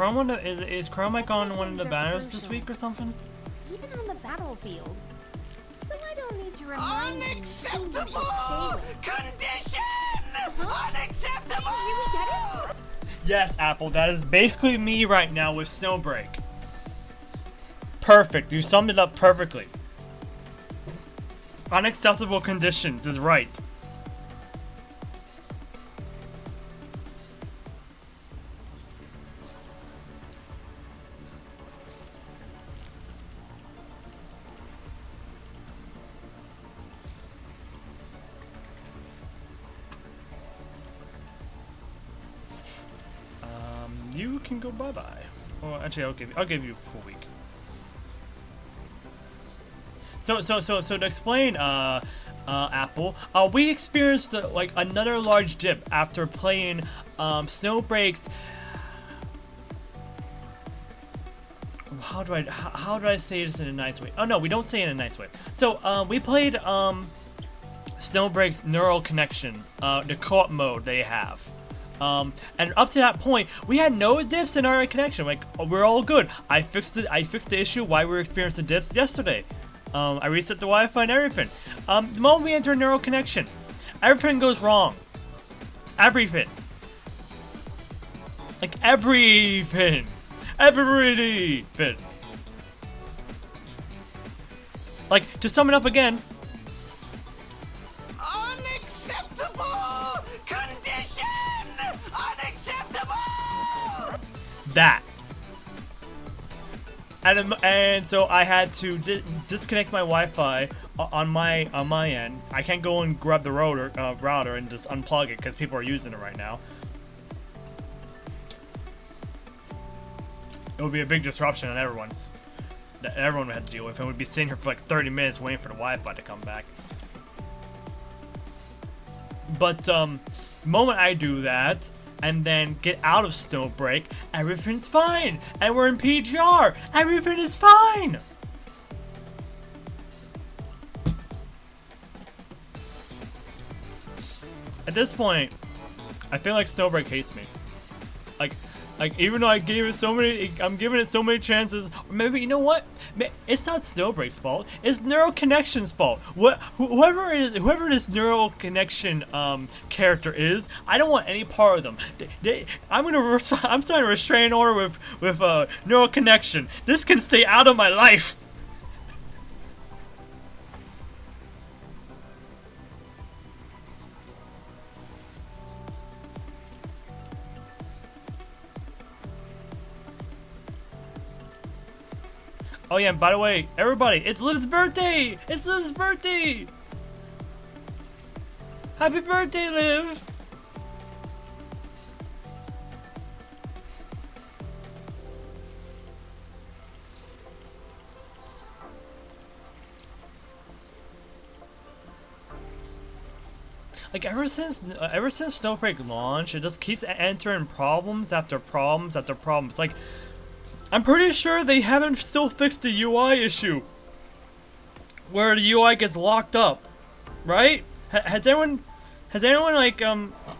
Chrome on the, is Chrome like on one of the banners this week or something? Even on the battlefield. So I don't need to remind Unacceptable condition! Unacceptable! Do you really get it? Yes, Apple, that is basically me right now with Snowbreak. Perfect, you summed it up perfectly. Unacceptable conditions is right. You can go bye-bye. Well, actually, I'll give you a full week. So to explain, Apple, we experienced like another large dip after playing Snowbreak's. How do I say this in a nice way? Oh no, we don't say it in a nice way. So we played Snowbreak's neural connection, the co-op mode they have. And up to that point, we had no dips in our connection. Like, we're all good. I fixed the issue why we were experiencing dips yesterday. I reset the Wi-Fi and everything. The moment we enter a neural connection, everything goes wrong. Everything. Like, everything. Everything. Like, to sum it up again. Unacceptable condition! Unacceptable! That. And so I had to disconnect my Wi-Fi on my end. I can't go and grab the router and just unplug it because people are using it right now. It would be a big disruption on everyone's. That everyone would have to deal with, and we'd be sitting here for like 30 minutes waiting for the Wi-Fi to come back. But the moment I do that, and then get out of Snowbreak, everything's fine, and we're in PGR. Everything is fine. At this point, I feel like Snowbreak hates me. Like even though I gave it so many, I'm giving it so many chances. Or maybe, you know what? It's not Snowbreak's fault. It's Neural Connection's fault. Whoever this Neural Connection character is, I don't want any part of them. I'm starting a restraining order with Neural Connection. This can stay out of my life. Oh yeah, and by the way, everybody, it's Liv's birthday! It's Liv's birthday! Happy birthday, Liv! Like ever since Snowbreak launched, it just keeps entering problems after problems after problems. Like, I'm pretty sure they haven't still fixed the UI issue where the UI gets locked up, right? Has anyone like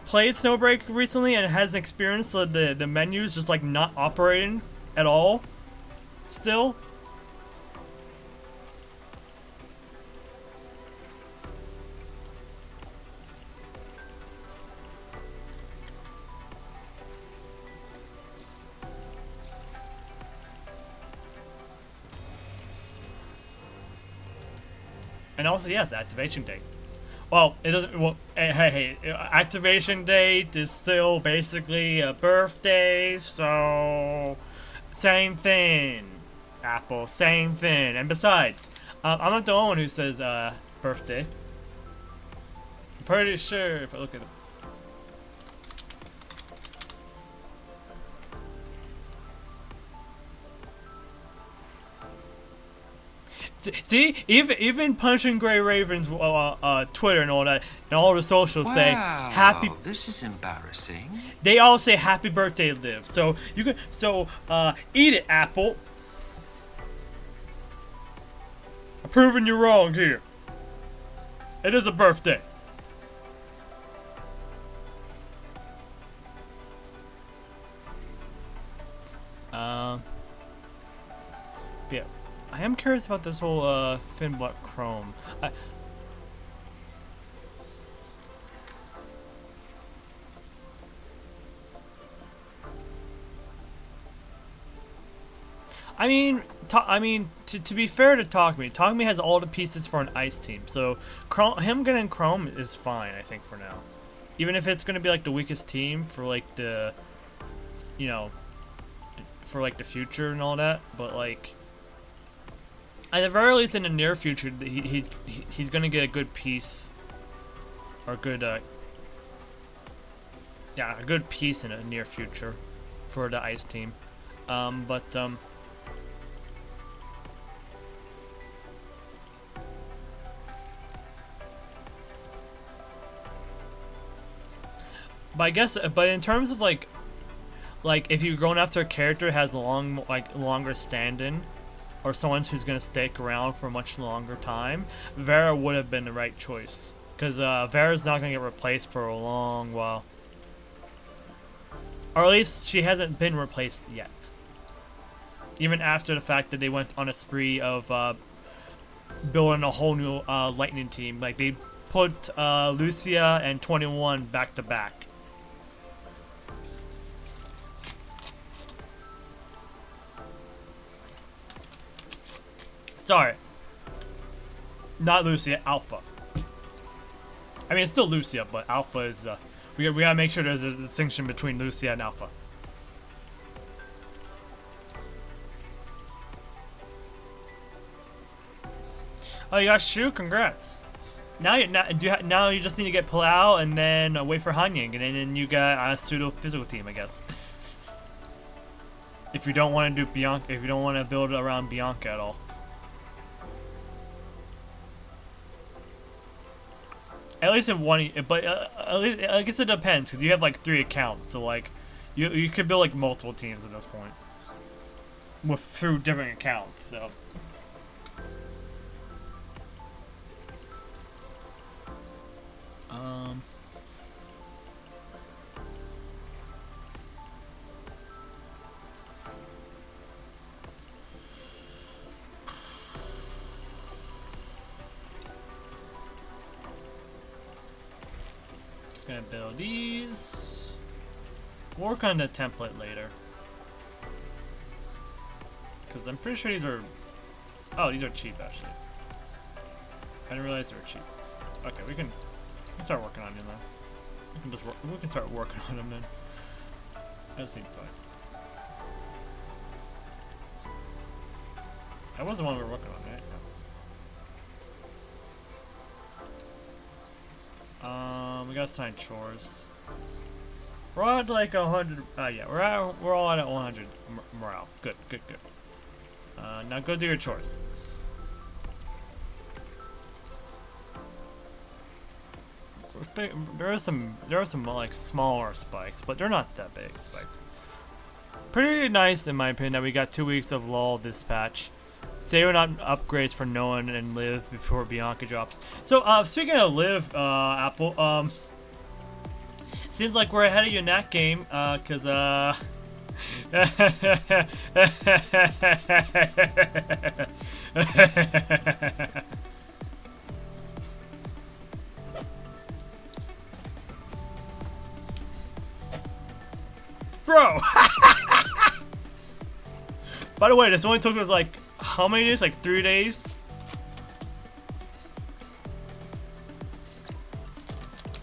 played Snowbreak recently and has experienced the menus just like not operating at all still? And also, yes, activation date. Well, it doesn't. Well, hey, activation date is still basically a birthday, so same thing. Apple, same thing. And besides, I'm not the only one who says birthday. I'm pretty sure if I look at it. See, even Punching Gray Raven's Twitter and all that, and all the socials say happy. This is embarrassing. They all say happy birthday, Liv. So you can eat it, Apple. I'm proving you wrong here. It is a birthday. But yeah, I am curious about this whole Finbot Chrome. I mean, to be fair to Takumi has all the pieces for an ice team. So him getting Chrome is fine, I think, for now. Even if it's gonna be like the weakest team for like the, you know, for like the future and all that. But like, at the very least, in the near future, he's gonna get a good piece, or good yeah, a good piece in the near future for the ice team. But I guess, but in terms of like if you're going after a character that has longer stand-in, or someone who's gonna stick around for a much longer time, Vera would have been the right choice, because Vera's not gonna get replaced for a long while, or at least she hasn't been replaced yet. Even after the fact that they went on a spree of building a whole new Lightning team, like they put Lucia and 21 back to back. Sorry. Not Lucia, Alpha. I mean, it's still Lucia, but Alpha is, we gotta make sure there's a distinction between Lucia and Alpha. Oh, you got Shu? Congrats. Now you just need to get Palau and then wait for Hanyang, and then you got a pseudo physical team, I guess. If you don't want to do Bianca, if you don't want to build around Bianca at all. At least in one, but at least, I guess it depends, because you have like 3 accounts, so like you could build like multiple teams at this point through different accounts. So just gonna build these. We'll work on the template later, because I'm pretty sure these are. Oh, these are cheap actually. I didn't realize they were cheap. Okay, we can start working on them then. We can start working on them then. That seems fine. That was the one we were working on, right? We gotta sign chores. We're at like 100. Yeah, we're all at 100 morale. Good. Now go do your chores. There are some like smaller spikes, but they're not that big spikes. Pretty nice in my opinion that we got 2 weeks of lull this patch. Say we're not upgrades for Noan and Liv before Bianca drops. So speaking of Liv, Apple, seems like we're ahead of you in that game, cause bro. By the way, this only took us like how many days? Like 3 days.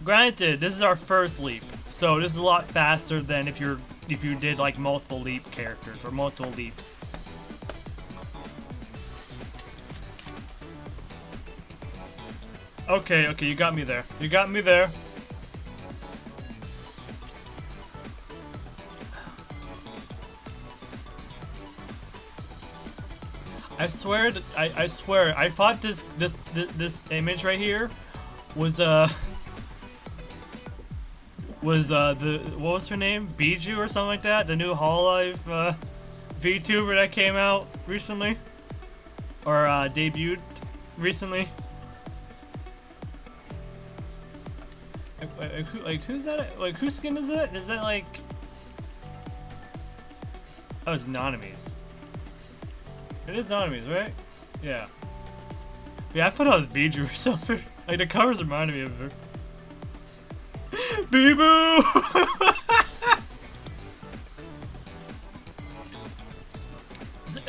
Granted, this is our first leap, so this is a lot faster than if you did like multiple leap characters or multiple leaps. Okay, you got me there. You got me there. I swear, I thought this image right here was the what was her name? Biju or something like that? The new Hololive VTuber that came out recently, or debuted recently. Like who's that? Like whose skin is it? Is that like? Oh, it's Nanamis. It is Nanamis, right? Yeah. Yeah, I thought it was Biju or something. Like, the covers reminded me of her. Bee-boo!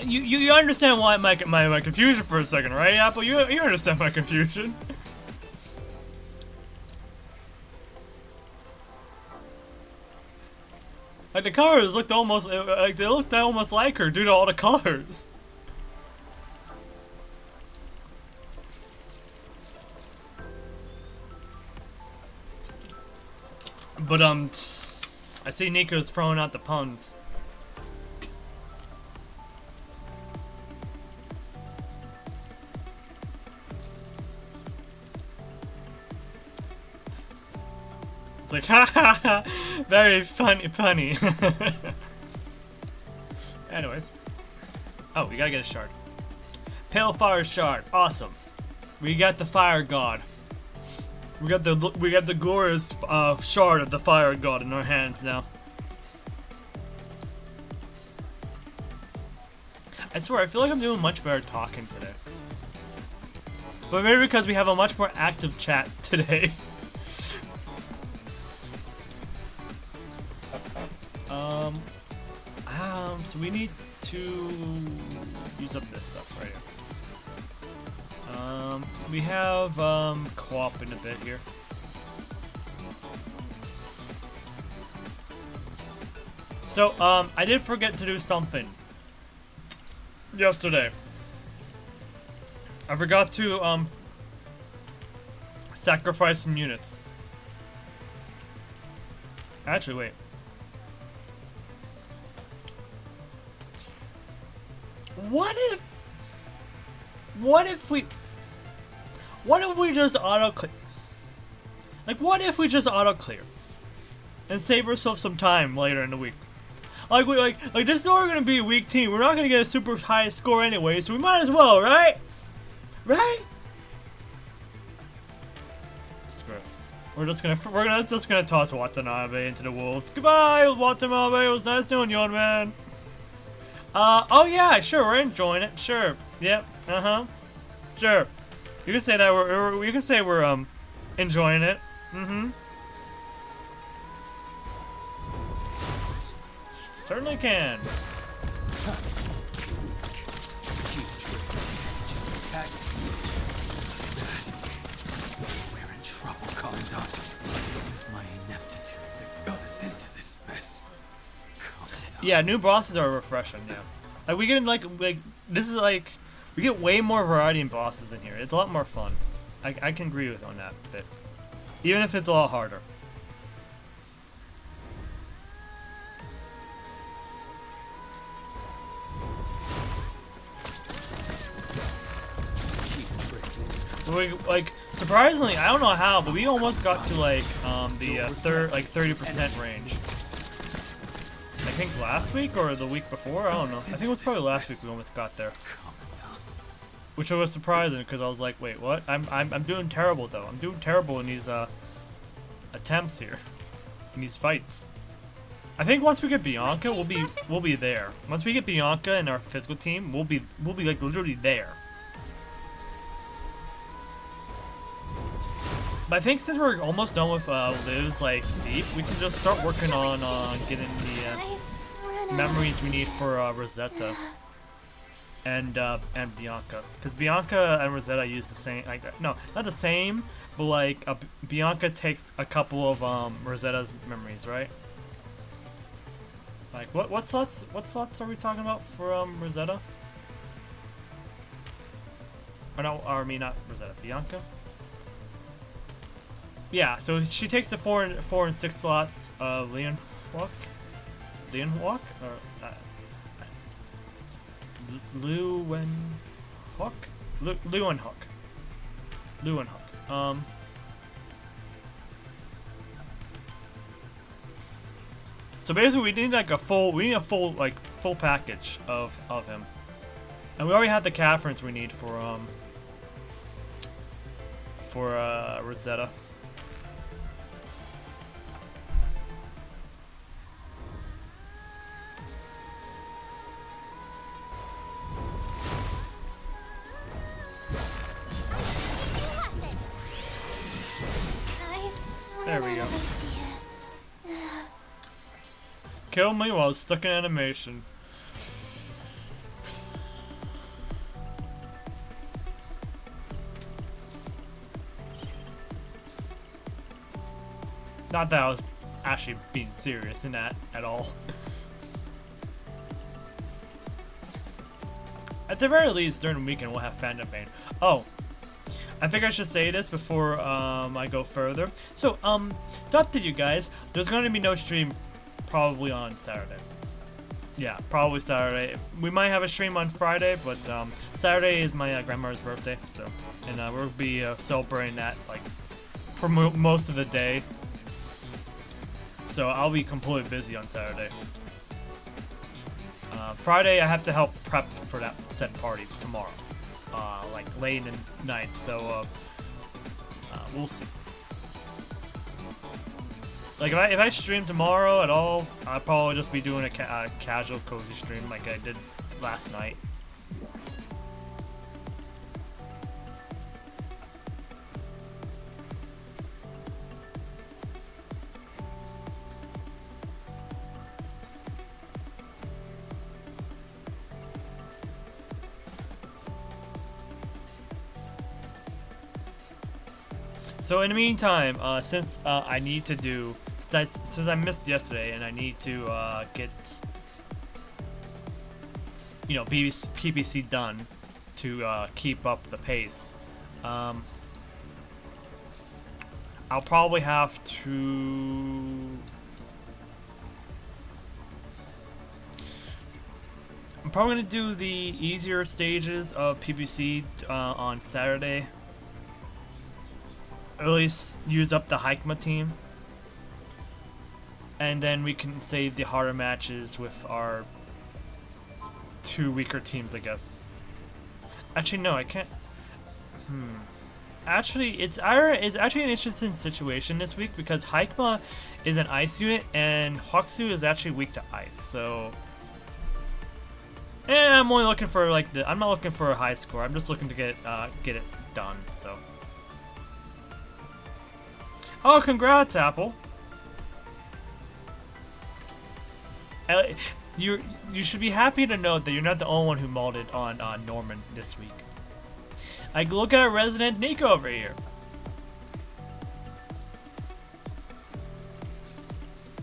You understand why my confusion for a second, right, Apple? You understand my confusion. Like, the colors looked almost like they looked almost like her due to all the colors. But I see Nico's throwing out the puns. It's like, ha ha ha, very funny. Anyways. Oh, we gotta get a shard. Pale fire shard, awesome. We got the fire god. We got the glorious shard of the fire god in our hands now. I swear, I feel like I'm doing much better talking today. But maybe because we have a much more active chat today. So we need to use up this stuff right here. We have co-op in a bit here. So I did forget to do something yesterday. I forgot to sacrifice some units. Actually, wait. What if we just auto clear? Like, what if we just auto clear and save ourselves some time later in the week? Like this is only gonna be a week team. We're not gonna get a super high score anyway, so we might as well, right? Right? Screw it. We're just gonna toss Watanabe into the wolves. Goodbye, Watanabe. It was nice doing you, old man. Oh yeah, sure, we're enjoying it. Sure. Yep. Sure. You can say that you can say we're enjoying it. Certainly can. We're in trouble, Commandant. It was my ineptitude that got us into this mess. Commandant. Yeah, new bosses are refreshing. Yeah, like we get like this is like we get way more variety in bosses in here. It's a lot more fun. I can agree with on that bit, even if it's a lot harder. So we, like, surprisingly, I don't know how, but we almost got to like the 30% range. I think last week or the week before, I don't know. I think it was probably last week we almost got there. Which was surprising because I was like, wait, what? I'm doing terrible though. I'm doing terrible in these attempts here, in these fights. I think once we get Bianca, we'll be there. Once we get Bianca and our physical team, we'll be like literally there. But I think since we're almost done with Liv's like thief, we can just start working on getting the memories we need for Rosetta and Bianca, because Bianca and Rosetta use the same, like, no, not the same, but like Bianca takes a couple of Rosetta's memories, right? Like what slots are we talking about for Rosetta? Or no, or I mean not Rosetta, Bianca. Yeah, so she takes the 4 and 6 slots of Leonhawk, or Leeuwenhoek. So basically, we need like a full package of him, and we already have the Catherines we need for Rosetta. There we go. Kill me while stuck in animation. Not that I was actually being serious in that at all. At the very least, during the weekend, we'll have Phantom Pain. Oh, I think I should say this before I go further. So, to update you guys, there's going to be no stream probably on Saturday. Yeah, probably Saturday. We might have a stream on Friday, but Saturday is my grandmother's birthday, so, and we'll be celebrating that like for most of the day. So I'll be completely busy on Saturday. Friday I have to help prep for that said party tomorrow, like late in the night. So we'll see. Like if I stream tomorrow at all, I'll probably just be doing a casual cozy stream like I did last night. So in the meantime, since I need to do, since I missed yesterday and I need to get, you know, PPC done to keep up the pace, I'll probably have to. I'm probably gonna do the easier stages of PPC on Saturday. At least use up the Hikma team, and then we can save the harder matches with our 2 weaker teams, I guess. Actually, no, I can't. Actually, it's actually an interesting situation this week because Hikma is an ice unit and Hoxu is actually weak to ice. So, and I'm only looking for like I'm not looking for a high score. I'm just looking to get it done. So. Oh, congrats, Apple! You should be happy to know that you're not the only one who modded on Norman this week. I look at our resident Nico over here.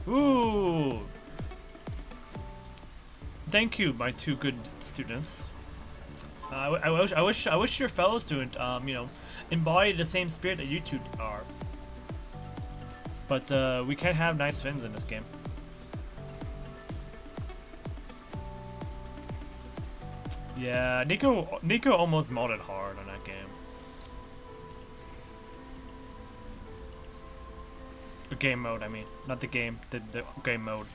Ooh! Thank you, my 2 good students. I wish your fellow student, you know, embodied the same spirit that you 2 are. But we can't have nice fins in this game. Yeah, Nico almost modded hard on that game. The game mode, I mean, not the game, the game mode.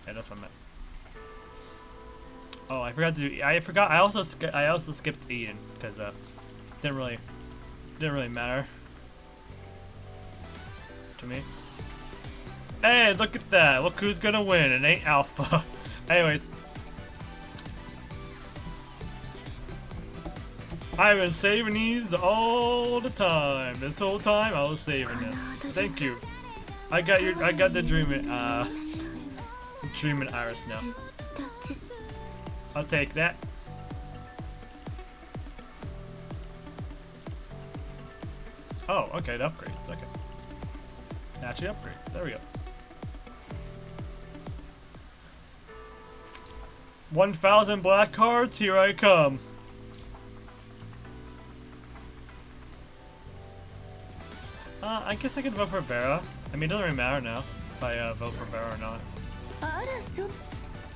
Yeah, that's what I meant. Oh, I forgot to do. I also skipped Eden because didn't really matter to me. Hey, look at that! Look who's gonna win. It ain't Alpha. Anyways, I've been saving these all the time. This whole time I was saving this. Thank you. I got the dreaming iris now. I'll take that. Oh, okay, the upgrades. Okay. Actually upgrades. There we go. 1,000 black cards, here I come. I guess I could vote for Vera. I mean, it doesn't really matter now if I vote for Vera or not.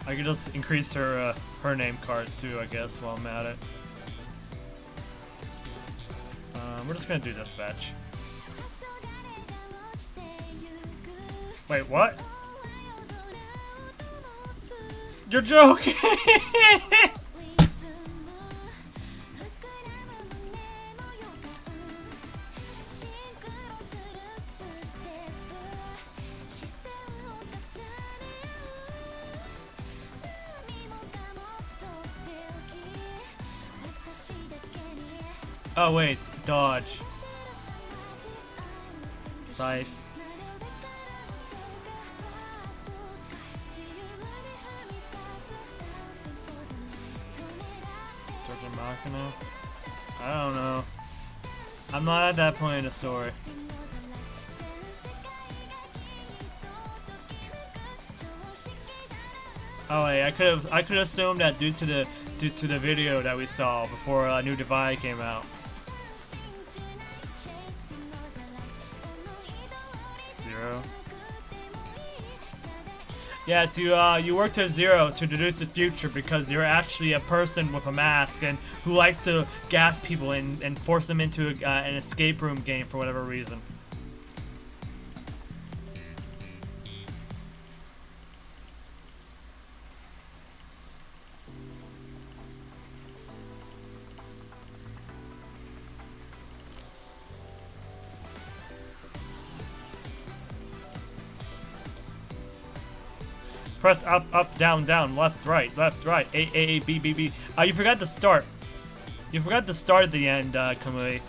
I could just increase her her name card too, I guess, while I'm at it. We're just gonna do this match. Wait, what? You're joking! Oh wait, dodge. Scythe. Sergeant Machina? I don't know. I'm not at that point in the story. Oh wait, I could assume that due to the video that we saw before New Divide came out. Zero. Yes, you work to Zero to deduce the future because you're actually a person with a mask and who likes to gas people and force them into an escape room game for whatever reason. Press up, up, down, down, left, right, A, B, B, B. You forgot the start. You forgot the start at the end, Kamui.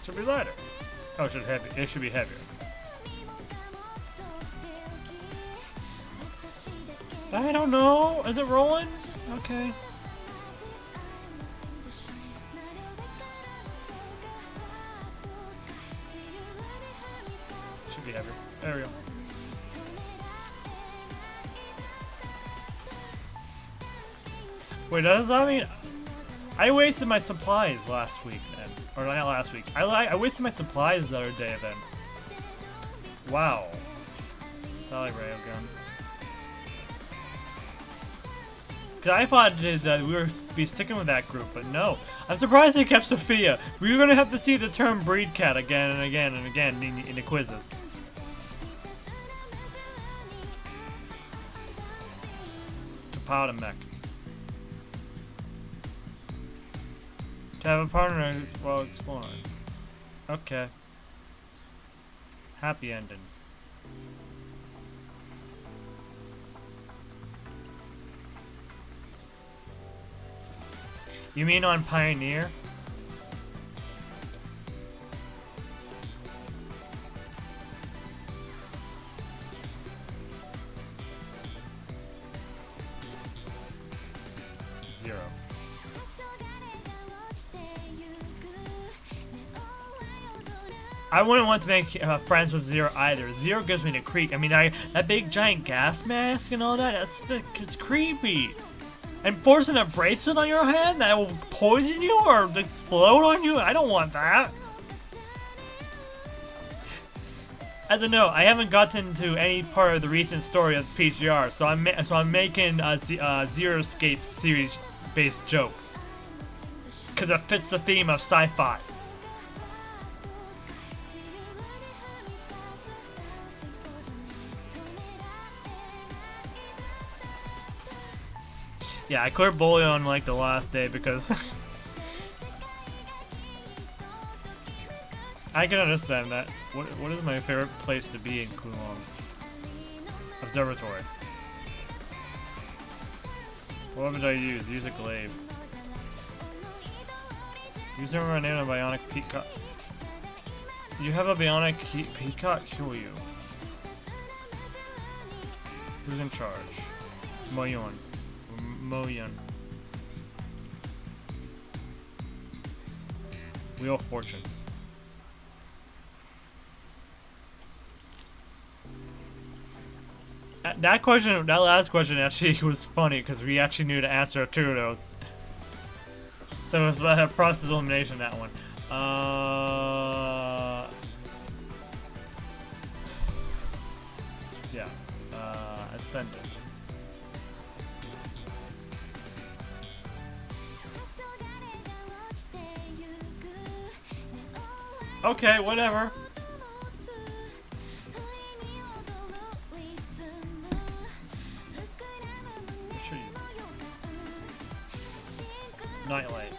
Should be lighter. Oh, it should be heavier. I don't know. Is it rolling? Okay. Should be heavier. There we go. Wait, does that mean I wasted my supplies last week then? Or not last week. I wasted my supplies the other day then. Wow. Sally Railgun. Cause I thought that we were to be sticking with that group, but no. I'm surprised they kept Sophia. We were gonna have to see the term breed cat again and again and again in the quizzes. Powder mech. To have a partner while exploring. Okay. Happy ending. You mean on Pioneer? Zero. I wouldn't want to make friends with Zero either. Zero gives me the creep. I mean, that big giant gas mask and all that, it's creepy. And forcing a bracelet on your hand that will poison you or explode on you, I don't want that. As a note, I haven't gotten to any part of the recent story of PGR, so I'm making Zero Escape series based jokes because it fits the theme of sci-fi. Yeah, I cleared Bully on like the last day because I can understand that. What is my favorite place to be in Kulon? Observatory. What weapon did I use? Use a glaive. Use a name of bionic peacock. You have a bionic peacock kill you. Who's in charge? Moyon. Moyon. Wheel of Fortune. That last question actually was funny because we actually knew the answer to two of those. So it was about a process elimination, that one. Yeah. Ascendant. Okay, whatever. Nightlight.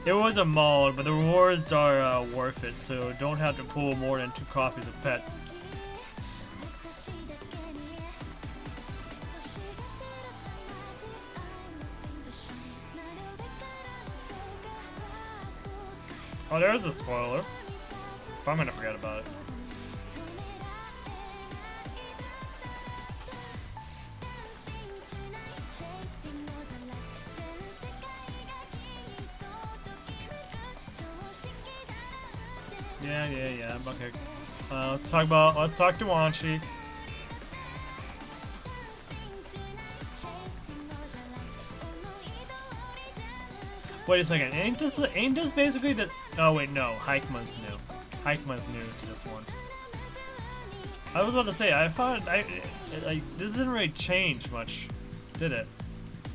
It was a mod, but the rewards are worth it, so don't have to pull more than 2 copies of pets. Oh, there's a spoiler. But I'm gonna forget about it. Yeah. Okay. Let's talk to Wanshi. Wait a second. Ain't this basically the? Oh wait, no. Hikema's new. Hikema's new to this one. I was about to say. I thought this didn't really change much, did it?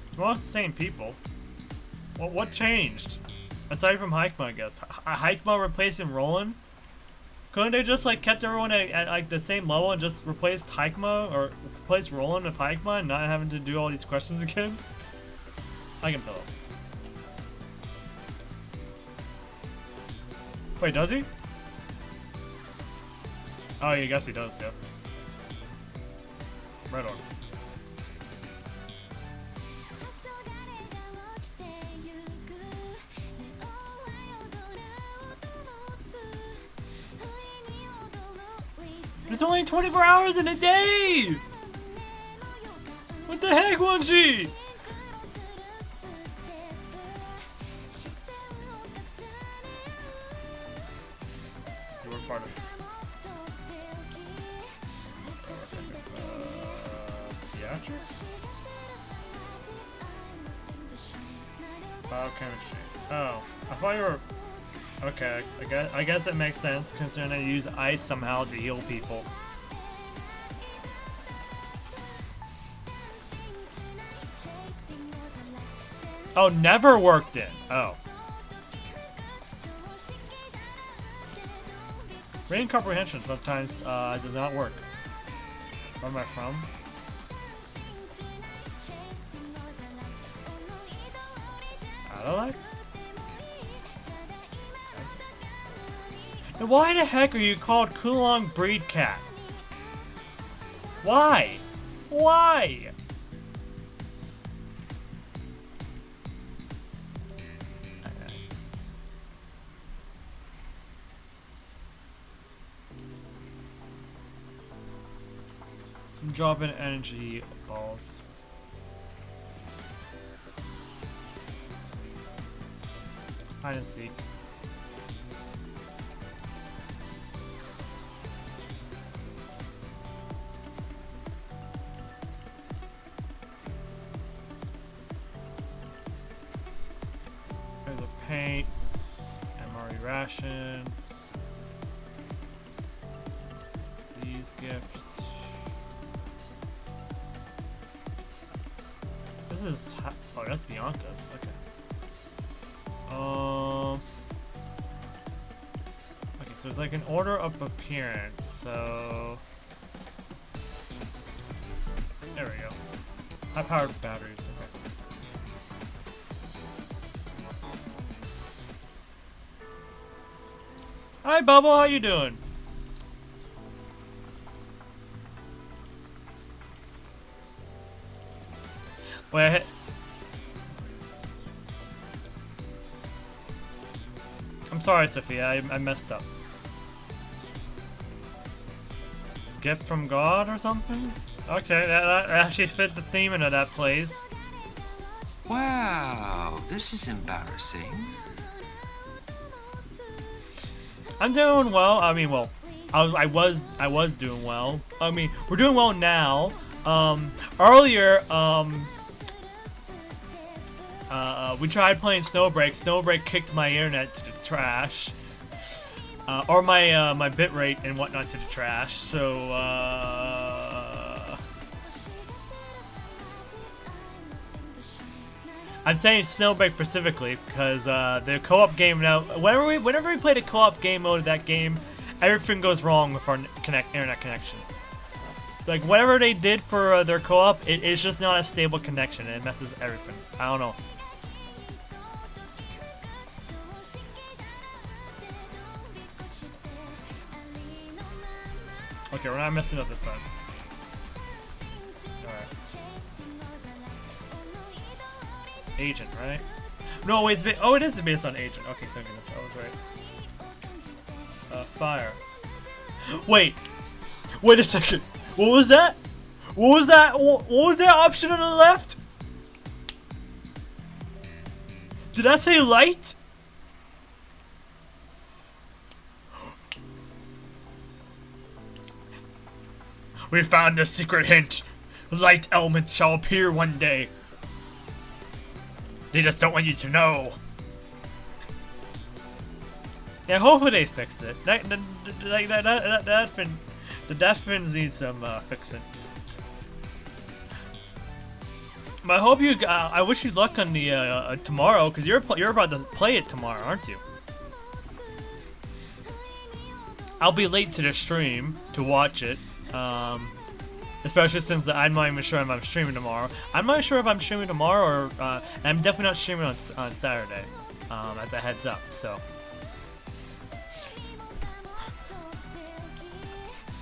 It's more the same people. What changed? Aside from Hikema, I guess. Hikema replacing Roland? Couldn't they just like kept everyone at like the same level and just replaced Hikema or replaced Roland with Hikema and not having to do all these questions again? I can pillow. Wait, does he? Oh, yeah, I guess he does, yeah. Right on. It's only 24 hours in a day! What the heck, Wanshi? You were part of theatrics? Biochemistry. Oh, I thought you were... Okay, I guess it makes sense considering I use ice somehow to heal people. Oh, never worked in. Oh. Reading comprehension sometimes does not work. Where am I from? Adelaide? And why the heck are you called Kulong Breed Cat? Why? Why? I'm dropping energy balls. Hide and seek. There's the paints, MRE rations. It's these gifts. This is oh, that's Bianca's. Okay. Okay, so it's like an order of appearance. So there we go. High-powered batteries. Okay. Hi, Bubble. How you doing? Wait. I'm sorry, Sophia. I messed up. Gift from God or something? Okay, that actually fit the theme into that place. Wow, this is embarrassing. I'm doing well. I mean, well, I was doing well. I mean, we're doing well now. Earlier, we tried playing Snowbreak. Snowbreak kicked my internet to the trash, or my bitrate and whatnot to the trash. So I'm saying Snowbreak specifically because the co-op game now. Whenever we played a co-op game mode of that game, everything goes wrong with our internet connection. Like whatever they did for their co-op, it's just not a stable connection and it messes everything. I don't know. Okay, we're not messing up this time. Alright. Agent, right? No, wait, oh, it is based on Agent. Okay, thank goodness, I was right. Fire. Wait! Wait a second! What was that? What was that? What was that option on the left? Did I say light? We found the secret hint. Light elements shall appear one day. They just don't want you to know. Yeah, hopefully they fix it. That fins needs some fixing. But I hope you. I wish you luck on the tomorrow, because you're about to play it tomorrow, aren't you? I'll be late to the stream to watch it. Especially since I'm not even sure if I'm streaming tomorrow. I'm not sure if I'm streaming tomorrow or I'm definitely not streaming on Saturday. As a heads up, so.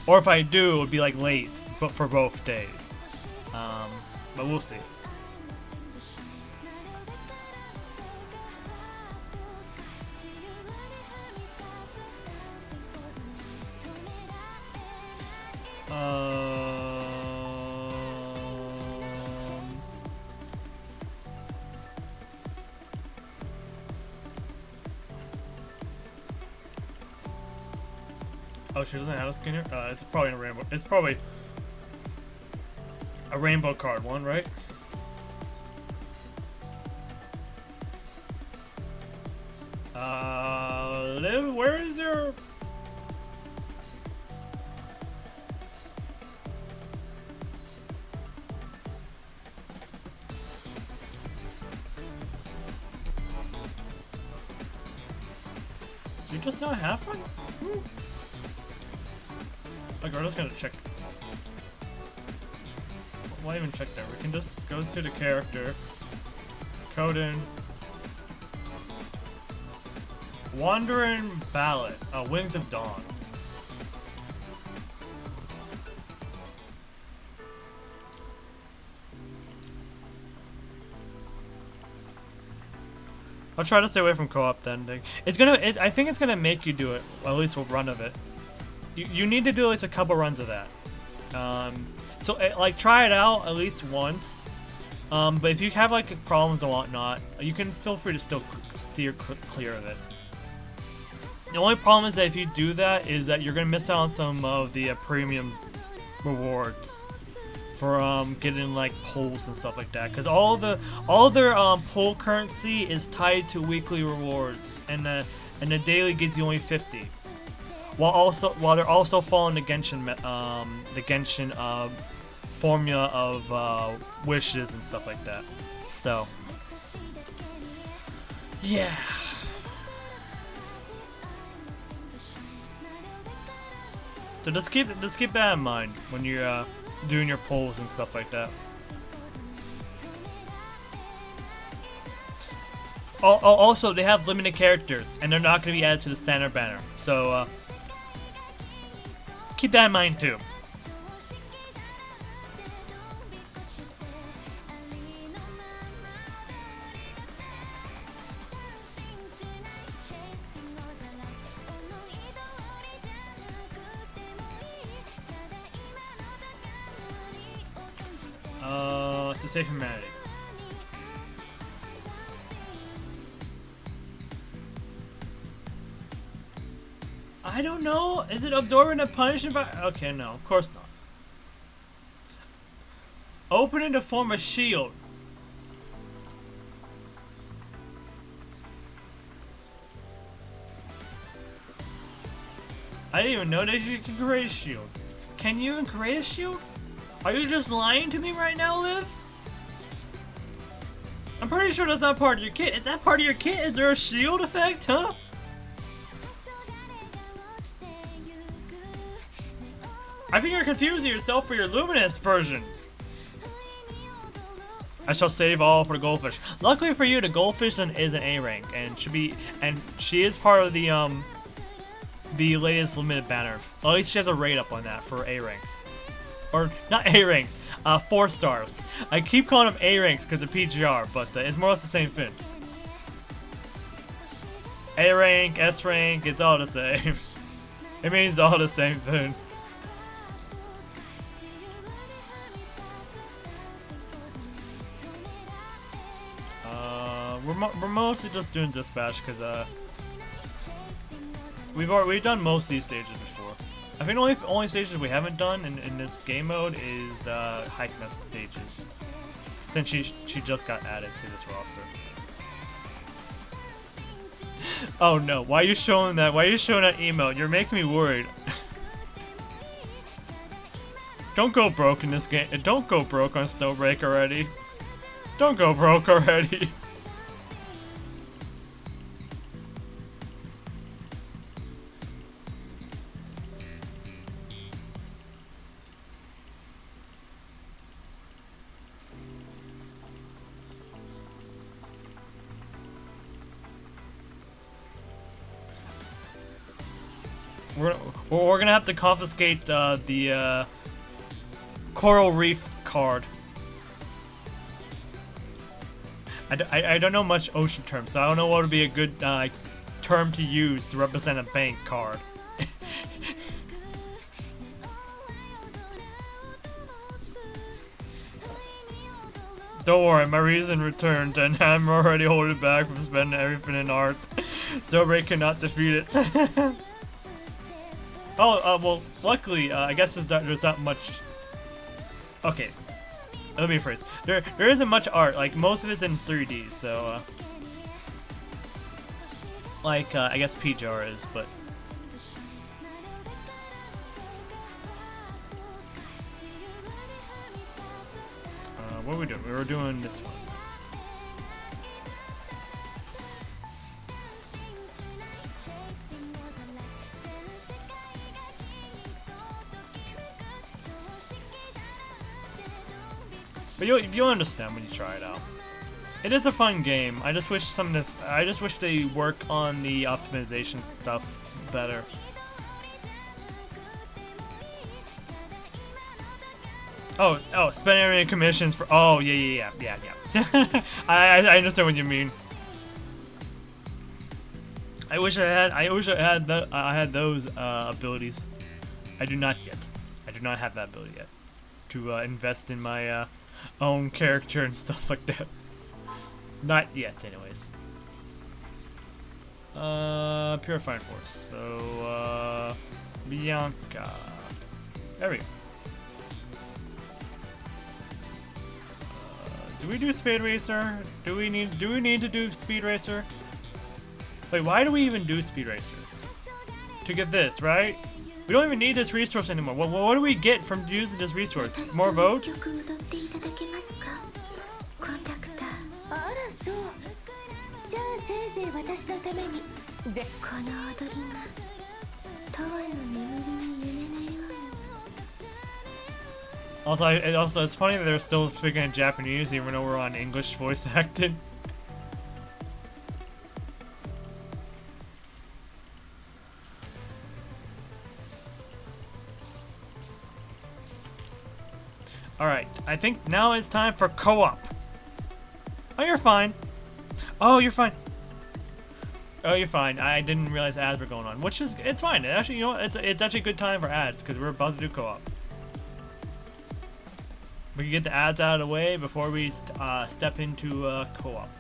Or if I do, it would be like late, but for both days. But we'll see. Oh, she doesn't have a skin here? It's probably a rainbow. It's probably a rainbow card one, right? Liv, where is your... Do you just not have one? Okay, we're just gonna check. Why even check there? We can just go to the character, code in Wandering Ballad, Wings of Dawn. I'll try to stay away from co-op then. I think it's gonna make you do it, or at least a run of it. You need to do at least a couple runs of that. So like try it out at least once. But if you have like problems and whatnot, you can feel free to still steer clear of it. The only problem is that if you do that, is that you're gonna miss out on some of the premium rewards for getting like pulls and stuff like that. Because all their pull currency is tied to weekly rewards, and the daily gives you only 50. While they're also following the Genshin formula of wishes and stuff like that. So yeah. So just keep that in mind when you're doing your polls and stuff like that. Also, they have limited characters, and they're not going to be added to the standard banner. So keep that in mind too. To save humanity. I don't know. Is it absorbing the punishment? Okay, no, of course not. Opening to form a shield. I didn't even know that you can create a shield. Can you even create a shield? Are you just lying to me right now, Liv? I'm pretty sure that's not part of your kit. Is that part of your kit? Is there a shield effect, huh? I think you're confusing yourself for your Luminous version. I shall save all for the goldfish. Luckily for you, the goldfish is an A rank and she is part of the the latest limited banner. At least she has a rate up on that for A ranks. Or, not A ranks, 4 stars. I keep calling them A ranks because of PGR, but it's more or less the same thing. A rank, S rank, it's all the same. It means all the same things. We're mostly just doing dispatch because we've done most of these stages before. I think the only stages we haven't done in this game mode is hike mess stages, since she just got added to this roster. Oh no! Why are you showing that? Why are you showing that email? You're making me worried. Don't go broke in this game. Don't go broke on Snowbreak already. Don't go broke already. We're gonna have to confiscate the Coral Reef card. I don't know much ocean terms, so I don't know what would be a good term to use to represent a bank card. Don't worry, my reason returned, and I'm already holding back from spending everything in art. Snowbreak cannot defeat it. Oh, well, luckily, I guess there's not much... Okay, let me rephrase. There isn't much art, like, most of it's in 3D, so, like, I guess PJR is, but... what are we doing? We were doing this one next. But you'll understand when you try it out. It is a fun game. I just wish they work on the optimization stuff better. Oh, spend area commissions for. Oh, yeah. I understand what you mean. I wish I had those abilities. I do not yet. I do not have that ability yet to invest in my own character and stuff like that. Not yet, anyways. Purifying Force. So, Bianca. There we go. Do we do Speed Racer? Do we need to do Speed Racer? Wait, why do we even do Speed Racer? To get this, right? We don't even need this resource anymore. What do we get from using this resource? More votes? Also, it's funny that they're still speaking in Japanese even though we're on English voice acting. Alright, I think now it's time for co-op. Oh, you're fine. Oh, you're fine. Oh, you're fine. I didn't realize ads were going on, which is, it's fine. Actually, you know what? It's actually a good time for ads because we're about to do co-op. We can get the ads out of the way before we step into co-op.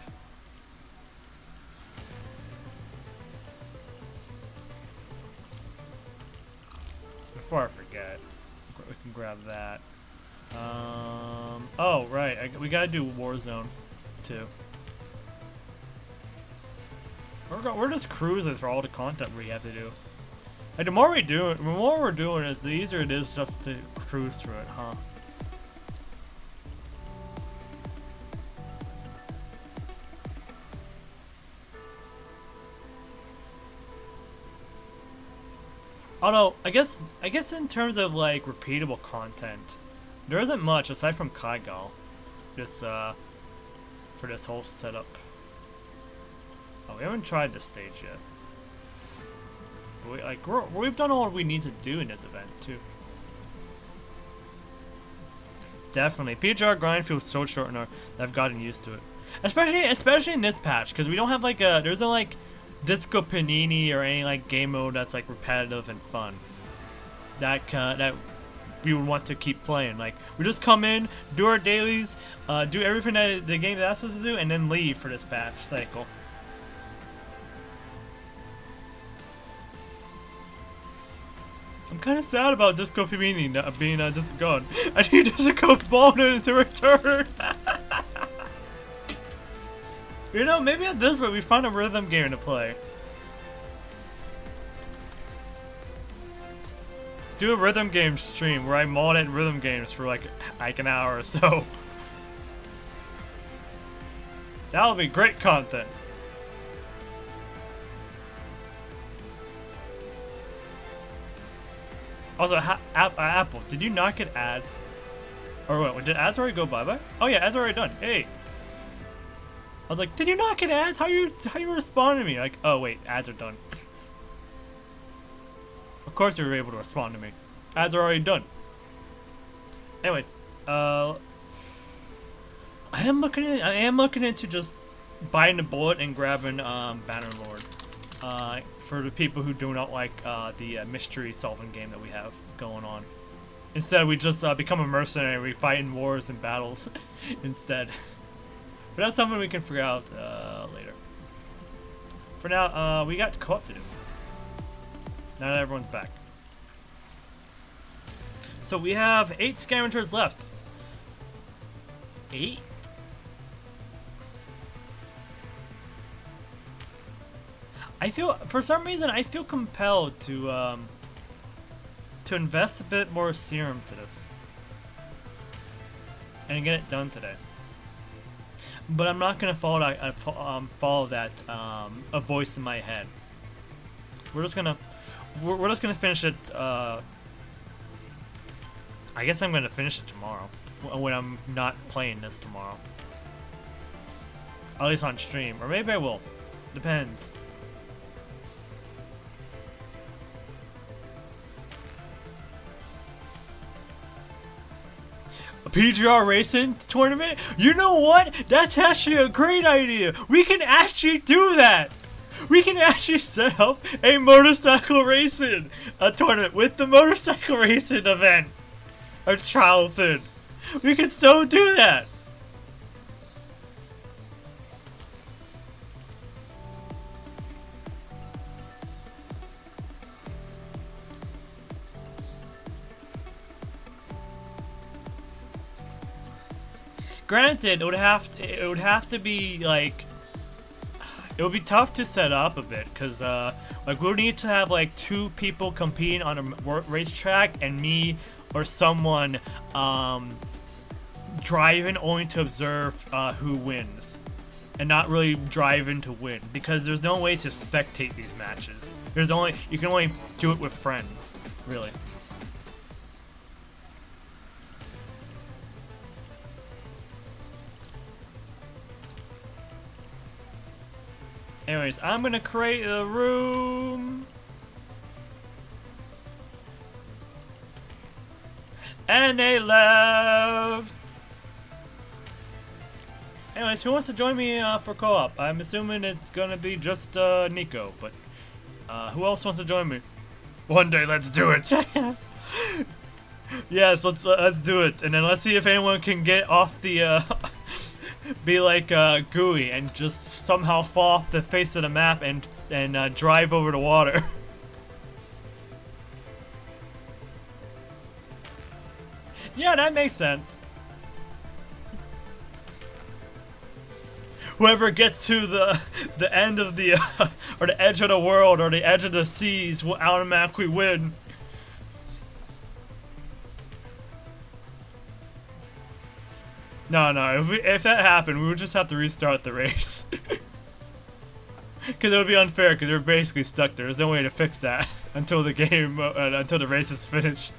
Before I forget, we can grab that. Oh, right. We gotta do Warzone, too. We're just cruising through all the content we have to do. Like, the more we're doing is the easier it is just to cruise through it, huh? Although, I guess in terms of like repeatable content, there isn't much aside from Kaigal, for this whole setup. Oh, we haven't tried this stage yet. we've done all we need to do in this event too. Definitely, PGR grind feels so short now that I've gotten used to it. Especially in this patch, because we don't have like there's no like Disco Panini or any like game mode that's like repetitive and fun. That we would want to keep playing. Like we just come in, do our dailies, do everything that the game asks us to do, and then leave for this patch cycle. I'm kind of sad about Disco Panini not being just gone. I need Disco Ballin to return. You know, maybe at this rate we found a rhythm game to play. Do a rhythm game stream where I mod in rhythm games for like an hour or so. That'll be great content. Also, Apple, did you not get ads? Or what, did ads already go bye-bye? Oh yeah, ads are already done. Hey! I was like, did you not get ads? How you respond to me? Like, oh wait, ads are done. Of course you were able to respond to me. Ads are already done. Anyways, I am looking into just buying the bullet and grabbing Bannerlord. For the people who do not like the mystery solving game that we have going on. Instead, we just become a mercenary. We fight in wars and battles instead. But that's something we can figure out later. For now, we got co-op to do. Now that everyone's back. So we have 8 scavengers left. 8? I feel, for some reason, I feel compelled to invest a bit more serum to this. And get it done today. But I'm not gonna follow that a voice in my head. We're just gonna finish it. I guess I'm gonna finish it tomorrow when I'm not playing this tomorrow. At least on stream, or maybe I will. Depends. A PGR racing tournament? You know what? That's actually a great idea. We can actually do that. We can actually set up a motorcycle racing tournament with the motorcycle racing event or trial thing. We can so do that. Granted, it would have to be like, it would be tough to set up a bit, cause like we would need to have like 2 people competing on a racetrack and me or someone driving only to observe who wins, and not really driving to win, because there's no way to spectate these matches. You can only do it with friends, really. Anyways, I'm gonna create a room. And they left. Anyways, who wants to join me for co-op? I'm assuming it's gonna be just Nico, but who else wants to join me? One day, let's do it. Yes, let's do it, and then let's see if anyone can get off the be like Gooey and just somehow fall off the face of the map and drive over the water. Yeah, that makes sense. Whoever gets to the end of the or the edge of the world or the edge of the seas will automatically win. No, if that happened, we would just have to restart the race. Because it would be unfair, because you're basically stuck there. There's no way to fix that until the game, until the race is finished.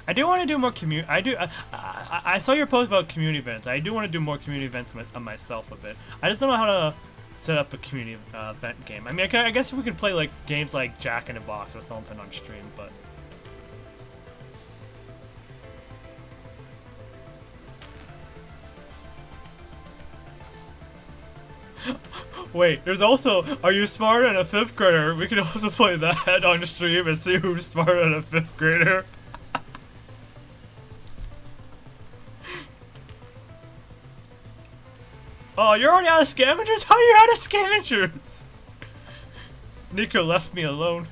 I do want to do more community. I saw your post about community events. I do want to do more community events myself a bit. I just don't know how to set up a community event game. I mean, I guess we could play like games like Jack in the Box or something on stream, but. Wait, there's also, are you smarter than a 5th grader? We could also play that on stream and see who's smarter than a 5th grader. Oh, you're already out of scavengers? How are you out of scavengers? Nico left me alone.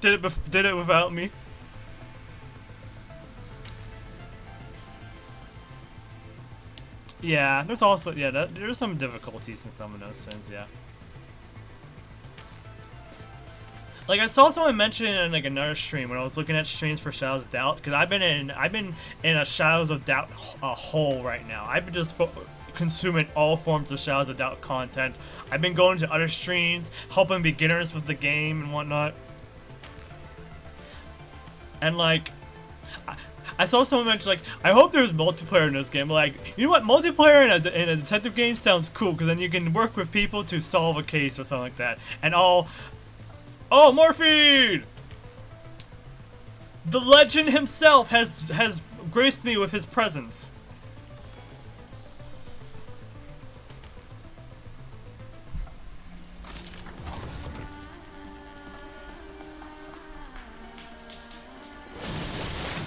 Did it without me. Yeah, there's also, there's some difficulties in some of those things, yeah. Like, I saw someone mention in like another stream when I was looking at streams for Shadows of Doubt, because I've been in a Shadows of Doubt hole right now. I've been just consuming all forms of Shadows of Doubt content. I've been going to other streams, helping beginners with the game and whatnot. And like, I saw someone mention, like, I hope there's multiplayer in this game. Like, you know what? Multiplayer in a detective game sounds cool, because then you can work with people to solve a case or something like that. And all... Oh, Morphine! The legend himself has graced me with his presence.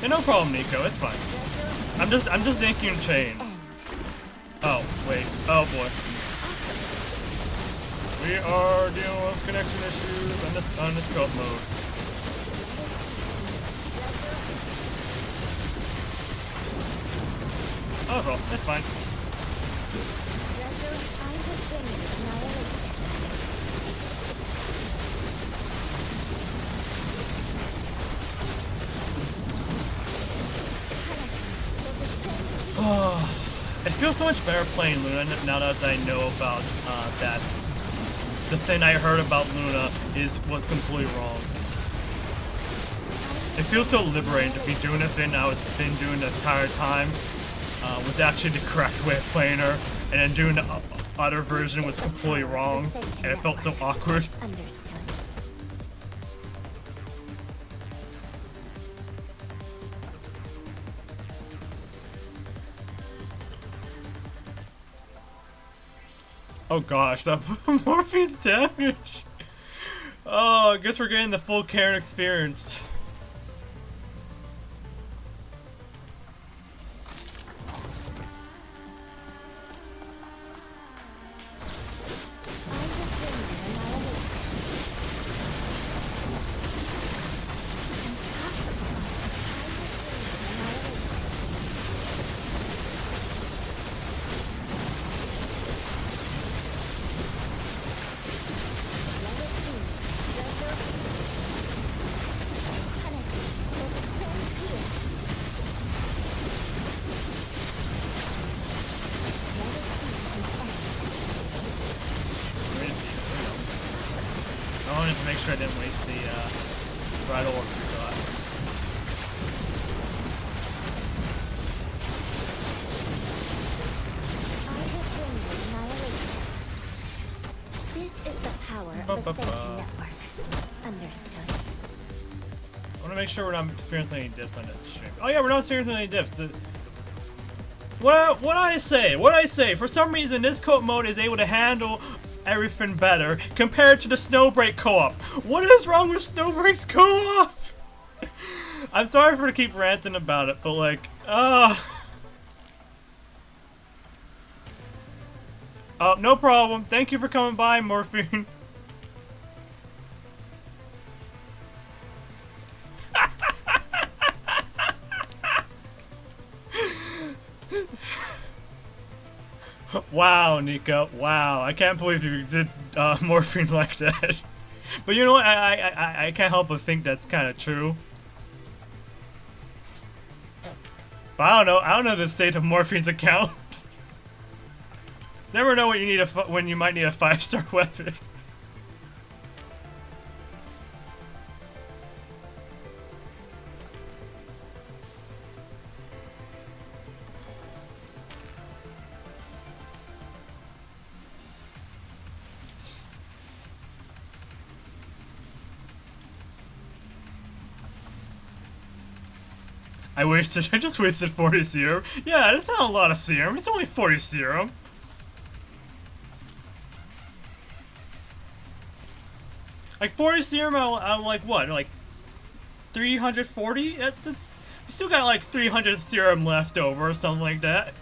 Yeah, no problem, Nico. It's fine. I'm just yanking a chain. Oh wait. Oh boy. We are dealing with connection issues on this cult mode. Oh well, that's fine. It feels so much better playing Luna now that I know about that. The thing I heard about Luna was completely wrong. It feels so liberating to be doing a thing I was been doing the entire time was actually the correct way of playing her, and then doing the other version was completely wrong, and it felt so awkward. Oh gosh, that Morphine's damage! Oh, I guess we're getting the full Karen experience. I wanted to make sure I didn't waste the bridal orb through that. This is the power of Ascension Network. Understood. I want to make sure we're not experiencing any dips on this stream. Oh yeah, we're not experiencing any dips. What I say? For some reason, this co-op mode is able to handle everything better compared to the Snowbreak co-op. What is wrong with Snowbreak's co-op? I'm sorry for to keep ranting about it, but like, oh, no problem. Thank you for coming by, Morphine. Wow, Nico. Wow, I can't believe you did Morphine like that. But you know what? I can't help but think that's kind of true. But I don't know. I don't know the state of Morphine's account. Never know what you need when you might need a 5-star weapon. I just wasted 40 serum. Yeah, that's not a lot of serum. It's only 40 serum. Like 40 serum out of like what? Like 340? That's we still got like 300 serum left over or something like that.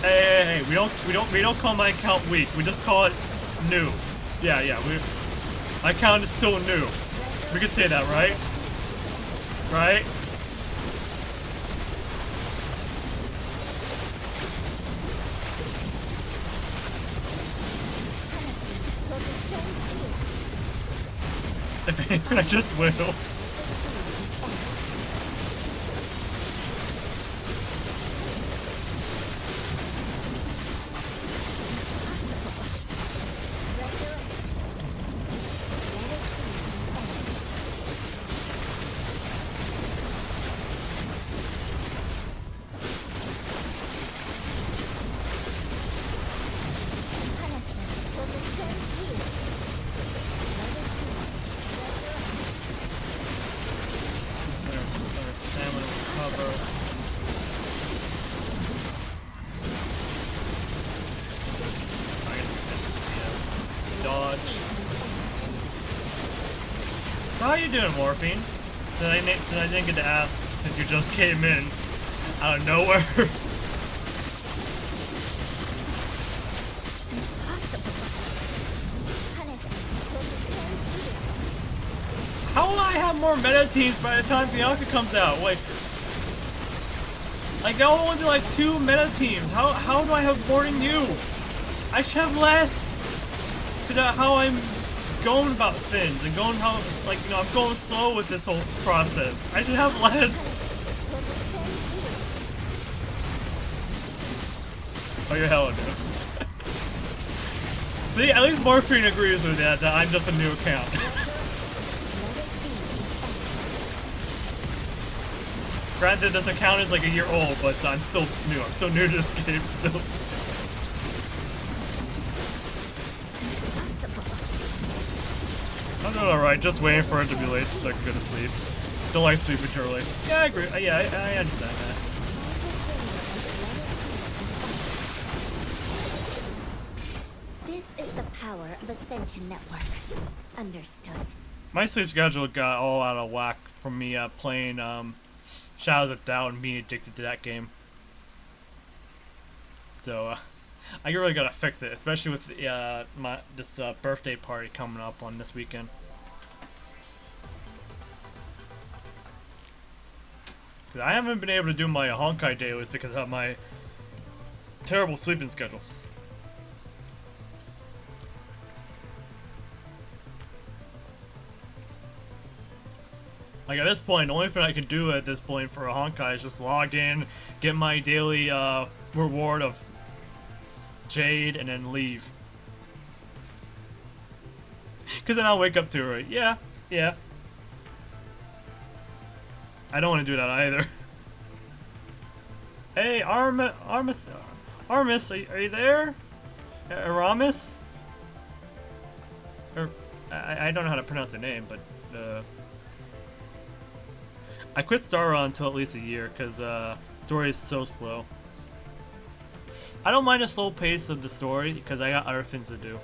Hey, we don't call my account weak. We just call it new. Yeah, my account is still new. We can say that, right? Right? If anything, I just will. So how you doing, Morphine? Since I didn't get to ask, since you just came in out of nowhere. How will I have more meta teams by the time Bianca comes out? Wait. Like, I'll only be like 2 meta teams. How do I have more than you? I should have less. Because how I'm going about things and going how it's like, you know, I'm going slow with this whole process. I should have less. Oh, you're hella new. See, at least Morphine agrees with that I'm just a new account. Granted, this account is like a year old, but I'm still new. I'm still new to this game still. I'm doing alright, just waiting for it to be late so I can go to sleep. Don't like sleeping too early. Yeah, I agree. Yeah, I understand that. This is the power of Ascension Network. Understood. My sleep schedule got all out of whack from me playing Shadows of Doubt and being addicted to that game. So, I really gotta fix it, especially with this birthday party coming up on this weekend. Cause I haven't been able to do my Honkai dailies because of my terrible sleeping schedule. Like at this point, the only thing I can do at this point for a Honkai is just log in, get my daily reward of Jade, and then leave. Cause then I'll wake up to it. Yeah. I don't want to do that either. Hey, Armis, are you there? Aramis? Or I don't know how to pronounce her name, but I quit Star Rail until at least a year because story is so slow. I don't mind the slow pace of the story because I got other things to do.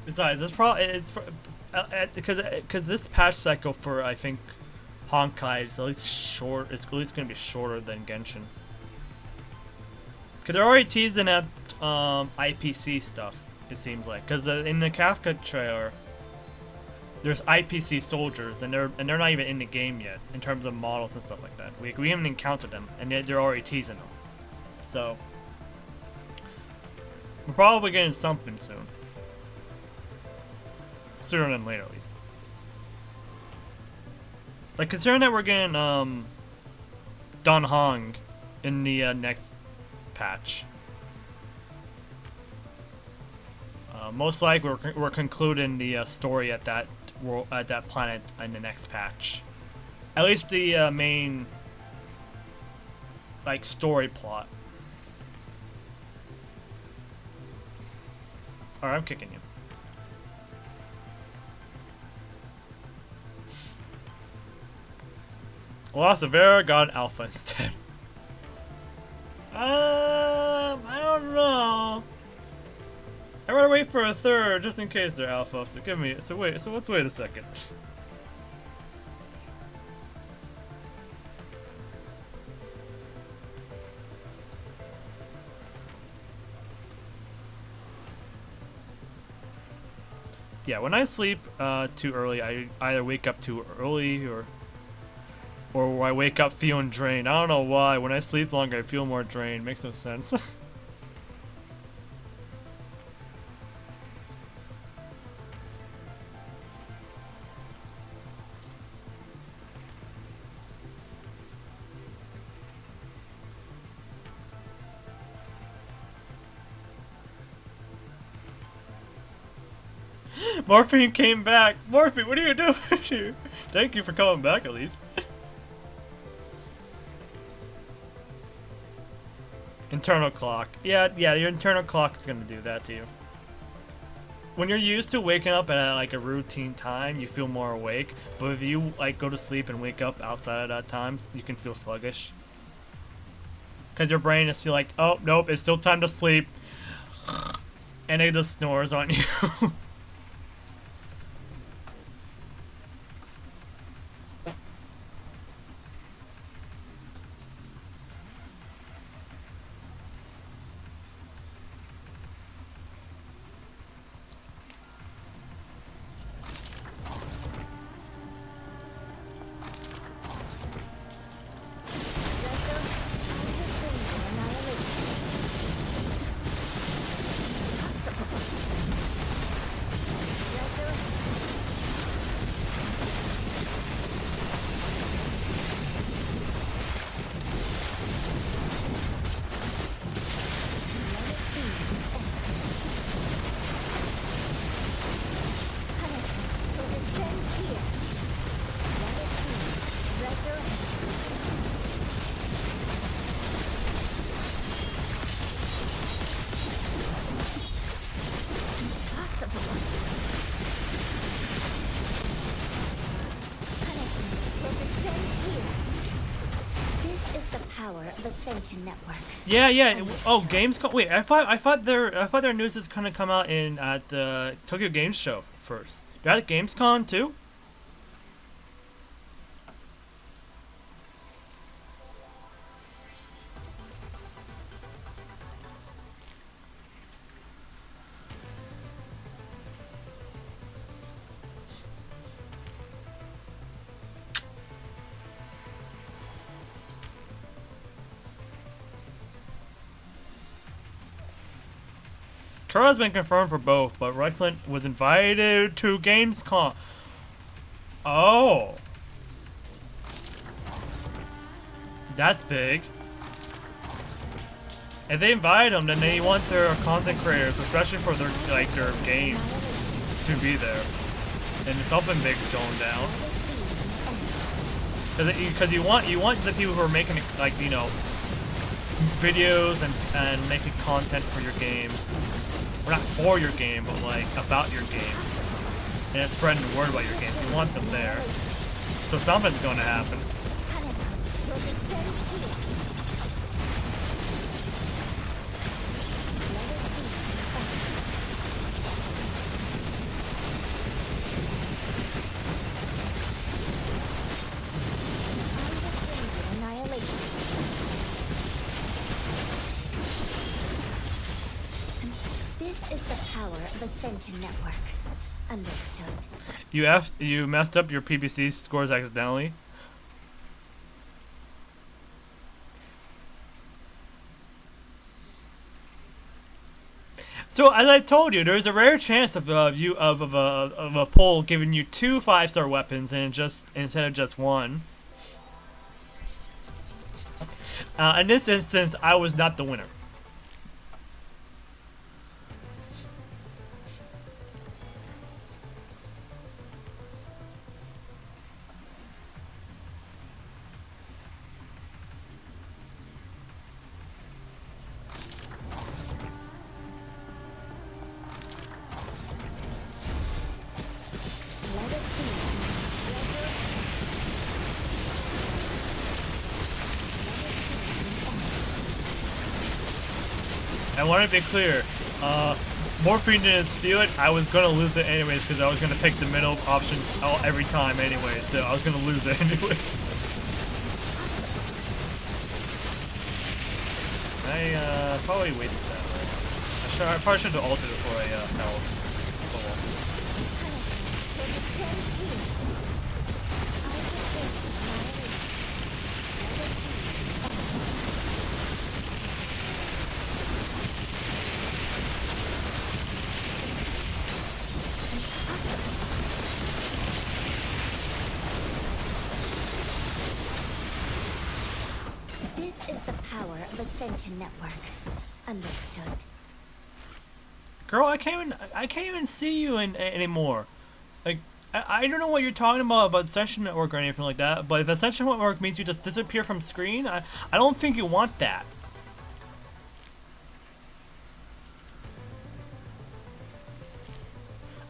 Besides, it's because this patch cycle for I think Honkai is at least short. It's at least going to be shorter than Genshin. Because they're already teasing at IPC stuff. It seems like because in the Kafka trailer, there's IPC soldiers and they're not even in the game yet in terms of models and stuff like that. We haven't encountered them and yet they're already teasing them. So we're probably getting something soon. Sooner than later, at least. Like, considering that we're getting Don Hong in the next patch. Most likely, we're concluding the story at that world, at that planet in the next patch. At least the main, like, story plot. Alright, I'm kicking you. Lost of Vera, got an alpha instead. I don't know. I'd rather wait for a third just in case they're alpha. So give me. So wait. So let's wait a second. Yeah, when I sleep too early, I either wake up too early or I wake up feeling drained. I don't know why. When I sleep longer, I feel more drained. Makes no sense. Morphine came back. Morphine, what are you doing here? Thank you for coming back, at least. Internal clock. Yeah, your internal clock is gonna do that to you. When you're used to waking up at like a routine time, you feel more awake. But if you like go to sleep and wake up outside of that time, you can feel sluggish. Cause your brain is feel like, oh nope, it's still time to sleep, and it just snores on you. Ascension Network. Yeah. Oh, Gamescom. Wait, I thought their news is gonna come out at the Tokyo Games Show first. They're at Gamescom too. Kura's been confirmed for both, but Rexland was invited to Gamescom. Oh. That's big. If they invite them, then they want their content creators, especially for their games, to be there. And something big's going down. Because you want the people who are making videos and making content for your game. Or not for your game, but like about your game. And it's spreading the word about your games. You want them there. So something's going to happen. Ascension Network. Understood. You messed up your PBC scores accidentally. So as I told you, there's a rare chance of a poll giving you 2 5-star weapons and just instead of just one. In this instance, I was not the winner. Let it be. I want to be clear. Morphine didn't steal it. I was gonna lose it anyways because I was gonna pick the middle option every time anyway. So I was gonna lose it anyways. I probably wasted that. I probably should have altered it before I held. Oh well. This is the power of Ascension Network. Understood. Girl, I can't even see you anymore. Like, I don't know what you're talking about Ascension Network or anything like that. But if Ascension Network means you just disappear from screen, I don't think you want that.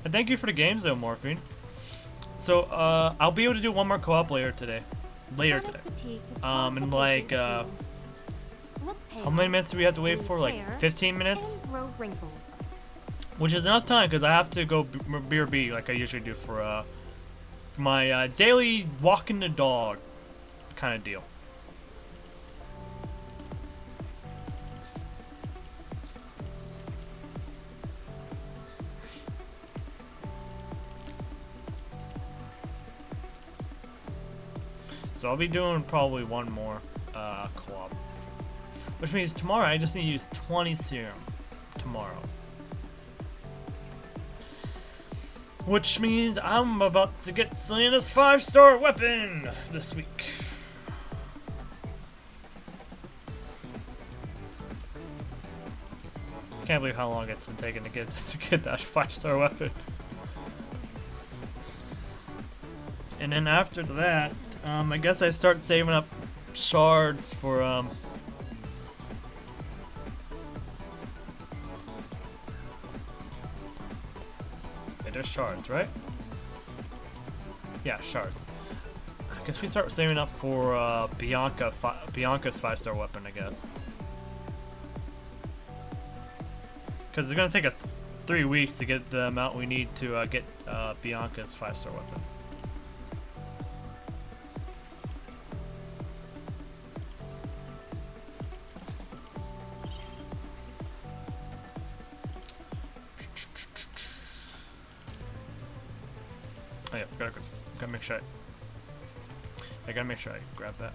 And thank you for the games though, Morphine. So, I'll be able to do one more co-op later today. And like, how many minutes do we have to wait for? Like 15 minutes? Which is enough time because I have to go BRB like I usually do for my daily walking the dog kind of deal. So I'll be doing probably one more co-op. Which means tomorrow I just need to use 20 serum. Tomorrow. Which means I'm about to get Selena's 5-star weapon this week. Can't believe how long it's been taking to get that 5-star weapon. And then after that, I guess I start saving up shards for yeah, there's shards, right? Yeah, shards. I guess we start saving up for Bianca's 5-star weapon, I guess. Because it's gonna take us 3 weeks to get the amount we need to get Bianca's 5-star weapon. Oh yeah, gotta make sure I gotta make sure I grab that.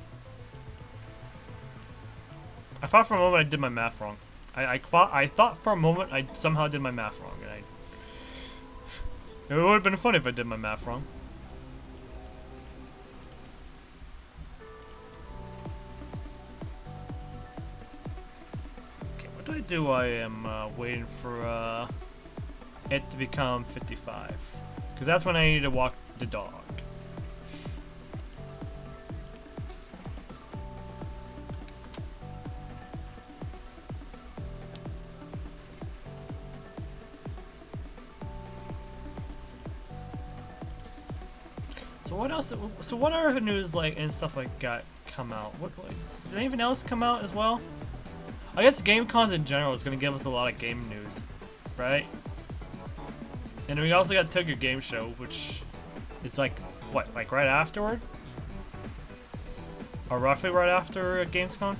I thought for a moment I did my math wrong. I thought for a moment I somehow did my math wrong, and it would have been fun if I did my math wrong. Okay, what do I do? I am waiting for it to become 55, because that's when I need to walk the dog. So what else? So what other news like and stuff like got come out? What did anything else come out as well? I guess GameCon in general is gonna give us a lot of game news, right? And we also got Tokyo Game Show, which is like what, like right afterward, or roughly right after Gamescom.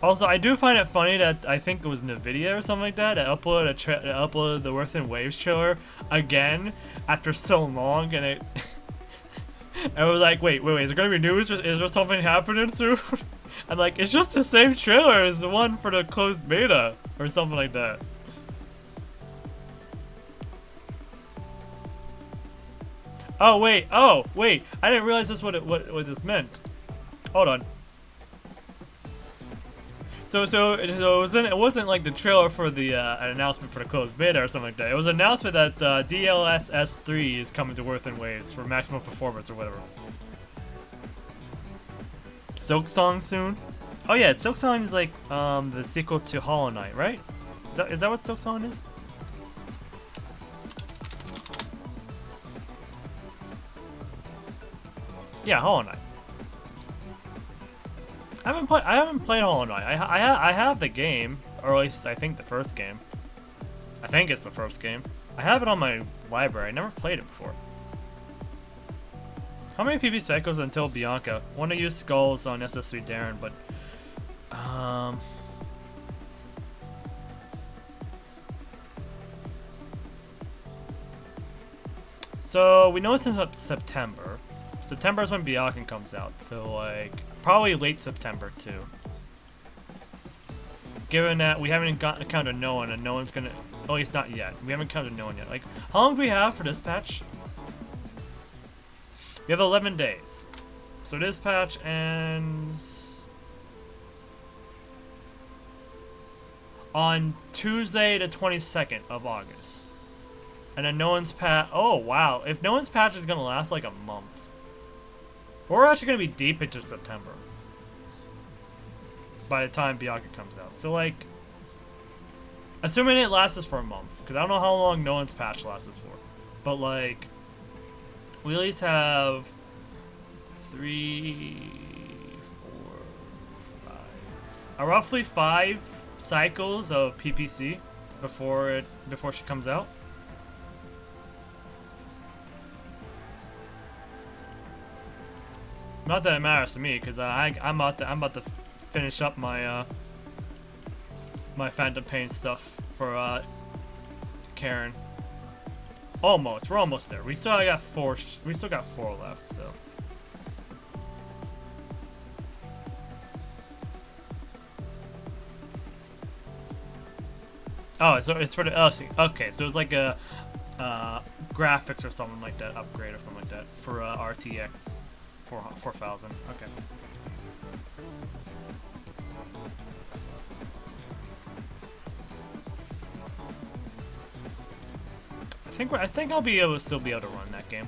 Also, I do find it funny that I think it was NVIDIA or something like that uploaded the Earth and Waves trailer again after so long, and it I was like, wait, is there gonna be news? Is there something happening soon? I'm like, it's just the same trailer as the one for the closed beta or something like that. Oh wait, I didn't realize this what this meant. Hold on. So it wasn't like the trailer for the an announcement for the closed beta or something like that. It was an announcement that DLSS 3 is coming to Earth and Waves for maximum performance or whatever. Silk Song soon? Oh yeah, Silk Song is like the sequel to Hollow Knight, right? Is that what Silk Song is? Yeah, Hollow Knight. I haven't played Hollow Knight. I have the game, or at least I think the first game. I think it's the first game. I have it on my library. I never played it before. How many PB Psychos until Bianca? Want to use skulls on SS3 Darren, but so we know it's in September. September is when Byakugan comes out, so like probably late September too. Given that we haven't encountered no one and no one's gonna, at least not yet. We haven't encountered no one yet. Like, how long do we have for this patch? We have 11 days. So this patch ends on Tuesday the 22nd of August. And then no one's patch. Oh wow! If no one's patch is gonna last like a month. We're actually going to be deep into September by the time Byakugan comes out. So, like, assuming it lasts for a month, because I don't know how long no one's patch lasts for. But, like, we at least have 3, 4, 5, roughly 5 cycles of PPC before she comes out. Not that it matters to me, because I'm about to finish up my my Phantom Pain stuff for Karen. Almost, we're almost there. We still got 4 left, so. Oh, so it's for the okay, so it's like a graphics or something like that, upgrade or something like that for RTX. 4,000. Okay. I think I'll be able to still be able to run that game.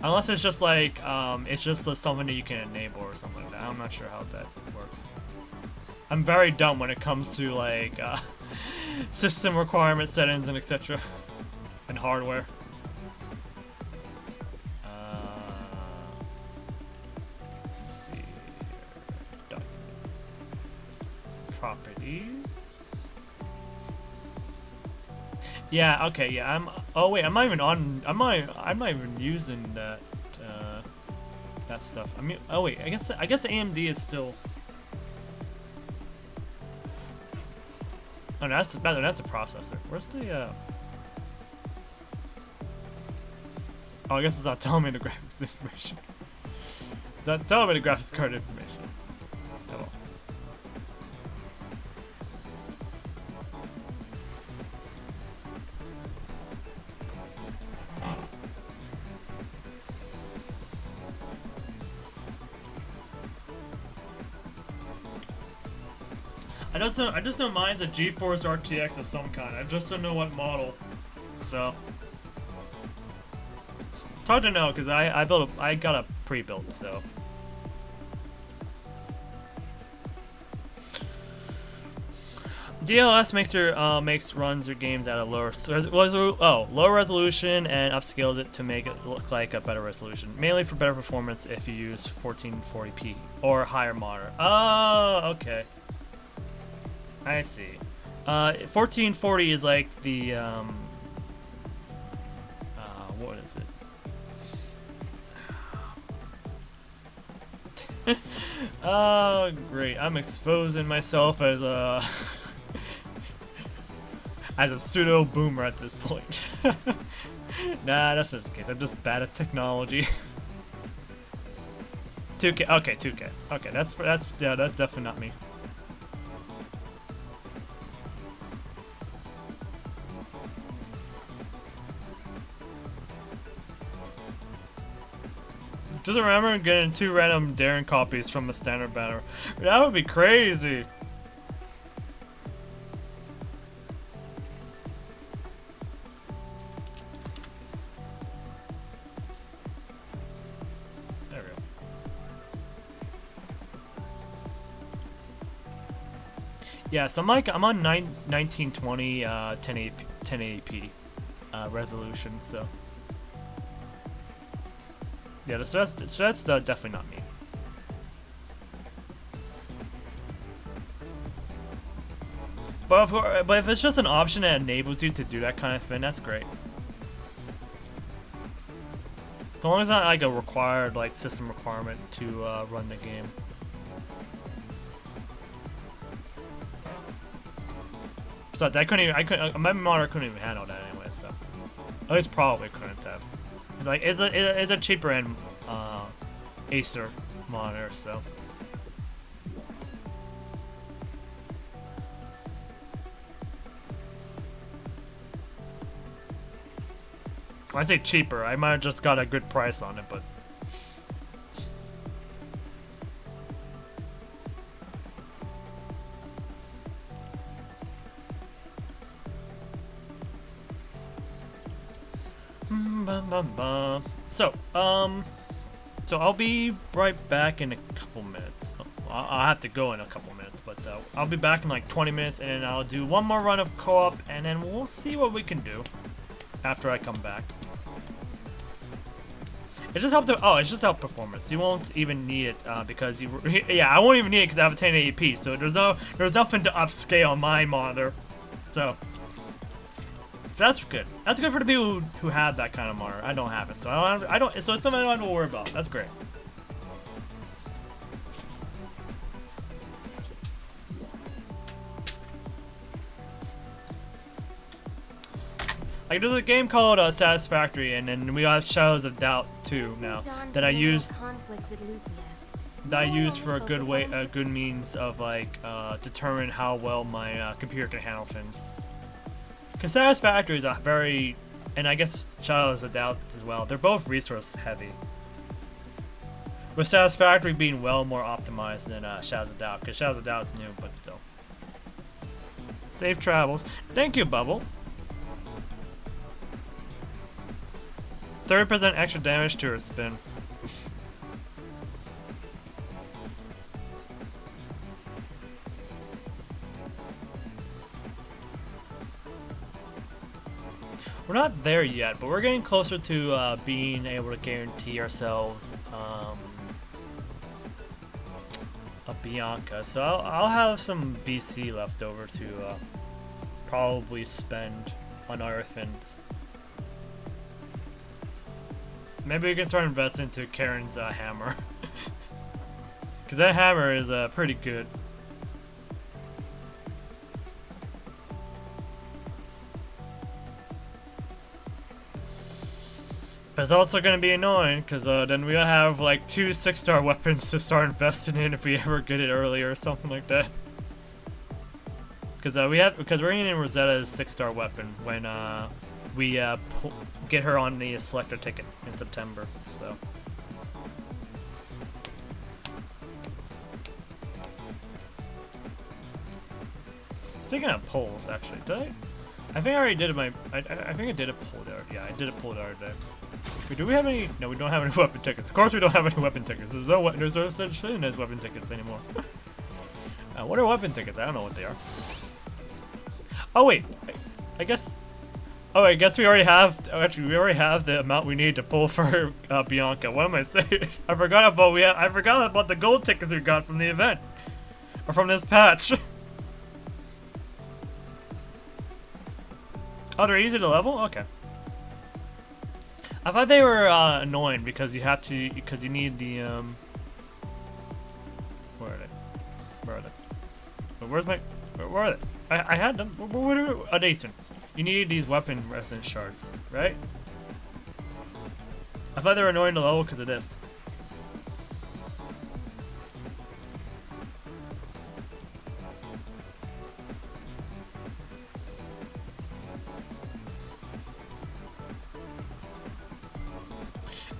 Unless it's just like it's just something that you can enable or something like that. I'm not sure how that works. I'm very dumb when it comes to like system requirement settings and etc. and hardware. Properties. Yeah. Okay. Yeah. Oh wait. I'm not even using that. That stuff. I mean. Oh wait. I guess AMD is still. Oh no, that's a processor. Where's the? Oh, I guess it's not telling me the graphics information. It's not telling me the graphics card information. Oh. I just know mine's a GeForce RTX of some kind. I just don't know what model. So it's hard to know because I got a pre-built, so. DLS makes runs or games at a lower resolution and upscales it to make it look like a better resolution, mainly for better performance if you use 1440p or higher monitor. Oh, okay. I see. 1440 is like the what is it? Oh, great. I'm exposing myself as a as a pseudo boomer at this point. Nah, that's just the case. I'm just bad at technology. 2K. Okay, 2K. Okay, that's definitely not me. Just remember getting 2 random Darren copies from a standard banner. That would be crazy. There we go. Yeah, so I'm on 1920 1080p resolution, so. Yeah, so that's definitely not me. But if it's just an option that enables you to do that kind of thing, that's great. As long as it's not like a required system requirement to run the game. So my monitor couldn't even handle that anyway. So at least probably couldn't have. It's a cheaper end Acer monitor, so. When I say cheaper, I might have just got a good price on it, but. So I'll be right back in a couple minutes. I'll have to go in a couple minutes, but I'll be back in like 20 minutes, and then I'll do one more run of co-op, and then we'll see what we can do after I come back. It's just help performance. You won't even need it because I won't even need it because I have a 1080p. So there's nothing to upscale my monitor. So that's good. That's good for the people who have that kind of monitor. I don't have it, so so it's something I don't have to worry about. That's great. Like, there's a game called Satisfactory, and then we have Shadows of Doubt 2 now that I use for a good means of determine how well my computer can handle things. Because Satisfactory is a very, and I guess Shadows of Doubt as well, they're both resource heavy. With Satisfactory being well more optimized than Shadows of Doubt, because Shadows of Doubt is new, but still. Safe travels. Thank you, Bubble. 30% extra damage to her spin. We're not there yet, but we're getting closer to being able to guarantee ourselves a Bianca. So I'll have some BC left over to probably spend on other things. Maybe we can start investing into Karen's hammer. Because that hammer is pretty good. But it's also going to be annoying, because then we'll have like 2 6-star weapons to start investing in if we ever get it earlier or something like that. Because we're in Rosetta's 6-star weapon when we get her on the selector ticket in September. So. Speaking of polls, actually, I think I already did I think I did a poll there. Yeah, I did a poll the other day. Wait, do we have any? No, we don't have any weapon tickets. Of course, we don't have any weapon tickets. There's no such thing as weapon tickets anymore. What are weapon tickets? I don't know what they are. Oh wait, I guess. Oh, I guess we already have. Actually, we already have the amount we need to pull for Bianca. What am I saying? I forgot about the gold tickets we got from the event, or from this patch. Oh, they're easy to level? Okay. I thought they were annoying because you need the Where are they? Where's my... Where are they? I had them. What are... Oh, instance. You needed these weapon resonance shards, right? I thought they were annoying to level because of this.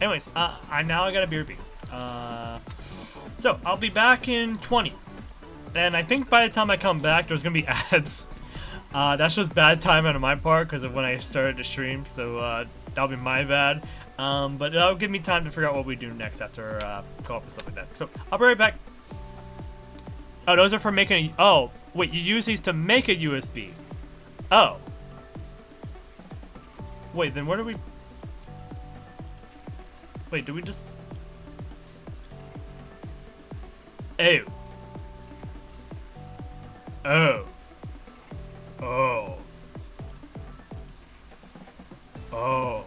Anyways, I got a BRB. So I'll be back in 20, and I think by the time I come back, there's gonna be ads. That's just bad timing on my part because of when I started to stream, so that'll be my bad. But that'll give me time to figure out what we do next after co-op and stuff like that. So I'll be right back. Oh, those are for making a... Oh, wait, you use these to make a USB. Oh. Wait, then where do we... Wait, do we just... Ew. Oh. Oh. Oh.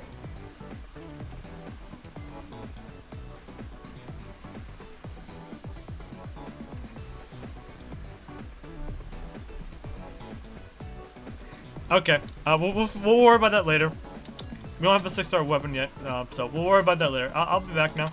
Okay, we'll worry about that later. We don't have a 6-star weapon yet, so we'll worry about that later. I'll be back now.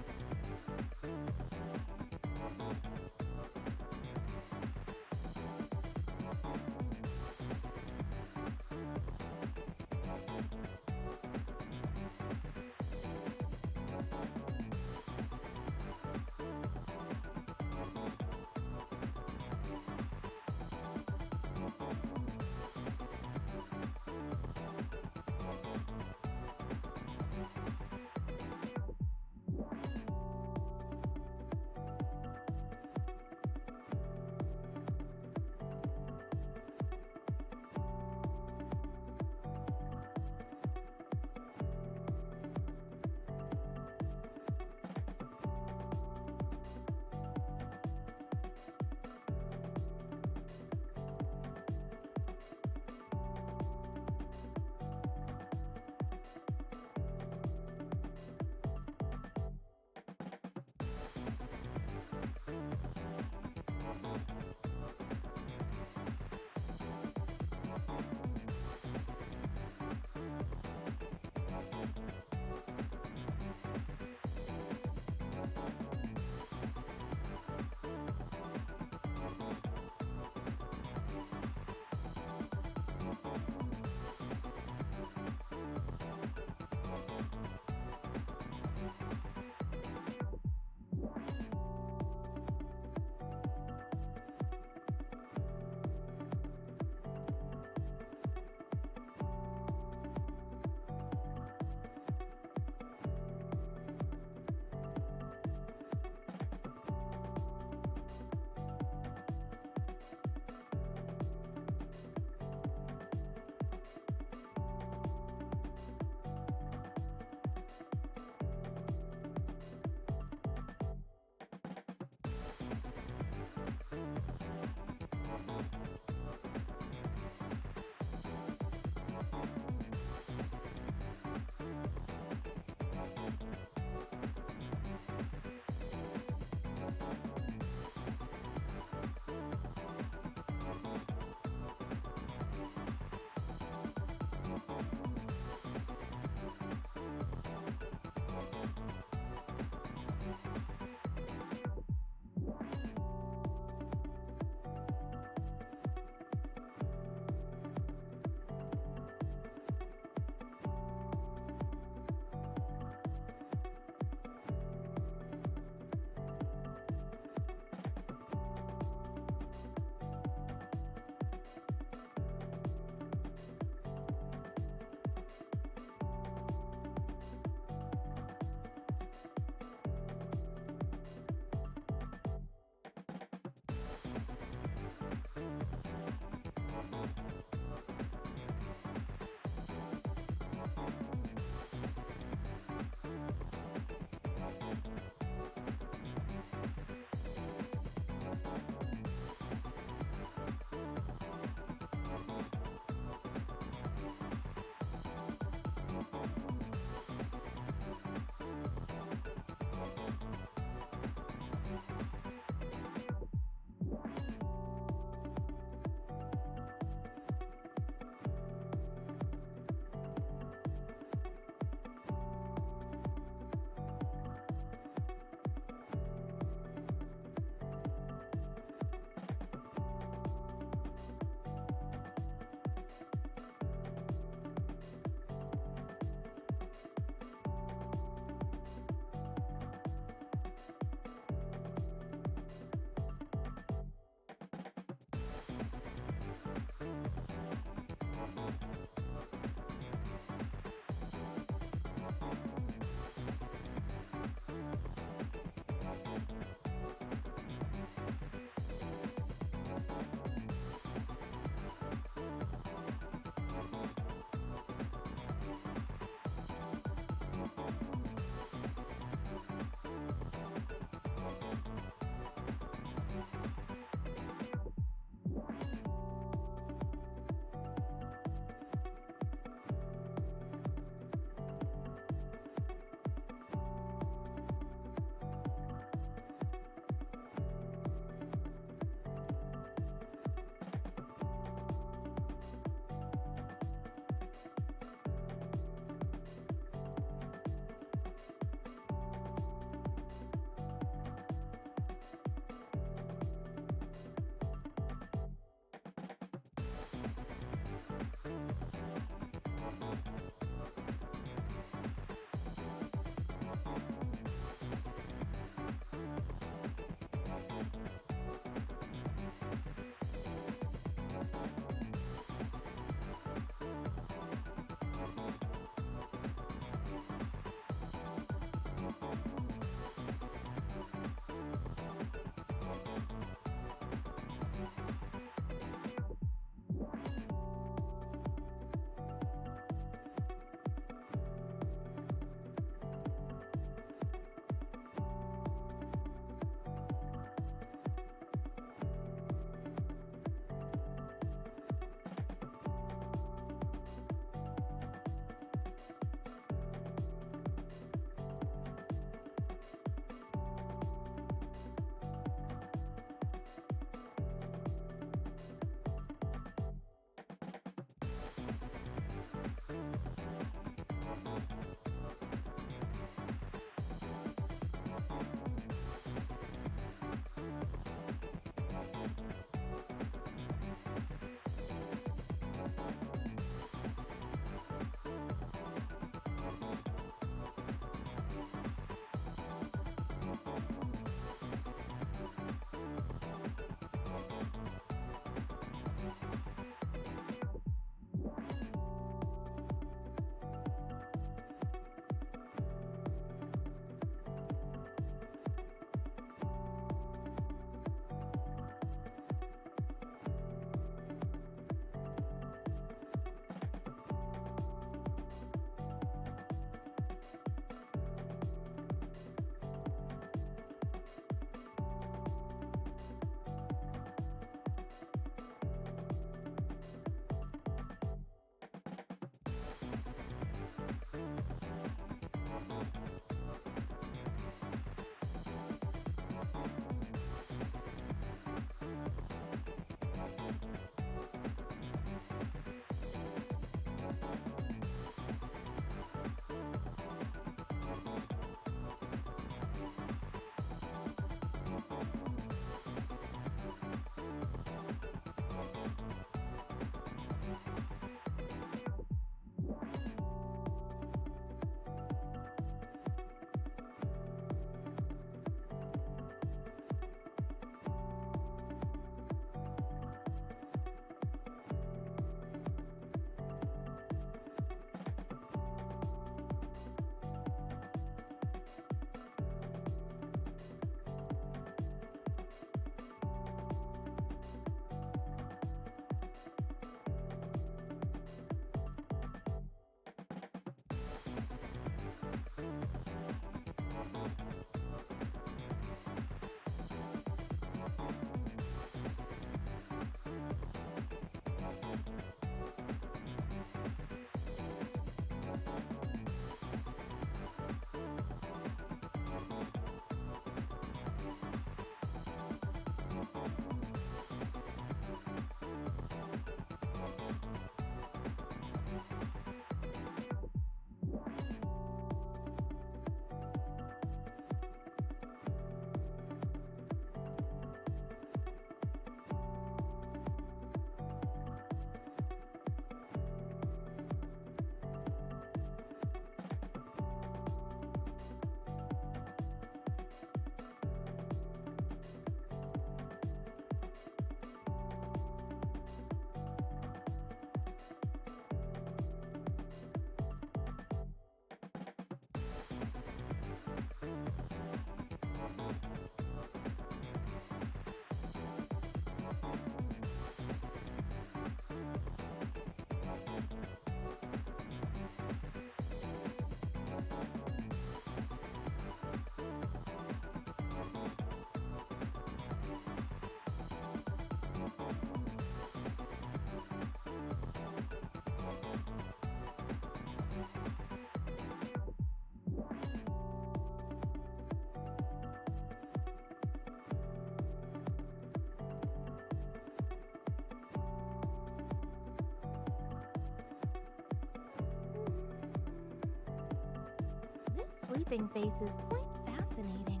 sleeping face is quite fascinating.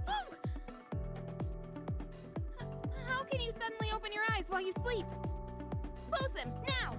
Ooh! How can you suddenly open your eyes while you sleep? Close them, now!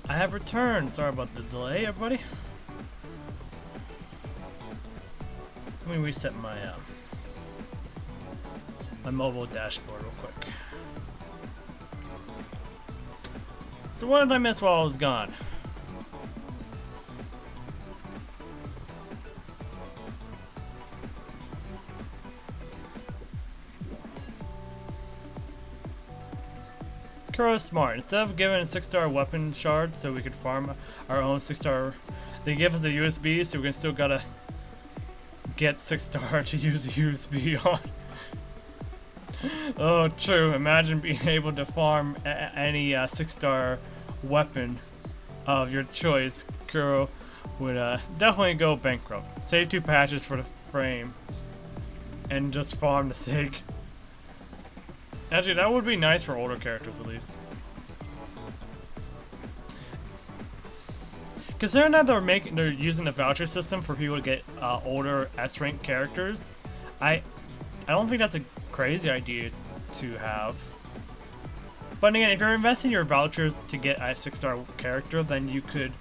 I have returned. Sorry about the delay, everybody. Let me reset my my mobile dashboard real quick. So what did I miss while I was gone? Kuro's smart. Instead of giving a 6-star weapon shard so we could farm our own 6-star They give us a USB, so we can still gotta get 6-star to use the USB on. Oh, true. Imagine being able to farm any 6-star weapon of your choice. Girl would definitely go bankrupt. Save 2 patches for the frame and just farm the sig. Actually, that would be nice for older characters at least. Considering that they're using the voucher system for people to get older S-rank characters, I don't think that's a crazy idea to have. But again, if you're investing your vouchers to get a 6-star character, then you could,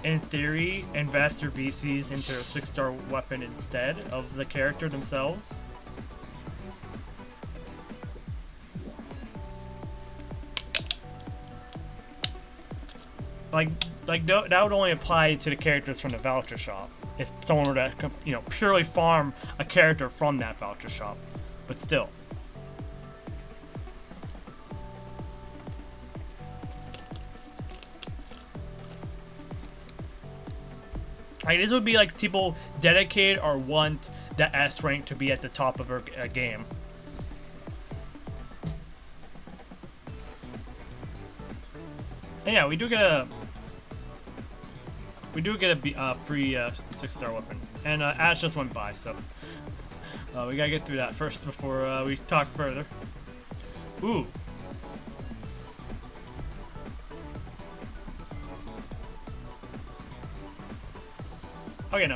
in theory, invest your VCs into a 6-star weapon instead of the character themselves. That would only apply to the characters from the voucher shop. If someone were to, purely farm a character from that voucher shop, but still. Like, this would be like people dedicate or want the S rank to be at the top of a game. And yeah, we do get a free 6-star weapon, and Ash just went by, so we gotta get through that first before we talk further. Ooh. Okay, no,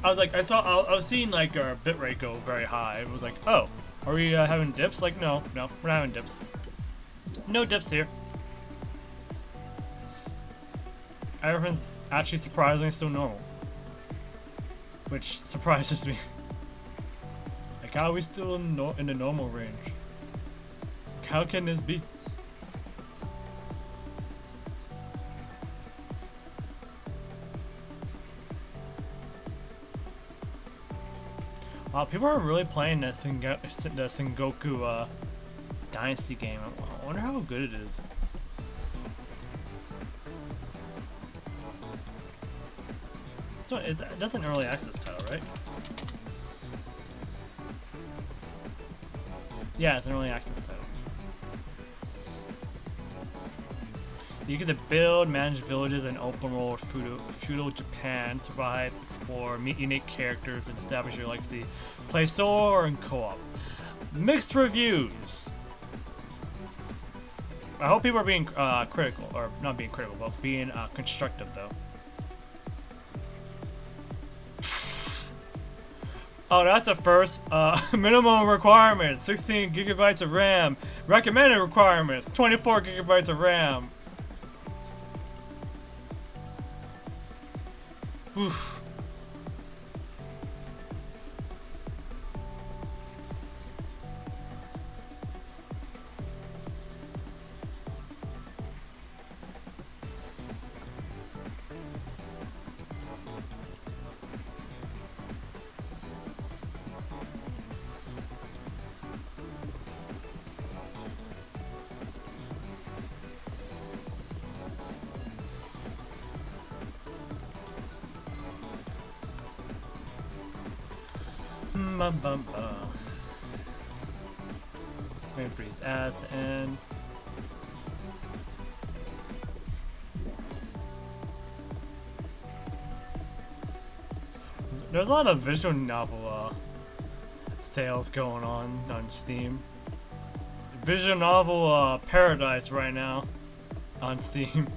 I was seeing like our bitrate go very high. It was like, oh, are we having dips? Like, no, we're not having dips. No dips here. Everything's actually surprisingly still normal. Which surprises me. Like, how are we still in the normal range? How can this be? Wow, people are really playing the Sengoku Dynasty game. I wonder how good it is. That's an early access title, right? Yeah, it's an early access title. You get to build, manage villages in open world feudal Japan, survive, explore, meet unique characters, and establish your legacy. Play solo or in co-op. Mixed reviews. I hope people are being critical, or not being critical, but being constructive though. Oh, that's the first. Minimum requirements: 16 gigabytes of RAM. Recommended requirements: 24 gigabytes of RAM. Oof. Waiting for his ass and there's a lot of visual novel sales going on Steam. Visual novel paradise right now on Steam.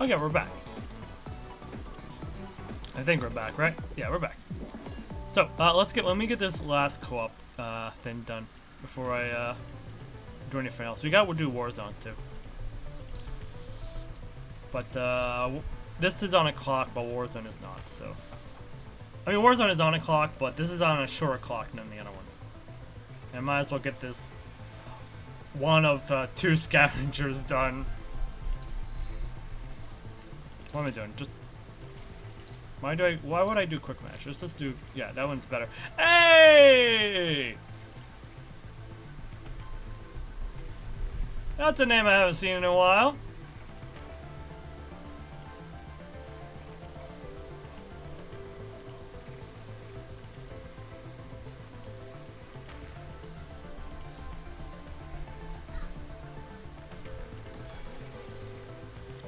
Okay, we're back. I think we're back, right? Yeah, we're back. So let me get this last co-op thing done before I do anything else. We'll do Warzone too. But this is on a clock, but Warzone is not. So I mean, Warzone is on a clock, but this is on a shorter clock than the other one. I might as well get this one of 2 scavengers done. What am I doing? Just why would I do quick match? Let's just do, yeah, that one's better. Hey! That's a name I haven't seen in a while.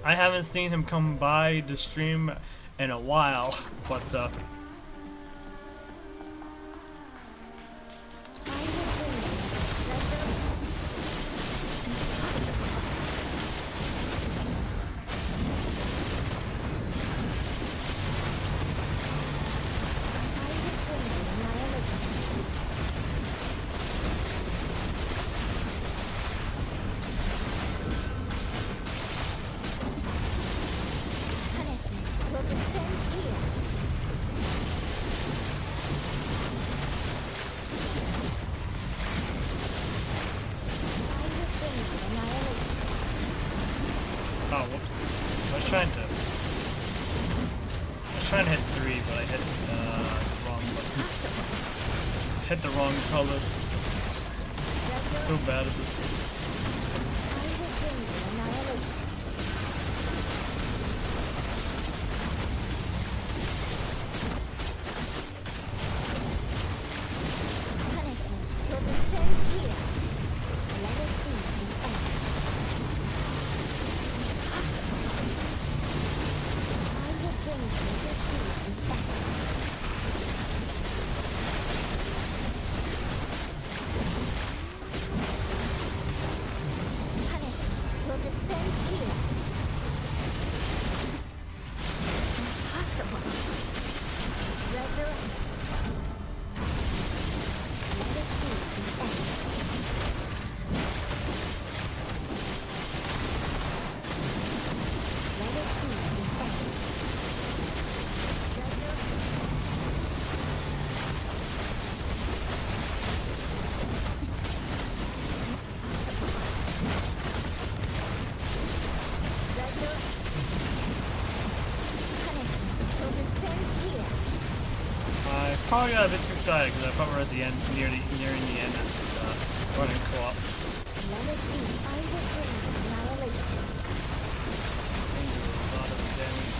I haven't seen him come by the stream in a while, but oh, whoops. I was trying to hit 3, but I hit the wrong button. Hit the wrong color. I'm so bad at this. Probably got a bit too excited because I thought we were at the end, nearing the end of this running co-op. A lot of damage.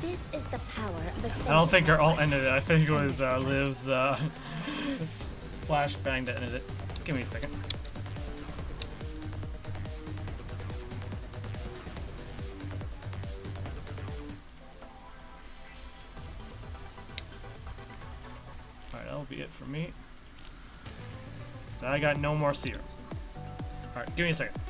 This is the power of a I don't think her ult ended it. I think it was Liv's flashbang that ended it. Give me a second. Alright, that'll be it for me. So I got no more seer. Alright, give me a second.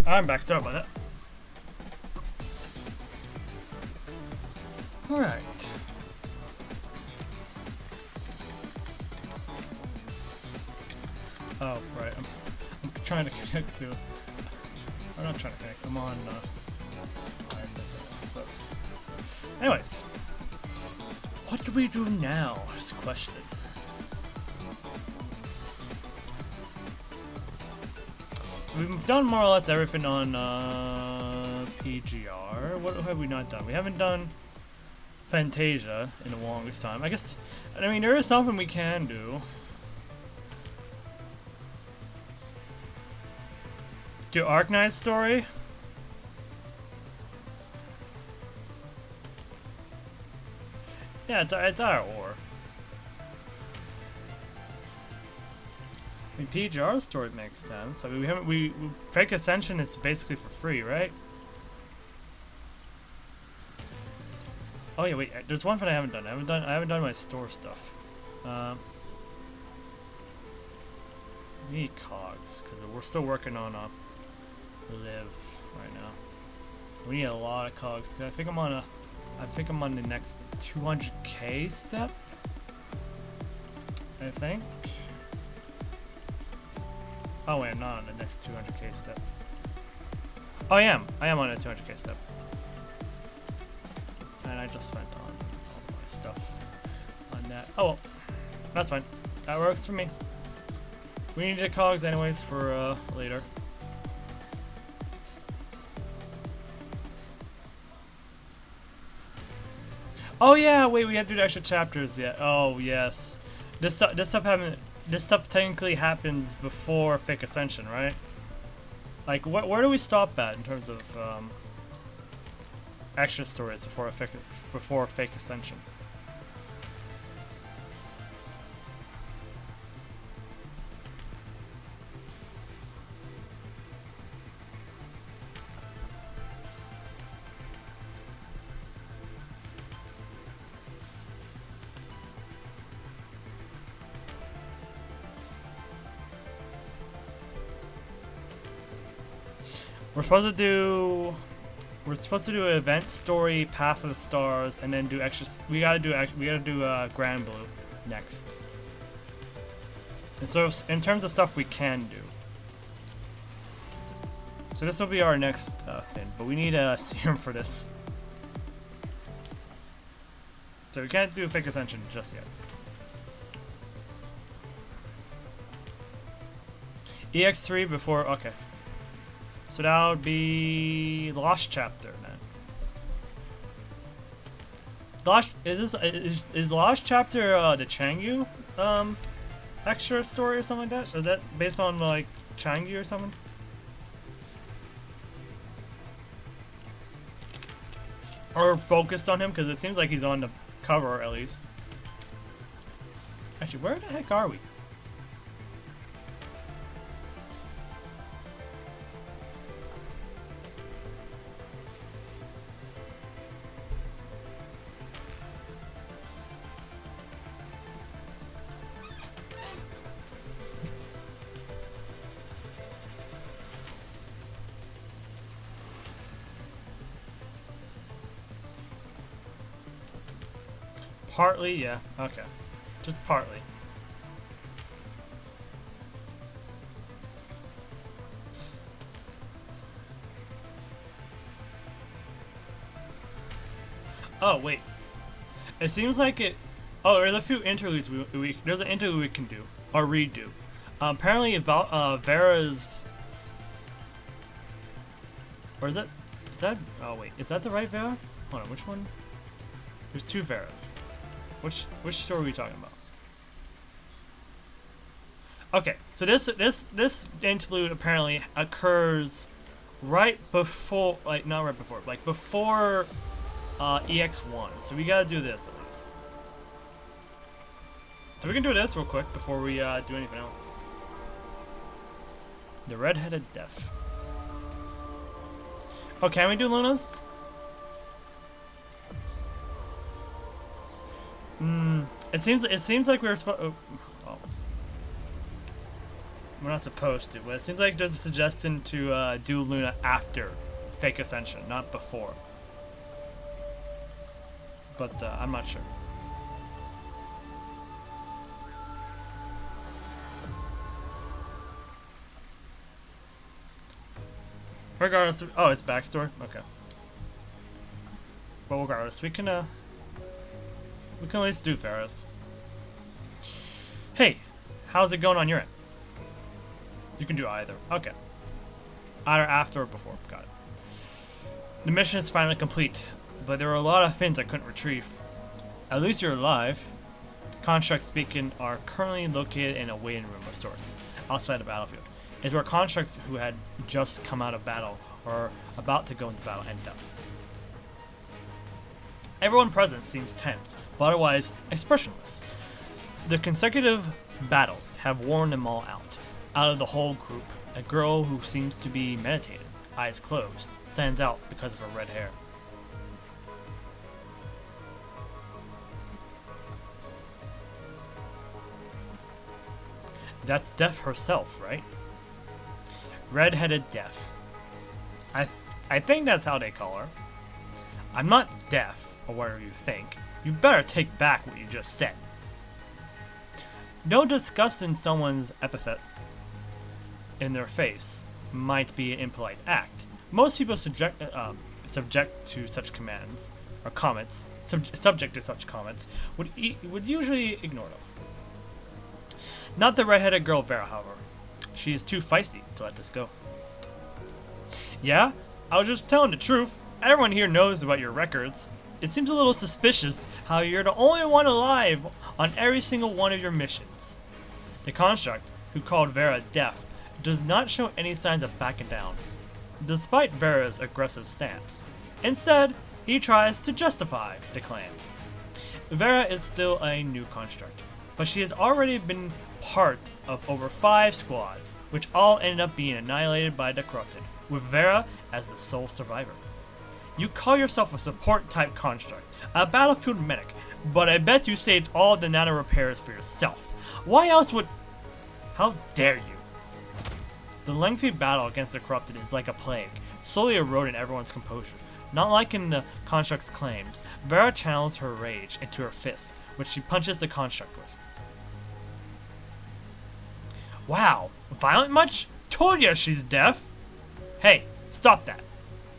I'm back. Sorry about that. All right. Oh, right. I'm trying to connect to. I'm not trying to connect. I'm on. Alright, that's it. So, anyways, what do we do now? Is the question. So we've done more or less everything on PGR. What have we not done? We haven't done Fantasia in the longest time. I guess. I mean, there is something we can do. Do Arknight's story? Yeah, it's either or. I mean, PGR's story makes sense. I mean, we Fake Ascension is basically for free, right? Oh yeah, wait. There's one thing I haven't done. I haven't done my store stuff. We need cogs because we're still working on live right now. We need a lot of cogs. Cause I think I'm on the next 200k step. I think. Oh wait, I'm not on the next 200k step. Oh, I am on a 200k step. And I just spent on all my stuff on that. Oh well, that's fine. That works for me. We need the cogs anyways for later. Oh yeah, wait, we have to do the extra chapters yet. Oh yes, this stuff technically happens before Fake Ascension, right? Like, where do we stop at in terms of extra stories before Fake Ascension? We're supposed to do an event story, Path of the Stars, and then do extra. We gotta do Grand Blue next. And so, in terms of stuff we can do, so this will be our next thing. But we need a serum for this, so we can't do Fake Ascension just yet. EX3 before. Okay. So that would be Lost Chapter then. Is Lost Chapter the Changyu extra story or something like that? Is that based on like Changyu or something? Or focused on him, because it seems like he's on the cover at least. Actually, where the heck are we? Partly, yeah. Okay. Just partly. Oh, wait. It seems like it... Oh, there's a few interludes there's an interlude we can do. Or redo. Apparently, Vera's... Or is that... Is that... Oh, wait. Is that the right Vera? Hold on, which one? There's two Veras. Which story are we talking about? Okay, so this interlude apparently occurs right before, like not right before, like before EX1. So we gotta do this at least. So we can do this real quick before we do anything else. The Red-Headed Death. Oh, can we do Luna's? It seems like we were supposed. Oh. We're not supposed to, but it seems like there's a suggestion to do Luna after Fake Ascension, not before. But I'm not sure. Regardless, oh, it's backstory. Okay. But regardless, we can at least do Ferris. Hey, how's it going on your end? You can do either. Okay. Either after or before. Got it. The mission is finally complete, but there were a lot of fins I couldn't retrieve. At least you're alive. Constructs speaking are currently located in a waiting room of sorts, outside the battlefield. It's where constructs who had just come out of battle or about to go into battle end up. Everyone present seems tense, but otherwise expressionless. The consecutive battles have worn them all out. Out of the whole group, a girl who seems to be meditating, eyes closed, stands out because of her red hair. That's Death herself, right? Red-headed Death. I think that's how they call her. I'm not deaf, or whatever you think. You better take back what you just said. No disgust in someone's epithet in their face might be an impolite act. Most people subject to such commands or comments, subject to such comments, would usually ignore them. Not the red-headed girl Vera, however. She is too feisty to let this go. Yeah, I was just telling the truth. Everyone here knows about your records. It seems a little suspicious how you're the only one alive on every single one of your missions. The construct, who called Vera deaf, does not show any signs of backing down, despite Vera's aggressive stance. Instead, he tries to justify the claim. Vera is still a new construct, but she has already been part of over 5 squads, which all ended up being annihilated by the corrupted, with Vera as the sole survivor. You call yourself a support-type construct, a battlefield medic, but I bet you saved all the nano repairs for yourself. Why else would... How dare you? The lengthy battle against the corrupted is like a plague, slowly eroding everyone's composure. Not like in the construct's claims, Vera channels her rage into her fists, which she punches the construct with. Wow, violent much? Told ya she's deaf! Hey, stop that.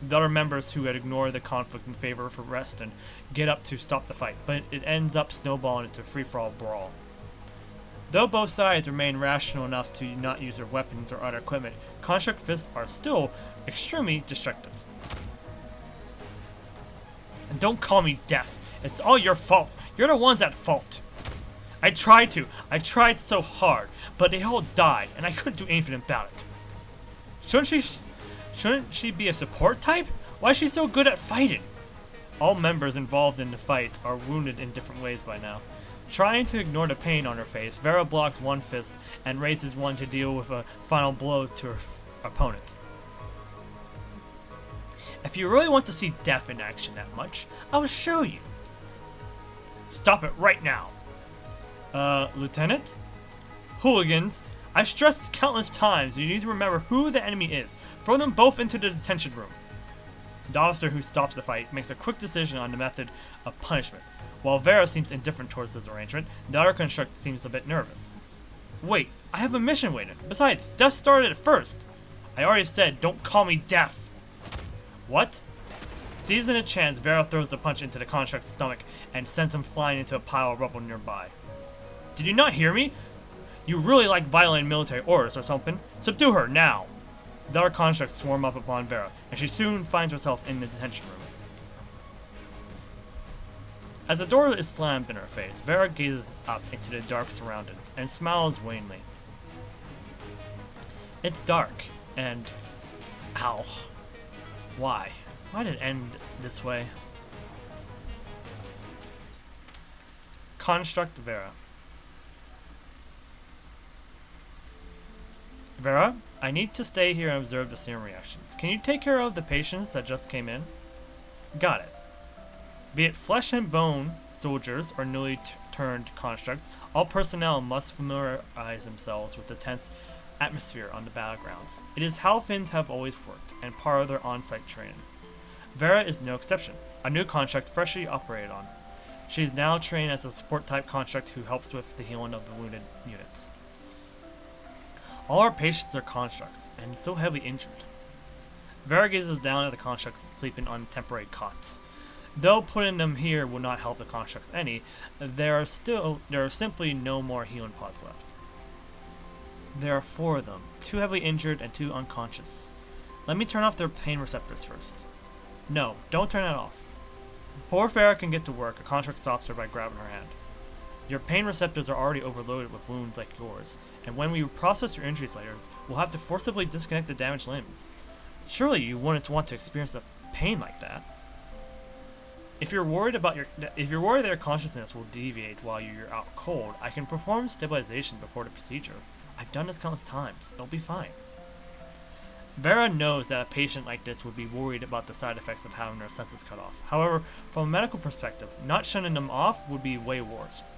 The other members who had ignored the conflict in favor of rest and get up to stop the fight, but it ends up snowballing into a free-for-all brawl. Though both sides remain rational enough to not use their weapons or other equipment, construct fists are still extremely destructive. And don't call me deaf. It's all your fault. You're the ones at fault. I tried so hard, but they all died, and I couldn't do anything about it. Shouldn't she be a support type? Why is she so good at fighting? All members involved in the fight are wounded in different ways by now. Trying to ignore the pain on her face, Vera blocks one fist and raises one to deal with a final blow to her opponent. If you really want to see Death in action that much, I will show you. Stop it right now. Lieutenant? Hooligans, I've stressed countless times you need to remember who the enemy is. Throw them both into the detention room. The officer who stops the fight makes a quick decision on the method of punishment. While Vera seems indifferent towards this arrangement, the other construct seems a bit nervous. Wait, I have a mission waiting. Besides, Death started it first. I already said, don't call me Death. What? Seizing a chance, Vera throws the punch into the construct's stomach and sends him flying into a pile of rubble nearby. Did you not hear me? You really like violating military orders or something? Subdue her, now! The other constructs swarm up upon Vera, and she soon finds herself in the detention room. As the door is slammed in her face, Vera gazes up into the dark surroundings and smiles wanly. It's dark, and... Ow. Why? Why did it end this way? Construct Vera. Vera, I need to stay here and observe the serum reactions. Can you take care of the patients that just came in? Got it. Be it flesh and bone soldiers or newly turned constructs, all personnel must familiarize themselves with the tense atmosphere on the battlegrounds. It is how Finns have always worked, and part of their on-site training. Vera is no exception, a new construct freshly operated on. She is now trained as a support-type construct who helps with the healing of the wounded units. All our patients are constructs, and so heavily injured. Vera gazes down at the constructs sleeping on temporary cots. Though putting them here will not help the constructs any, there are simply no more healing pods left. There are 4 of them, 2 heavily injured and 2 unconscious. Let me turn off their pain receptors first. No, don't turn it off. Before Vera can get to work, a construct stops her by grabbing her hand. Your pain receptors are already overloaded with wounds like yours, and when we process your injuries later, we'll have to forcibly disconnect the damaged limbs. Surely you wouldn't want to experience the pain like that. If you're worried that your consciousness will deviate while you're out cold, I can perform stabilization before the procedure. I've done this countless times. They'll be fine. Vera knows that a patient like this would be worried about the side effects of having their senses cut off. However, from a medical perspective, not shutting them off would be way worse.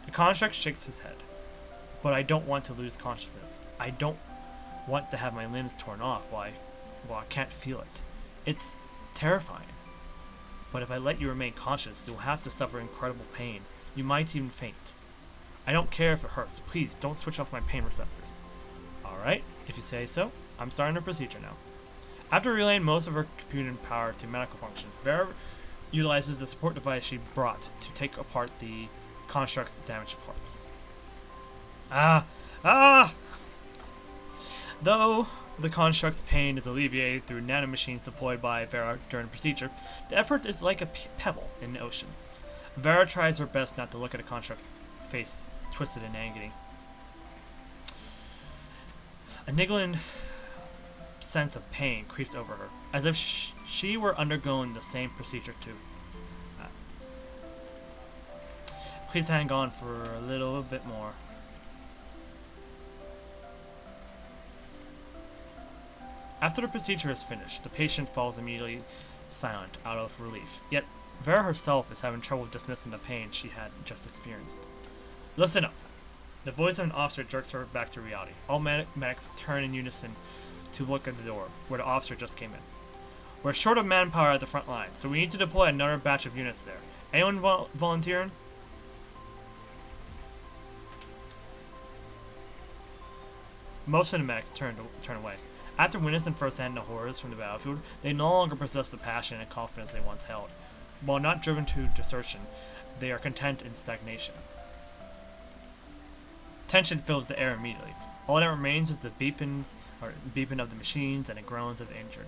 The construct shakes his head. But I don't want to lose consciousness. I don't want to have my limbs torn off while I can't feel it. It's terrifying. But if I let you remain conscious, you'll have to suffer incredible pain. You might even faint. I don't care if it hurts. Please, don't switch off my pain receptors. Alright, if you say so. I'm starting the procedure now. After relaying most of her computing power to medical functions, Vera utilizes the support device she brought to take apart the construct's damaged parts. Though the construct's pain is alleviated through nanomachines deployed by Vera during the procedure, the effort is like a pebble in the ocean. Vera tries her best not to look at the construct's face twisted in agony. A niggling sense of pain creeps over her, as if she were undergoing the same procedure too. Please hang on for a little bit more. After the procedure is finished, the patient falls immediately silent out of relief. Yet, Vera herself is having trouble dismissing the pain she had just experienced. Listen up. The voice of an officer jerks her back to reality. All medics turn in unison to look at the door, where the officer just came in. We're short of manpower at the front line, so we need to deploy another batch of units there. Anyone volunteering? Most of the medics turn away. After witnessing firsthand the horrors from the battlefield, they no longer possess the passion and confidence they once held. While not driven to desertion, they are content in stagnation. Tension fills the air immediately. All that remains is the beeping of the machines and the groans of the injured.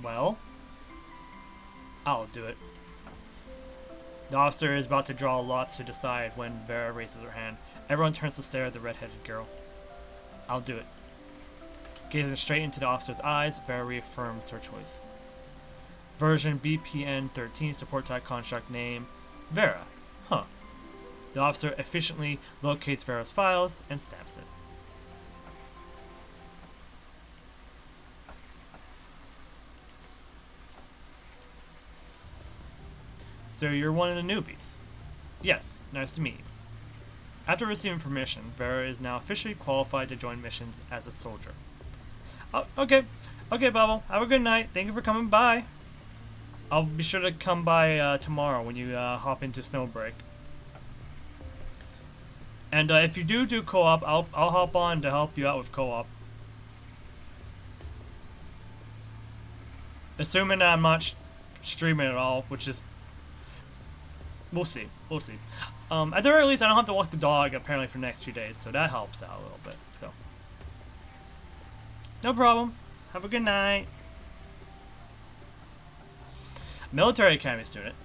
Well, I'll do it. The officer is about to draw lots to decide when Vera raises her hand. Everyone turns to stare at the red-headed girl. I'll do it. Gazing straight into the officer's eyes, Vera reaffirms her choice. Version BPN 13 support type construct name Vera. Huh. The officer efficiently locates Vera's files and stamps it. So you're one of the newbies? Yes, nice to meet you. After receiving permission, Vera is now officially qualified to join missions as a soldier. Oh, okay. Okay, Bubble. Have a good night. Thank you for coming by. I'll be sure to come by tomorrow when you hop into Snowbreak. And if you do co-op, I'll hop on to help you out with co-op. Assuming that I'm not streaming at all, which is... We'll see. We'll see. At the very least, I don't have to walk the dog, apparently, for the next few days, so that helps out a little bit, so. No problem. Have a good night. Military Academy student?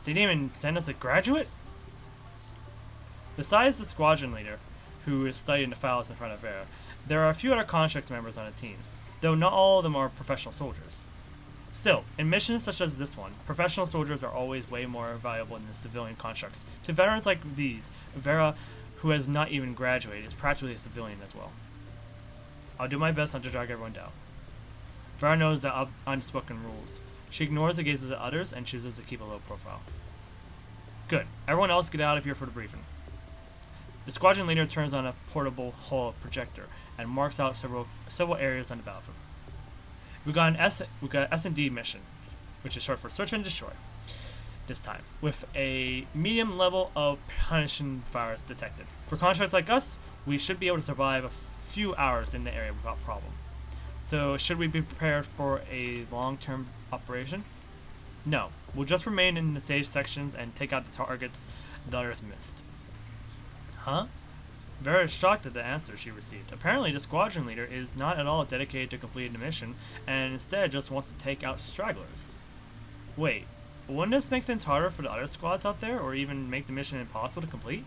They didn't even send us a graduate? Besides the squadron leader, who is studying the files in front of Vera, there are a few other construct members on the teams, though not all of them are professional soldiers. Still, in missions such as this one, professional soldiers are always way more valuable than the civilian constructs. To veterans like these, Vera, who has not even graduated, is practically a civilian as well. I'll do my best not to drag everyone down. Vera knows the unspoken rules. She ignores the gazes of others and chooses to keep a low profile. Good. Everyone else get out of here for the briefing. The squadron leader turns on a portable hull projector and marks out several areas on the battlefield. We got an S&D mission, which is short for Search and Destroy. This time, with a medium level of punishing virus detected. For constructs like us, we should be able to survive a few hours in the area without problem. So, should we be prepared for a long-term operation? No, we'll just remain in the safe sections and take out the targets the others missed. Huh? Vera is shocked at the answer she received. Apparently, the squadron leader is not at all dedicated to completing the mission, and instead just wants to take out stragglers. Wait, wouldn't this make things harder for the other squads out there, or even make the mission impossible to complete?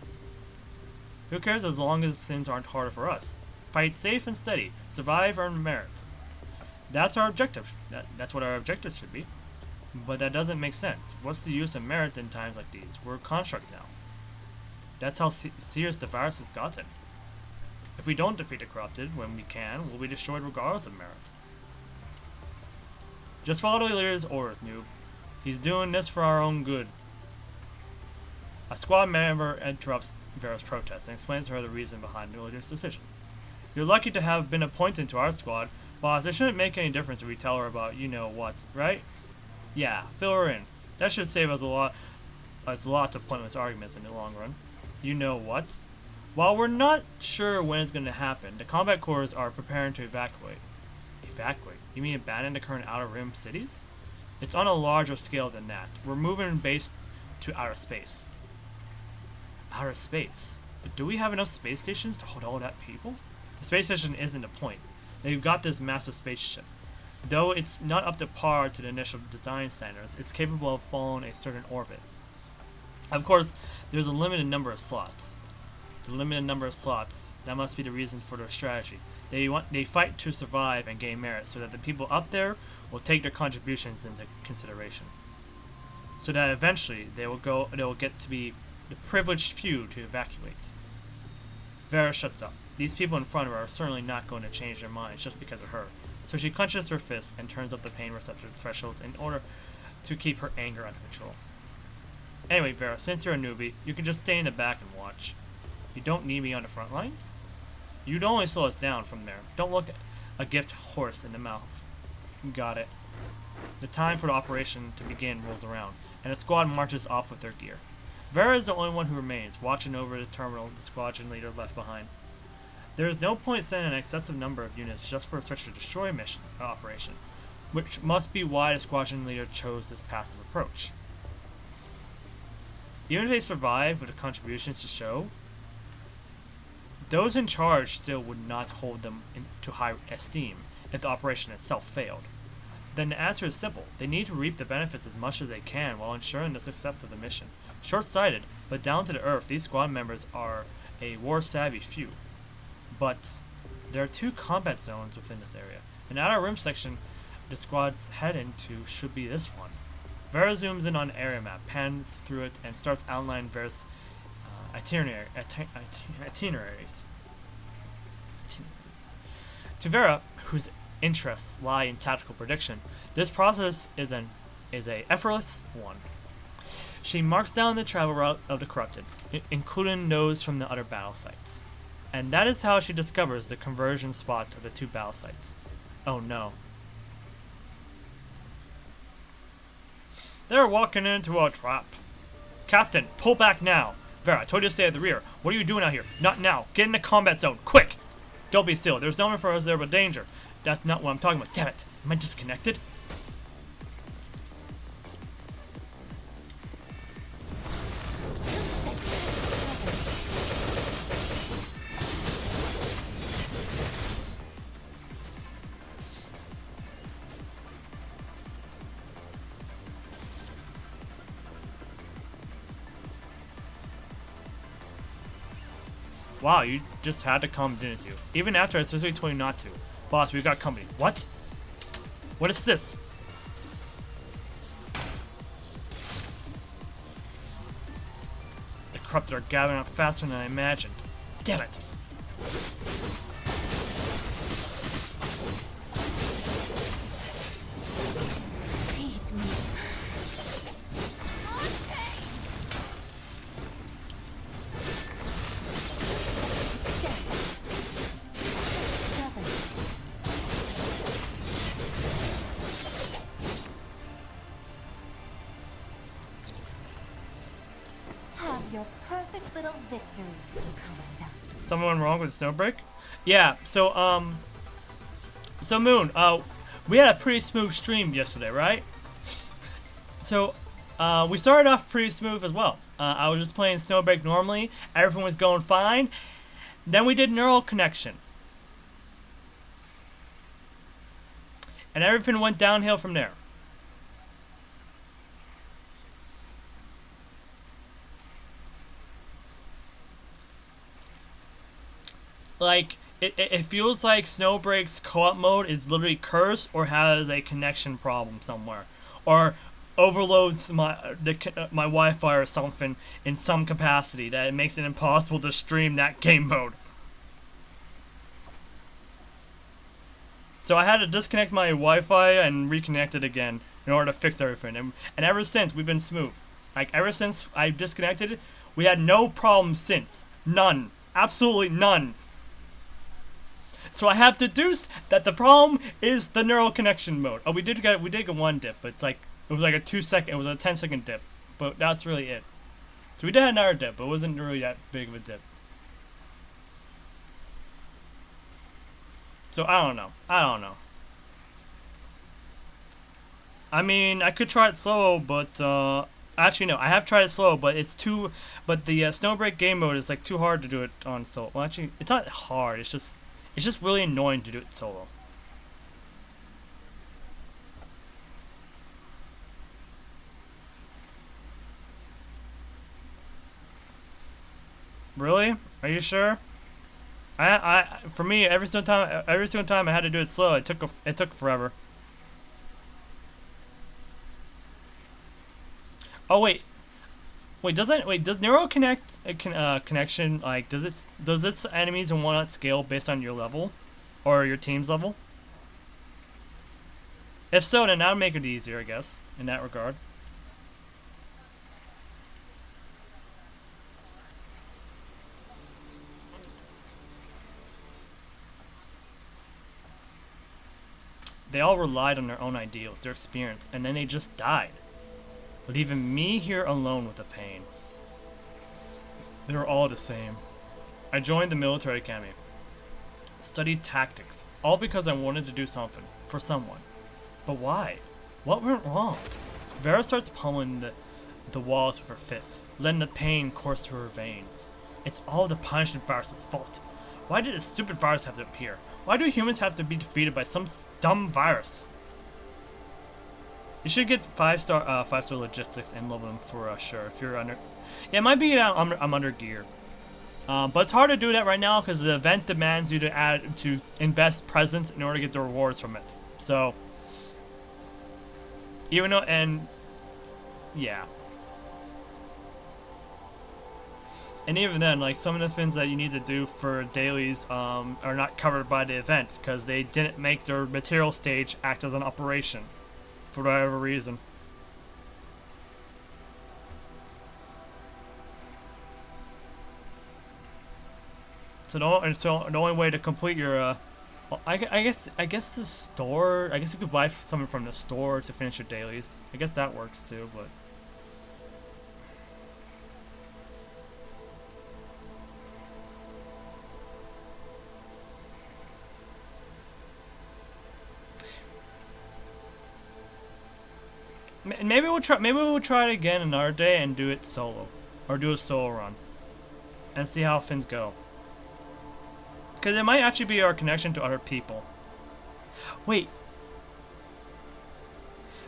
Who cares as long as things aren't harder for us? Fight safe and steady. Survive, earn merit. That's our objective. That's what our objective should be. But that doesn't make sense. What's the use of merit in times like these? We're a construct now. That's how serious the virus has gotten. If we don't defeat the corrupted when we can, we'll be destroyed regardless of merit. Just follow the leader's orders, noob. He's doing this for our own good. A squad member interrupts Vera's protest and explains to her the reason behind the leader's decision. You're lucky to have been appointed to our squad. Boss, it shouldn't make any difference if we tell her about you-know-what, right? Yeah, fill her in. That should save us lots of pointless arguments in the long run. You know what? While we're not sure when it's going to happen, the combat corps are preparing to evacuate. Evacuate? You mean abandon the current Outer Rim cities? It's on a larger scale than that. We're moving base to outer space. Outer space? But do we have enough space stations to hold all that people? The space station isn't the point. They've got this massive spaceship. Though it's not up to par to the initial design standards, it's capable of following a certain orbit. Of course, there's a limited number of slots. The limited number of slots, that must be the reason for their strategy. They fight to survive and gain merit so that the people up there will take their contributions into consideration. So that eventually they will get to be the privileged few to evacuate. Vera shuts up. These people in front of her are certainly not going to change their minds just because of her. So she clenches her fist and turns up the pain receptor thresholds in order to keep her anger under control. Anyway, Vera, since you're a newbie, you can just stay in the back and watch. You don't need me on the front lines? You'd only slow us down from there. Don't look a gift horse in the mouth. Got it. The time for the operation to begin rolls around, and the squad marches off with their gear. Vera is the only one who remains, watching over the terminal the squadron leader left behind. There is no point sending an excessive number of units just for a search and destroy mission operation, which must be why the squadron leader chose this passive approach. Even if they survive with the contributions to show, those in charge still would not hold them to high esteem if the operation itself failed. Then the answer is simple. They need to reap the benefits as much as they can while ensuring the success of the mission. Short-sighted, but down to the earth, these squad members are a war-savvy few. But there are 2 combat zones within this area. An outer rim section the squads head into should be this one. Vera zooms in on the area map, pans through it, and starts outlining Vera's itineraries. To Vera, whose interests lie in tactical prediction, this process is a effortless one. She marks down the travel route of the corrupted, including those from the other battle sites. And that is how she discovers the conversion spot of the 2 battle sites. Oh no. They're walking into a trap. Captain, pull back now. Vera, I told you to stay at the rear. What are you doing out here? Not now. Get in the combat zone, quick! Don't be silly. There's no one for us there but danger. That's not what I'm talking about. Damn it. Am I disconnected? Wow, you just had to come, didn't you? Even after I specifically told you not to. Boss, we've got company. What? What is this? The corrupted are gathering up faster than I imagined. Damn it! Feed me. little victory, Commandant. Someone wrong with Snowbreak? Yeah, so Moon, we had a pretty smooth stream yesterday, right? So, we started off pretty smooth as well. I was just playing Snowbreak normally, everything was going fine. Then we did neural connection. And everything went downhill from there. Like, it feels like Snowbreak's co-op mode is literally cursed or has a connection problem somewhere. Or overloads my Wi-Fi or something in some capacity that it makes it impossible to stream that game mode. So I had to disconnect my Wi-Fi and reconnect it again in order to fix everything. And ever since, we've been smooth. Like, ever since I disconnected it, we had no problems since. None. Absolutely none. So I have deduced that the problem is the neural connection mode. Oh, we did get one dip, but it's like, it was like a 10-second dip. But that's really it. So we did have another dip, but it wasn't really that big of a dip. So I don't know. I mean, I could try it slow, but actually no, I have tried it slow, but it's too. But the Snowbreak game mode is like too hard to do it on solo. Well, actually, it's not hard. It's just really annoying to do it solo. Really? Are you sure? For me, every single time I had to do it slow, it took forever. Oh wait, does neural connection, like, does its enemies and whatnot scale based on your level, or your team's level? If so, then that would make it easier, I guess, in that regard. They all relied on their own ideals, their experience, and then they just died, leaving me here alone with the pain. They were all the same. I joined the military academy, studied tactics, all because I wanted to do something for someone. But why? What went wrong? Vera starts pummeling the walls with her fists, letting the pain course through her veins. It's all the punishment virus's fault. Why did a stupid virus have to appear? Why do humans have to be defeated by some dumb virus? You should get 5-star logistics and level them for sure if you're under. Yeah, it might be I'm under gear, but it's hard to do that right now because the event demands you to invest presents in order to get the rewards from it. So even though yeah. And even then, like, some of the things that you need to do for dailies are not covered by the event because they didn't make their material stage act as an operation for whatever reason. So the only way to complete your well, I guess the store. I guess you could buy something from the store to finish your dailies. I guess that works too, but. Maybe we'll try it again another day and do it solo, or do a solo run, and see how things go. Because it might actually be our connection to other people. Wait,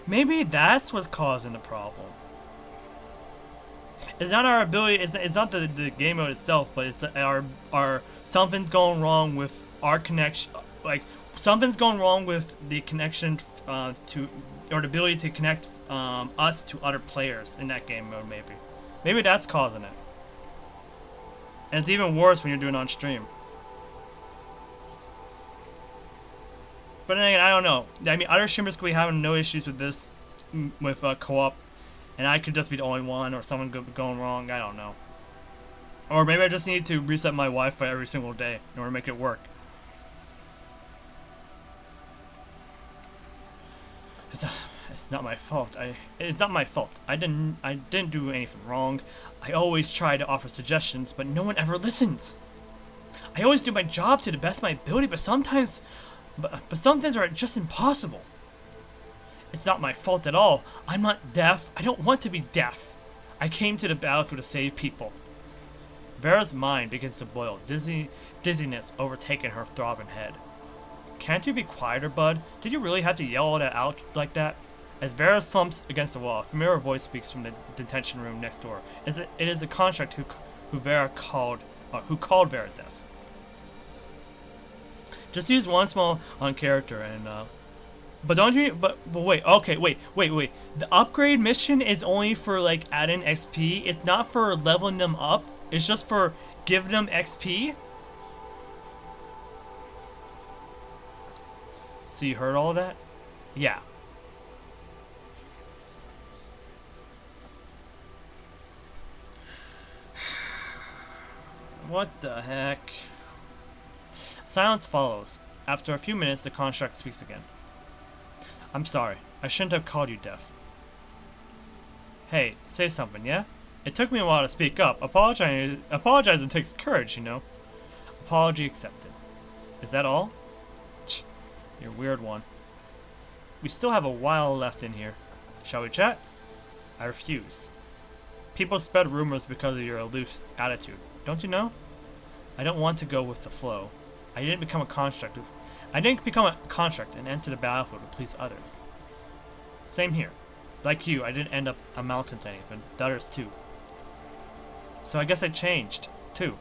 maybe that's what's causing the problem. It's not our ability. It's not the game mode itself, but it's our something's going wrong with our connection. Like, something's going wrong with the connection to. Or the ability to connect us to other players in that game mode, maybe that's causing it. And it's even worse when you're doing it on stream. But then again, I don't know. I mean, other streamers could be having no issues with this, with co-op, and I could just be the only one, or someone going wrong. I don't know. Or maybe I just need to reset my Wi-Fi every single day in order to make it work. It's not my fault. It's not my fault. I didn't do anything wrong. I always try to offer suggestions, but no one ever listens. I always do my job to the best of my ability, but some things are just impossible. It's not my fault at all. I'm not deaf. I don't want to be deaf. I came to the battlefield to save people. Vera's mind begins to boil, dizziness overtaking her throbbing head. Can't you be quieter, bud? Did you really have to yell all that out like that? As Vera slumps against the wall, a familiar voice speaks from the detention room next door. It is the construct who called Vera deaf. Just use one small on character and but don't you but wait, okay, wait. The upgrade mission is only for like adding XP. It's not for leveling them up. It's just for giving them XP. So you heard all of that? Yeah. What the heck? Silence follows. After a few minutes, the construct speaks again. I'm sorry. I shouldn't have called you deaf. Hey, say something, yeah? It took me a while to speak up. Apologizing takes courage, you know. Apology accepted. Is that all? You're a weird one. We still have a while left in here. Shall we chat? I refuse. People spread rumors because of your aloof attitude. Don't you know? I don't want to go with the flow. I didn't become a construct and enter the battlefield to please others. Same here. Like you, I didn't end up amounting to anything. The others too. So I guess I changed, too.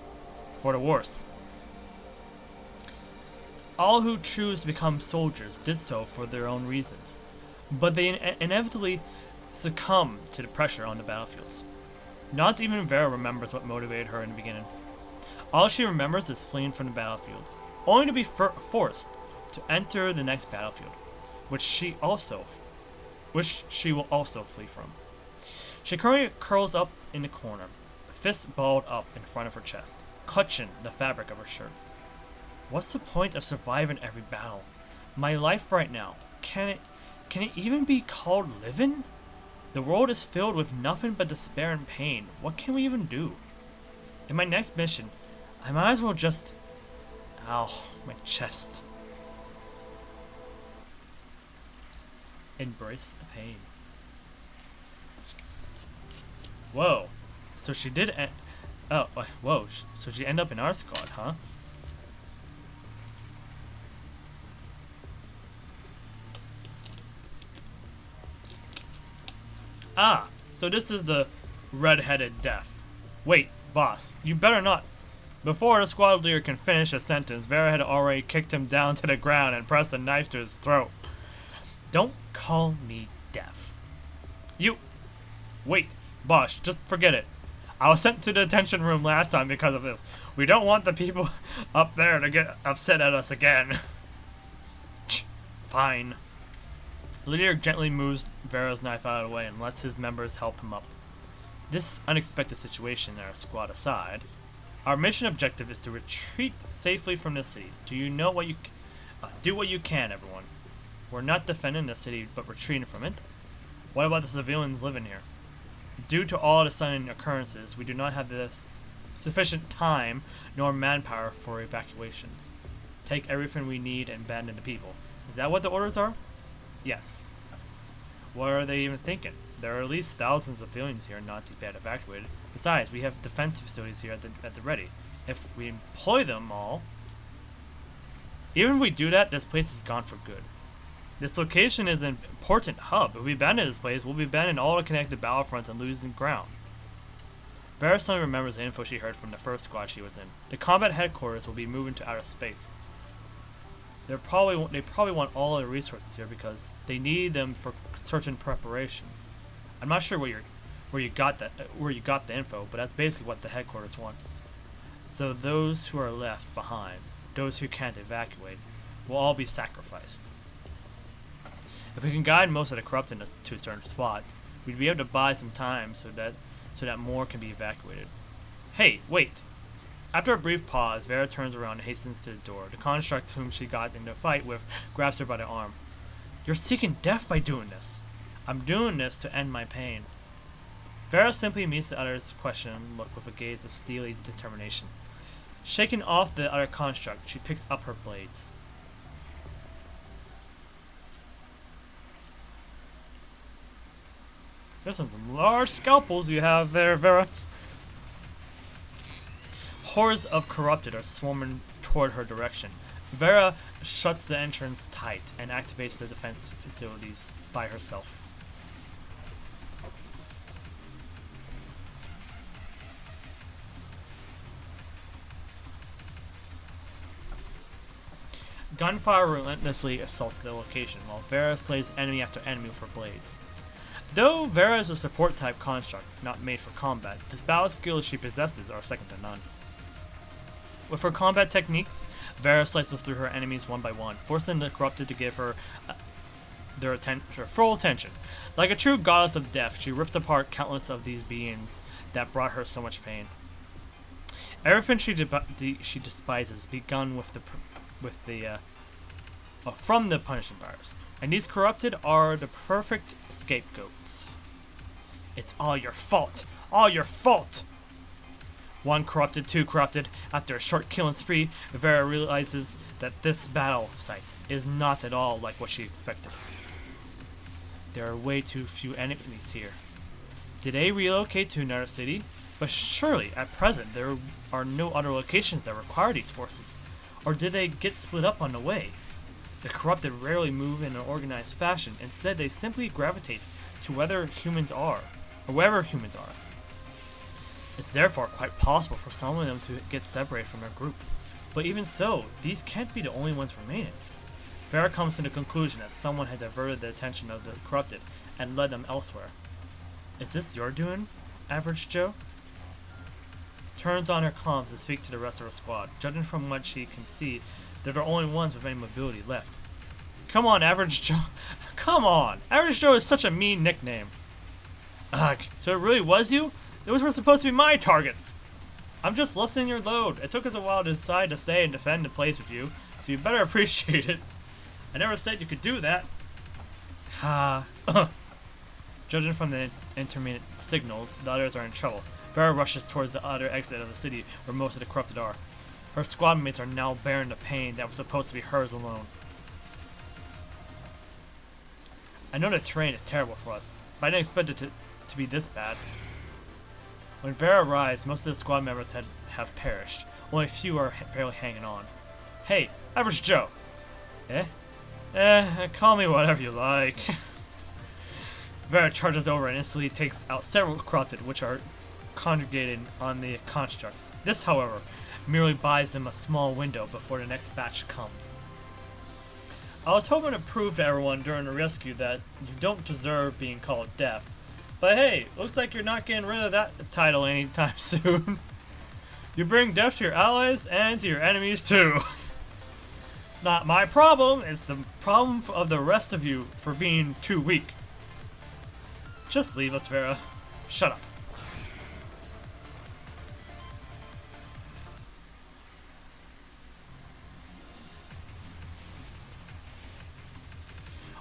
For the worse. All who choose to become soldiers did so for their own reasons. But they inevitably succumb to the pressure on the battlefields. Not even Vera remembers what motivated her in the beginning. All she remembers is fleeing from the battlefields, only to be forced to enter the next battlefield, which she will also flee from. She currently curls up in the corner, fists balled up in front of her chest, clutching the fabric of her shirt. What's the point of surviving every battle? My life right now, can it even be called living? The world is filled with nothing but despair and pain. What can we even do? In my next mission, I might as well just... Ow, my chest. Embrace the pain. Whoa. So she did whoa. So she ended up in our squad, huh? Ah, so this is the red-headed deaf. Wait, boss, you better not. Before the squad leader can finish a sentence, Vera had already kicked him down to the ground and pressed a knife to his throat. Don't call me deaf. Wait, boss, just forget it. I was sent to the detention room last time because of this. We don't want the people up there to get upset at us again. Fine. The leader gently moves Vera's knife out of the way and lets his members help him up. This unexpected situation in our squad aside, our mission objective is to retreat safely from the city. Do what you can, everyone. We're not defending the city, but retreating from it. What about the civilians living here? Due to all the sudden occurrences, we do not have the sufficient time nor manpower for evacuations. Take everything we need and abandon the people. Is that what the orders are? Yes. What are they even thinking? There are at least thousands of civilians here not to get evacuated. Besides, we have defense facilities here at the ready. If we employ them all... Even if we do that, this place is gone for good. This location is an important hub. If we abandon this place, we'll be abandoning all the connected battlefronts and losing ground. Vera suddenly remembers the info she heard from the first squad she was in. The combat headquarters will be moving to outer space. They probably want all of the resources here because they need them for certain preparations. I'm not sure where you got the info, but that's basically what the headquarters wants. So those who are left behind, those who can't evacuate, will all be sacrificed. If we can guide most of the corrupted to a certain spot, we'd be able to buy some time so that more can be evacuated. Hey, wait! After a brief pause, Vera turns around and hastens to the door. The construct whom she got into a fight with grabs her by the arm. You're seeking death by doing this. I'm doing this to end my pain. Vera simply meets the other's question and look with a gaze of steely determination. Shaking off the other construct, she picks up her blades. There's some large scalpels you have there, Vera. Hordes of corrupted are swarming toward her direction. Vera shuts the entrance tight and activates the defense facilities by herself. Gunfire relentlessly assaults the location, while Vera slays enemy after enemy with her blades. Though Vera is a support type construct, not made for combat, the battle skills she possesses are second to none. With her combat techniques, Vera slices through her enemies one by one, forcing the corrupted to give her their full attention. Like a true goddess of death, she rips apart countless of these beings that brought her so much pain. Everything she despises begun from the punishing virus, and these corrupted are the perfect scapegoats. It's all your fault! All your fault! One corrupted, two corrupted. After a short killing spree, Vera realizes that this battle site is not at all like what she expected. There are way too few enemies here. Did they relocate to another city? But surely, at present, there are no other locations that require these forces. Or did they get split up on the way? The corrupted rarely move in an organized fashion. Instead, they simply gravitate to wherever humans are. It's therefore quite possible for some of them to get separated from their group. But even so, these can't be the only ones remaining. Vera comes to the conclusion that someone had diverted the attention of the corrupted and led them elsewhere. Is this your doing, Average Joe? Turns on her comms to speak to the rest of her squad. Judging from what she can see, they're the only ones with any mobility left. Come on, Average Joe. Come on! Average Joe is such a mean nickname. Ugh, so it really was you? Those were supposed to be my targets! I'm just lessening your load. It took us a while to decide to stay and defend the place with you, so you better appreciate it. I never said you could do that. Ha. Judging from the intermittent signals, the others are in trouble. Vera rushes towards the other exit of the city where most of the corrupted are. Her squad mates are now bearing the pain that was supposed to be hers alone. I know the terrain is terrible for us, but I didn't expect it to be this bad. When Vera arrives, most of the squad members have perished. Only a few are barely hanging on. Hey, Average Joe! Call me whatever you like. Vera charges over and instantly takes out several corrupted, which are congregated on the constructs. This, however, merely buys them a small window before the next batch comes. I was hoping to prove to everyone during the rescue that you don't deserve being called deaf. But hey, looks like you're not getting rid of that title anytime soon. You bring death to your allies and to your enemies too. Not my problem, it's the problem of the rest of you for being too weak. Just leave us, Vera. Shut up.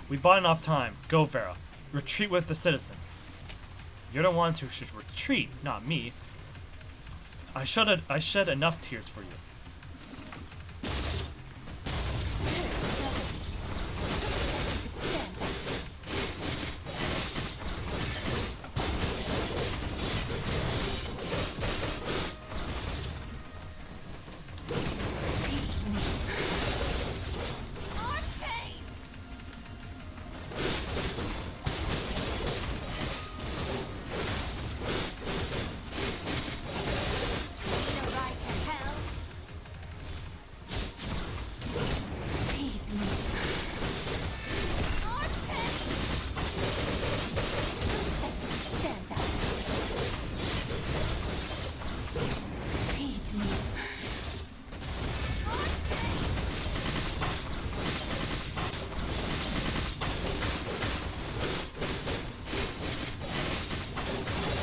We bought enough time. Go, Vera. Retreat with the citizens. You're the ones who should retreat, not me. I shed enough tears for you.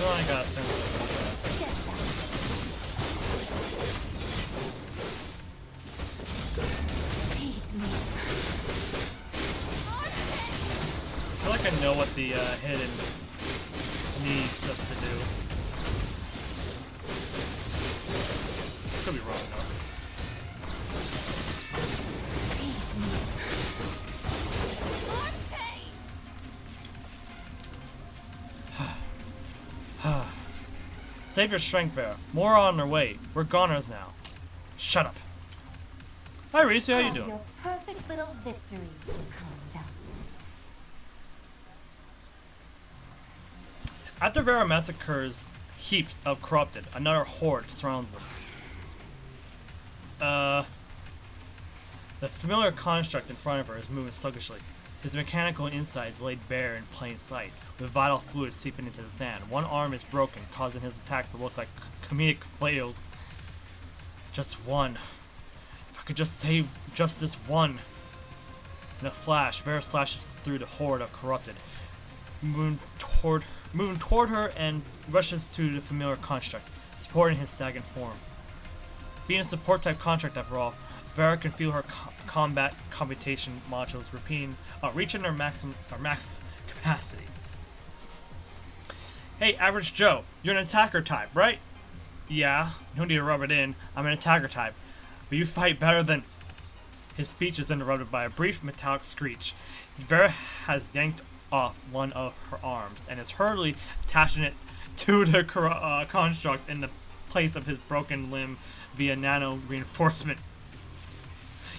I got some. I feel like fucking know what the hidden needs us to do. Could be wrong though. Save your strength, Vera. More on our way. We're goners now. Shut up. Hi, Reese. How you doing? Your perfect little victory, Commandant. After Vera massacres heaps of corrupted, another horde surrounds them. The familiar construct in front of her is moving sluggishly. His mechanical insides laid bare in plain sight, with vital fluid seeping into the sand. One arm is broken, causing his attacks to look like comedic flails. Just one. If I could just save just this one. In a flash, Vera slashes through the horde of corrupted, moving toward her and rushes to the familiar construct, supporting his stagnant form. Being a support type construct after all, Vera can feel her combat computation modules reaching their max capacity. Hey, Average Joe, you're an attacker type, right? Yeah, no need to rub it in. I'm an attacker type, but you fight better than. His speech is interrupted by a brief metallic screech. Vera has yanked off one of her arms and is hurriedly attaching it to the construct in the place of his broken limb via nano reinforcement.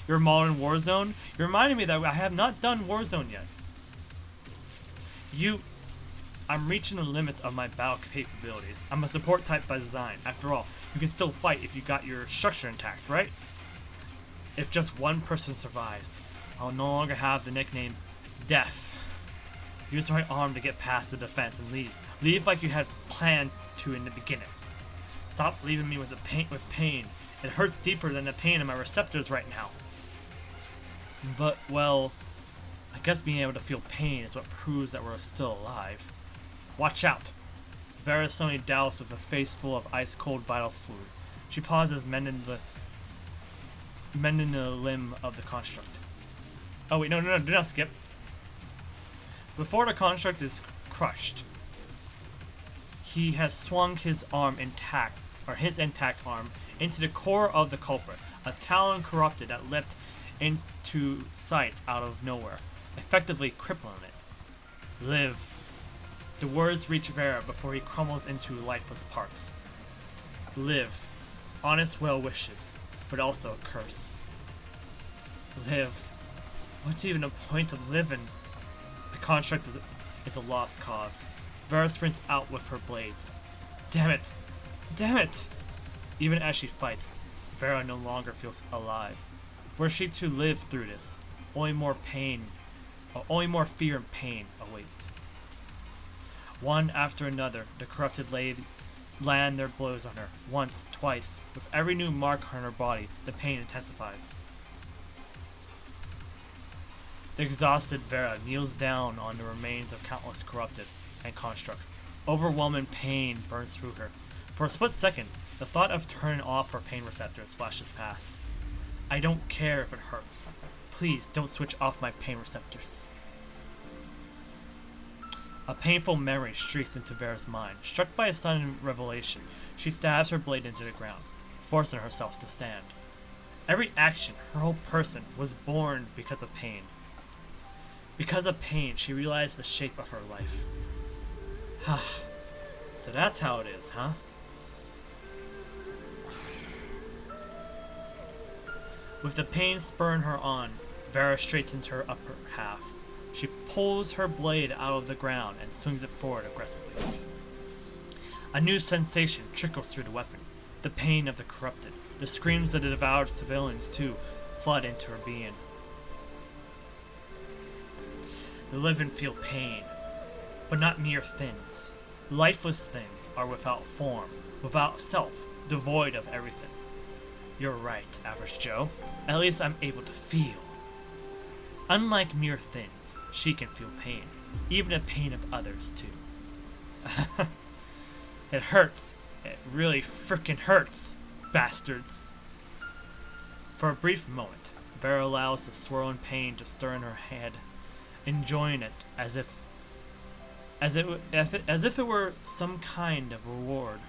Your modern Warzone? You reminded me that I have not done Warzone yet. I'm reaching the limits of my battle capabilities. I'm a support type by design. After all, you can still fight if you got your structure intact, right? If just one person survives, I'll no longer have the nickname Death. Use the right arm to get past the defense and leave. Leave like you had planned to in the beginning. Stop leaving me with pain. It hurts deeper than the pain in my receptors right now. But, well, I guess being able to feel pain is what proves that we're still alive. Watch out! Vera is suddenly doused with a face full of ice-cold vital fluid. She pauses, mending the limb of the construct. Oh wait, no, do not skip. Before the construct is crushed, he has swung his his intact arm into the core of the culprit, a talon corrupted that leapt into sight out of nowhere, effectively crippling it. Live. The words reach Vera before he crumbles into lifeless parts. Live. Honest well wishes, but also a curse. Live. What's even the point of living? The construct is a lost cause. Vera sprints out with her blades. Damn it! Damn it! Even as she fights, Vera no longer feels alive. Were she to live through this, only more fear and pain awaits. One after another, the corrupted land their blows on her, once, twice. With every new mark on her body, the pain intensifies. The exhausted Vera kneels down on the remains of countless corrupted and constructs. Overwhelming pain burns through her. For a split second, the thought of turning off her pain receptors flashes past. I don't care if it hurts. Please don't switch off my pain receptors. A painful memory streaks into Vera's mind. Struck by a sudden revelation, she stabs her blade into the ground, forcing herself to stand. Every action, her whole person, was born because of pain. Because of pain, she realized the shape of her life. So that's how it is, huh? With the pain spurring her on, Vera straightens her upper half. She pulls her blade out of the ground and swings it forward aggressively. A new sensation trickles through the weapon. The pain of the corrupted. The screams of the devoured civilians, too, flood into her being. The living feel pain, but not mere things. Lifeless things are without form, without self, devoid of everything. You're right, Average Joe. At least I'm able to feel. Unlike mere things, she can feel pain, even the pain of others, too. It hurts. It really frickin' hurts, bastards. For a brief moment, Vera allows the swirling pain to stir in her head, enjoying it as if as if it were some kind of reward.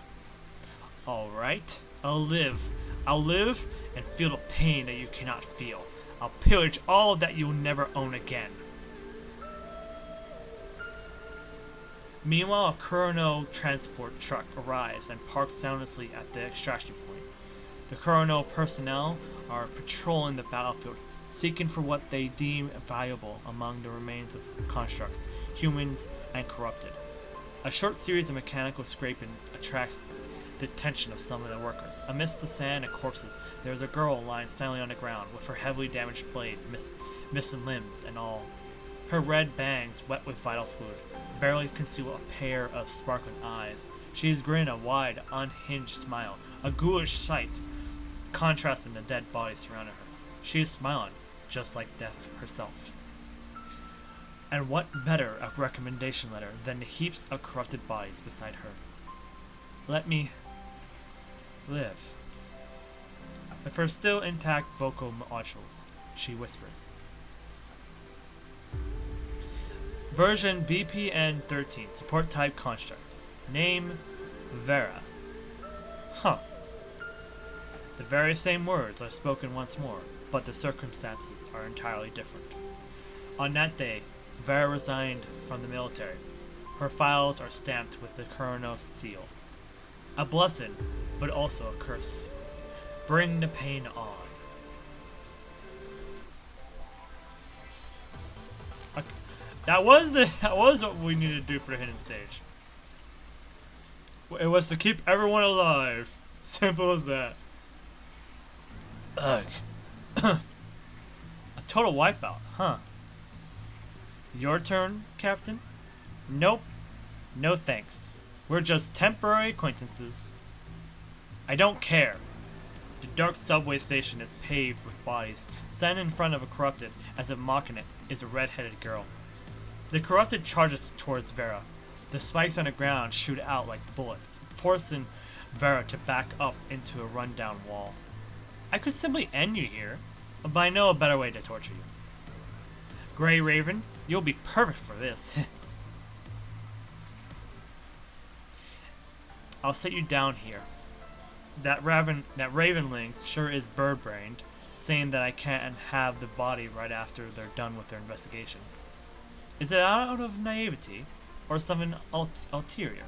All right, I'll live. I'll live and feel the pain that you cannot feel. I'll pillage all that you'll never own again. Meanwhile, a Kurono transport truck arrives and parks soundlessly at the extraction point. The Kurono personnel are patrolling the battlefield, seeking for what they deem valuable among the remains of constructs, humans, and corrupted. A short series of mechanical scraping attracts the attention of some of the workers. Amidst the sand and corpses, there is a girl lying silently on the ground, with her heavily damaged blade missing limbs and all. Her red bangs, wet with vital fluid, barely conceal a pair of sparkling eyes. She is grinning a wide, unhinged smile, a ghoulish sight, contrasting the dead body surrounding her. She is smiling, just like death herself. And what better a recommendation letter than the heaps of corrupted bodies beside her? Let me live. With her still intact vocal modules, she whispers. Version BPN 13, support type construct. Name Vera. Huh. The very same words are spoken once more, but the circumstances are entirely different. On that day, Vera resigned from the military. Her files are stamped with the Kurono seal. A blessing, but also a curse. Bring the pain on. Okay. That was what we needed to do for the hidden stage. It was to keep everyone alive. Simple as that. Ugh. A total wipeout, huh? Your turn, Captain? Nope. No thanks. We're just temporary acquaintances. I don't care. The dark subway station is paved with bodies. Standing in front of a corrupted, as if mocking it, is a red-headed girl. The corrupted charges towards Vera. The spikes on the ground shoot out like bullets, forcing Vera to back up into a rundown wall. I could simply end you here, but I know a better way to torture you. Grey Raven, you'll be perfect for this. I'll set you down here. That Ravenling sure is bird-brained, saying that I can't have the body right after they're done with their investigation. Is it out of naivety, or something ulterior?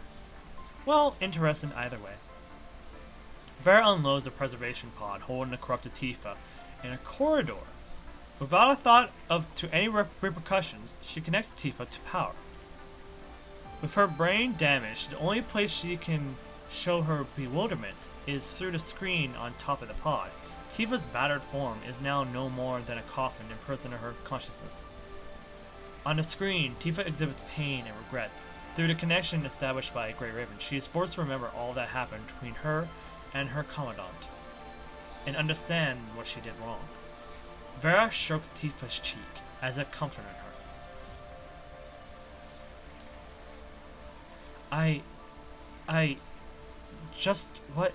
Well, interesting either way. Vera unloads a preservation pod holding the corrupted Tifa in a corridor. Without a thought to any repercussions, she connects Tifa to power. With her brain damaged, the only place she can show her bewilderment is through the screen on top of the pod. Tifa's battered form is now no more than a coffin imprisoning her consciousness. On the screen, Tifa exhibits pain and regret. Through the connection established by Grey Raven, she is forced to remember all that happened between her and her commandant, and understand what she did wrong. Vera strokes Tifa's cheek, as if comforting her. Just what?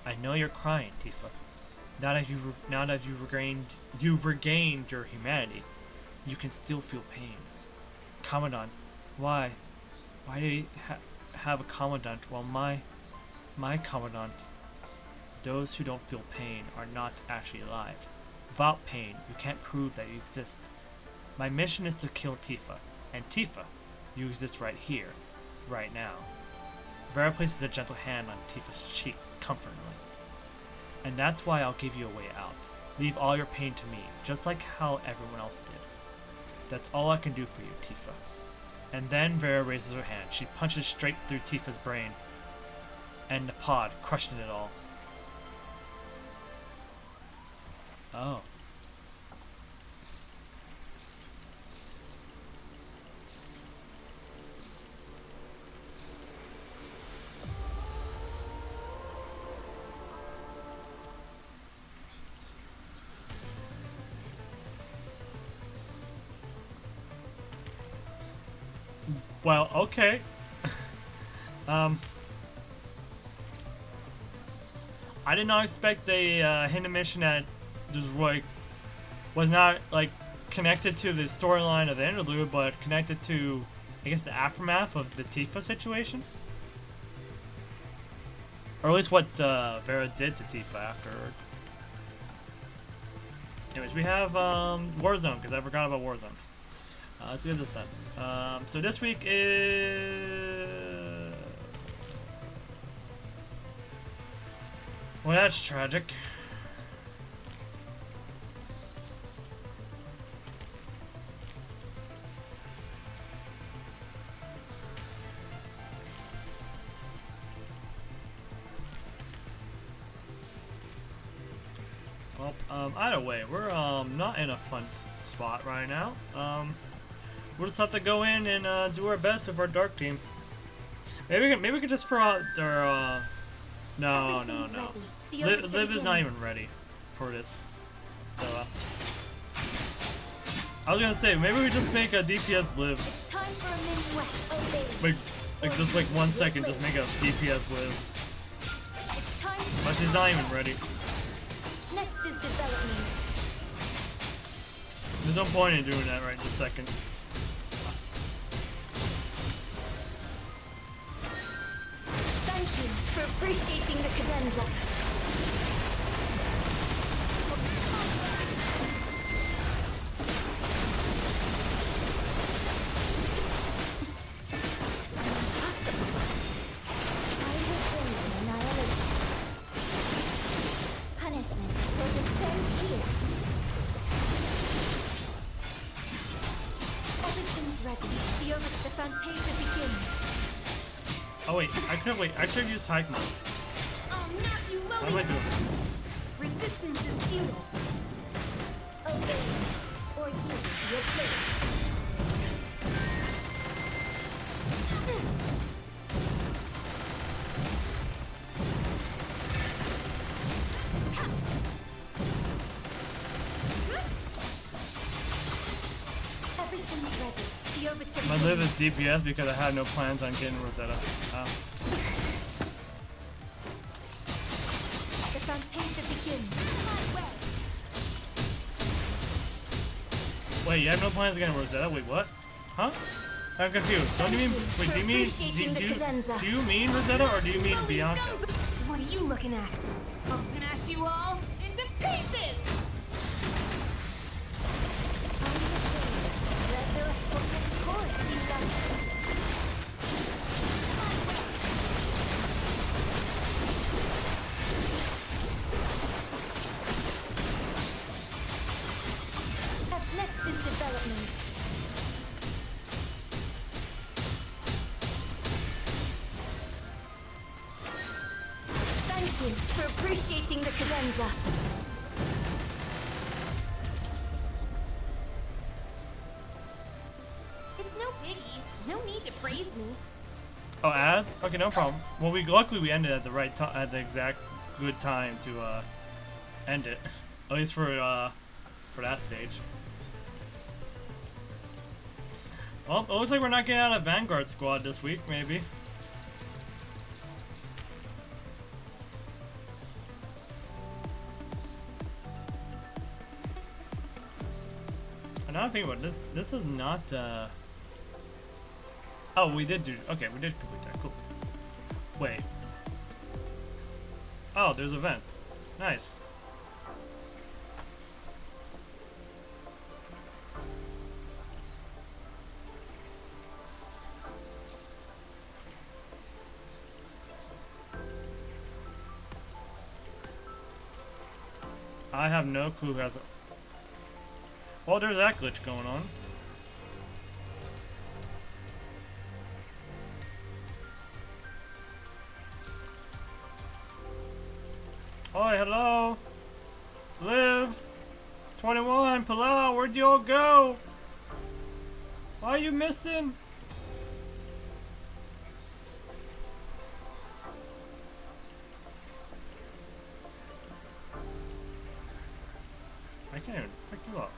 I know you're crying, Tifa. Now that you've regained your humanity, you can still feel pain. Commandant, why did he have a commandant while my commandant? Those who don't feel pain are not actually alive. Without pain, you can't prove that you exist. My mission is to kill Tifa, and Tifa, you exist right here, right now. Vera places a gentle hand on Tifa's cheek comfortingly. And that's why I'll give you a way out. Leave all your pain to me, just like how everyone else did. That's all I can do for you, Tifa. And then Vera raises her hand. She punches straight through Tifa's brain and the pod, crushing it all. Oh. Well, okay. I did not expect a hidden mission that just was not like connected to the storyline of the interlude, but connected to I guess, the aftermath of the Tifa situation. Or at least what Vera did to Tifa afterwards. Anyways, we have Warzone, because I forgot about Warzone. Let's get this done. So this week is... Well, that's tragic. Well, either way, we're not in a fun spot right now. We'll just have to go in and do our best with our dark team. Maybe we could just throw out their no. Liv is not even ready for this. So I was gonna say maybe we just make a DPS Liv. Time for a minuet. Like just like 1 second, just make a DPS Liv. It's time. But she's not even ready. Next is development. There's no point in doing that right this second. Thank you for appreciating the cadenza. Punishment will descend here. Everything's ready. The Fantasia begins. Oh wait, I could have used hike mode. I'll knock you What am I lowly. doing? Resistance is futile. Obey or yield your place. Everything's ready. The overture. My Liv is DPS because I had no plans on getting Rosetta. The Fantasia begins. My way. Wait, you have no plans on getting Rosetta? Wait, what? Huh? I'm confused. Don't you mean? Wait, do you mean? Do you mean Rosetta or do you mean Bianca? What are you looking at? I'll smash you all into pieces! Next is development. Thank you for appreciating the cadenza. It's no biggie. No need to praise me. Oh, ads? Okay, no problem. Well, luckily we ended at the right time, at the exact good time to end it, at least for that stage. Well, it looks like we're not getting out of Vanguard squad this week, maybe. Another thing about this, this is not, oh, we did do, okay, we did complete that, cool. Wait. Oh, there's events. Nice. I have no clue who has it. Well, there's that glitch going on. Oi, hello. Liv. 21, Palau, where'd you all go? Why are you missing? I can't even pick you up.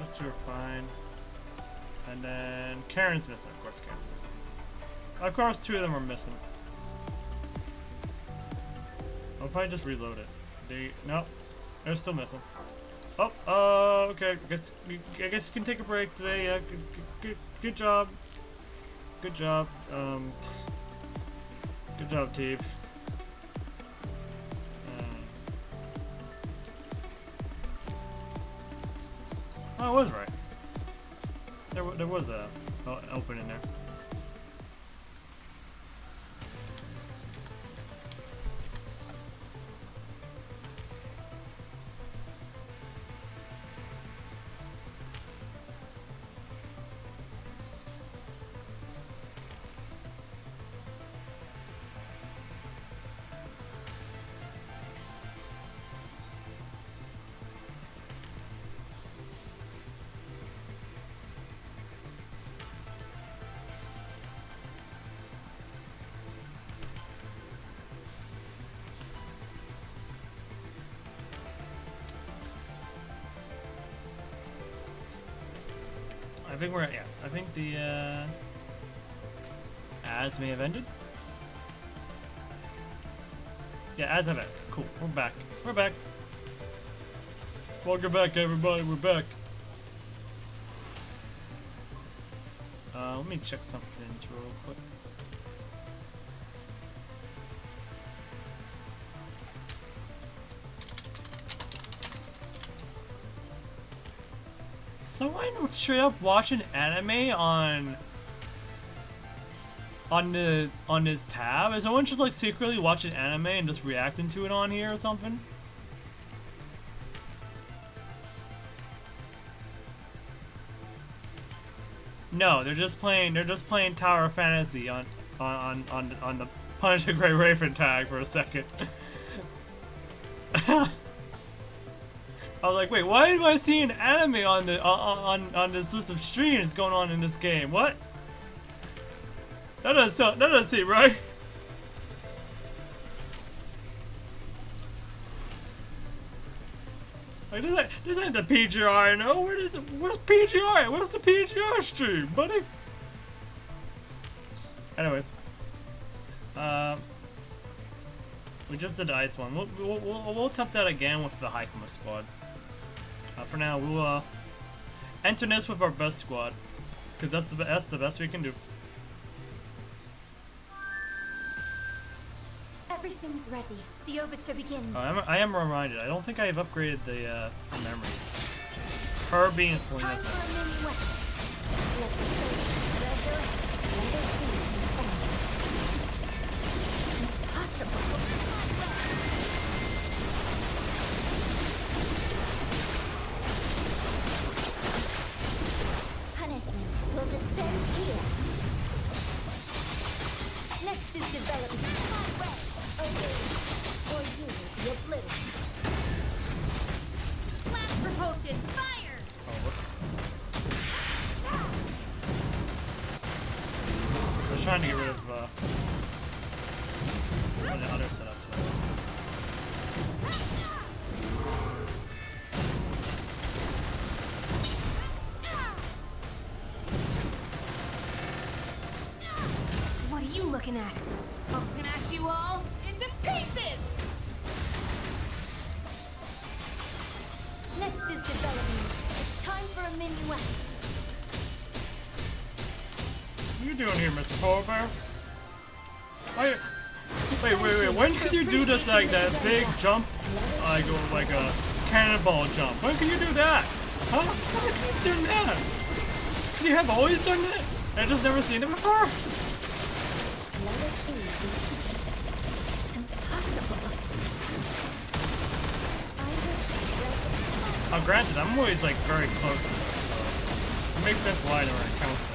those two are fine. And then Karen's missing. Of course, Karen's missing. Of course, two of them are missing. I'll probably just reload it. Nope, they're still missing. Oh, okay. I guess you can take a break today. Yeah, good job. Good job. Good job, team. Oh, I was right. There was a opening there. I think we're yeah. I think the ads may have ended. Yeah, ads have ended. Cool. We're back. We're back. Welcome back, everybody. We're back. Let me check something real quick. Someone straight up watching anime on this tab? Is someone just like secretly watching anime and just reacting to it on here or something? No, they're just playing Tower of Fantasy on the Punish a Grey Raven tag for a second. I was like, wait, why am I seeing anime on the on this list of streams going on in this game? What? That doesn't seem right. Like this ain't the PGR, no. Where's PGR? Where's the PGR stream, buddy? Anyways, we just did the ice one. We'll attempt that again with the Haikuma squad. For now, we'll enter this with our best squad, because that's the best we can do. Everything's ready. The overture begins. I am reminded. I don't think I have upgraded the memories. Her being Selena's memories. Punishment will descend here. Next is development. Obey, or you will be obliterated. Blast propulsion, fire! Oh, whoops. I was trying to get rid of one of the other setups. What are you looking at? I'll smash you all into pieces! Next is development. It's time for a minuet. What are you doing here, Mr. Polar Bear? Wait. When could you do this, like, that big jump? Like a cannonball jump. When can you do that? Huh? When can you do that? Could you have always done that? I've just never seen it before? Let it be. It's impossible. Oh, granted, I'm always, like, very close to it, so it makes sense why I don't encounter it.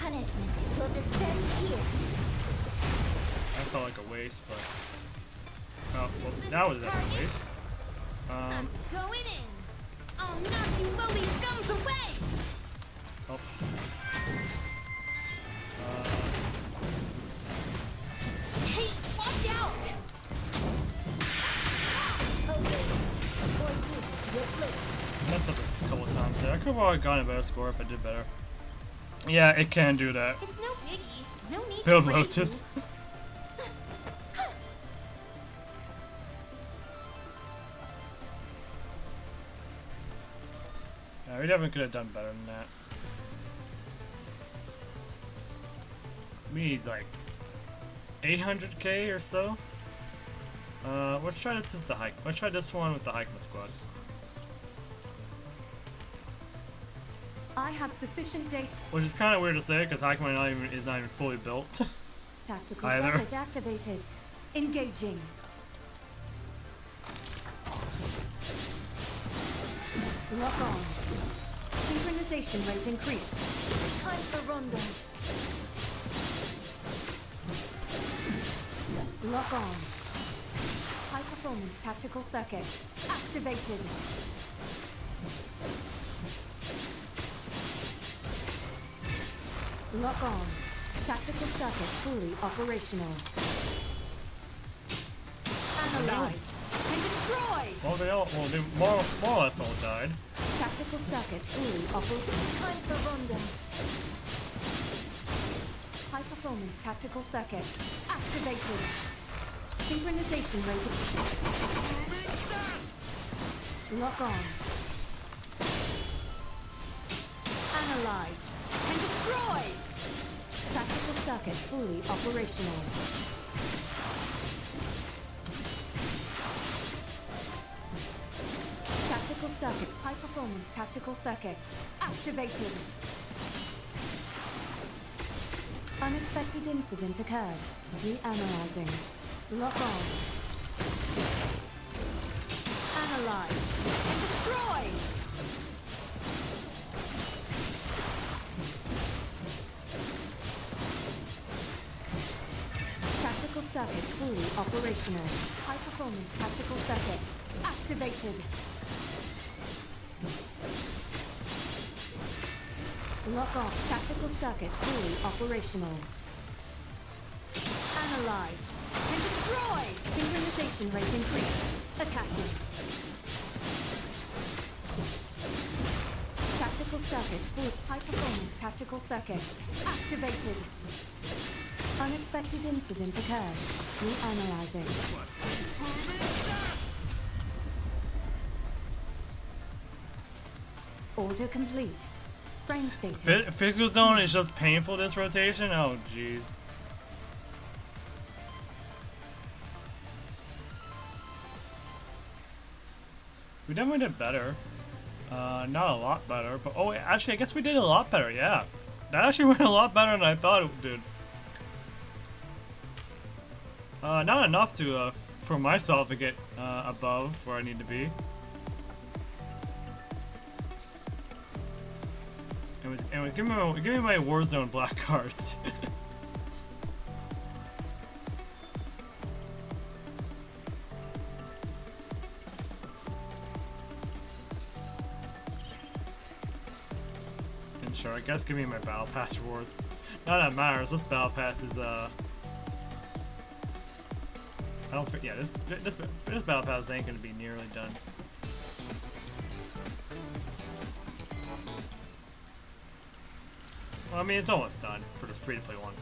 Punishment will descend here. That felt like a waste, but... Oh, well, that was a waste. I'm going in! I'll knock you lowly scums away! Oh. Hey, watch out! could have gotten a better score if I did better. Yeah, it can do that. It's no biggie. No need Build to praise Lotus. you. Yeah, we definitely could have done better than that. We need like 800k or so. Let's try this with the hike. Let's try this one with the hiking squad. I have sufficient data. Which is kind of weird to say because Haikman is not even fully built. Tactical Either. circuit activated. Engaging. Lock on. Synchronization rate increased. Time for Rondo. Lock on. High performance tactical circuit activated. Lock on. Tactical circuit fully operational. Analyze and destroy. Well, they more or less all died. Tactical circuit fully operational. Time for Rondo. High performance tactical circuit activated. Synchronization rate. Lock on. Analyze and destroy. Tactical circuit fully operational. Tactical circuit, high performance tactical circuit activated. Unexpected incident occurred. Reanalyzing. Lock on. Analyze and destroy. Tactical circuit fully operational. High performance tactical circuit activated. Lock on. Tactical circuit fully operational. Analyze and destroy. Synchronization rate increased. Attacking. Tactical circuit full. High performance tactical circuit activated. Unexpected incident occurred. Reanalyzing. Order complete. Frame status. Physical zone is just painful this rotation. Oh jeez. We definitely did better. Not a lot better, but oh, actually, I guess we did a lot better. Yeah, that actually went a lot better than I thought it did. Not enough to for myself to get above where I need to be. It was giving me my Warzone black cards. And sure, I guess give me my battle pass rewards. Not that it matters. This battle pass is I don't think, yeah, this battle pass ain't gonna be nearly done. Well, I mean, it's almost done for the free-to-play one.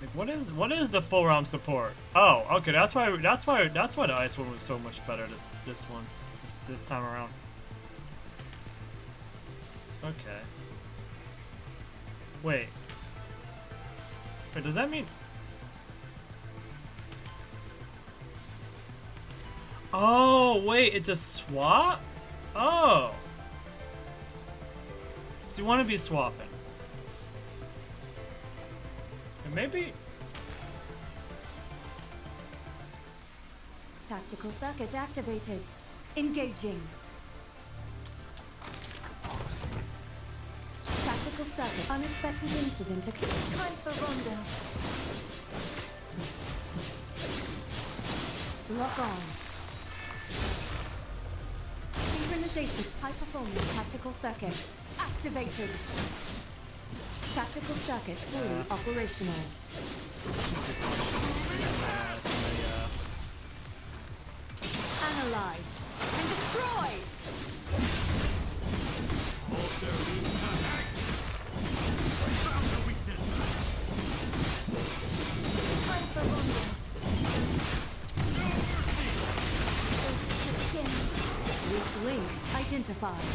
Like, what is the full realm support? Oh, okay, that's why the ice one was so much better this time around. Okay. Wait, does that mean? Oh, wait, it's a swap? Oh. So you want to be swapping. And maybe... Tactical circuit activated. Engaging. Tactical circuit. Unexpected incident occurred. Time for Rondo. Lock on. Synchronization. High performance tactical circuit activated. Tactical circuit fully operational. Analyze and destroy. Time for wonder. Weak link identified.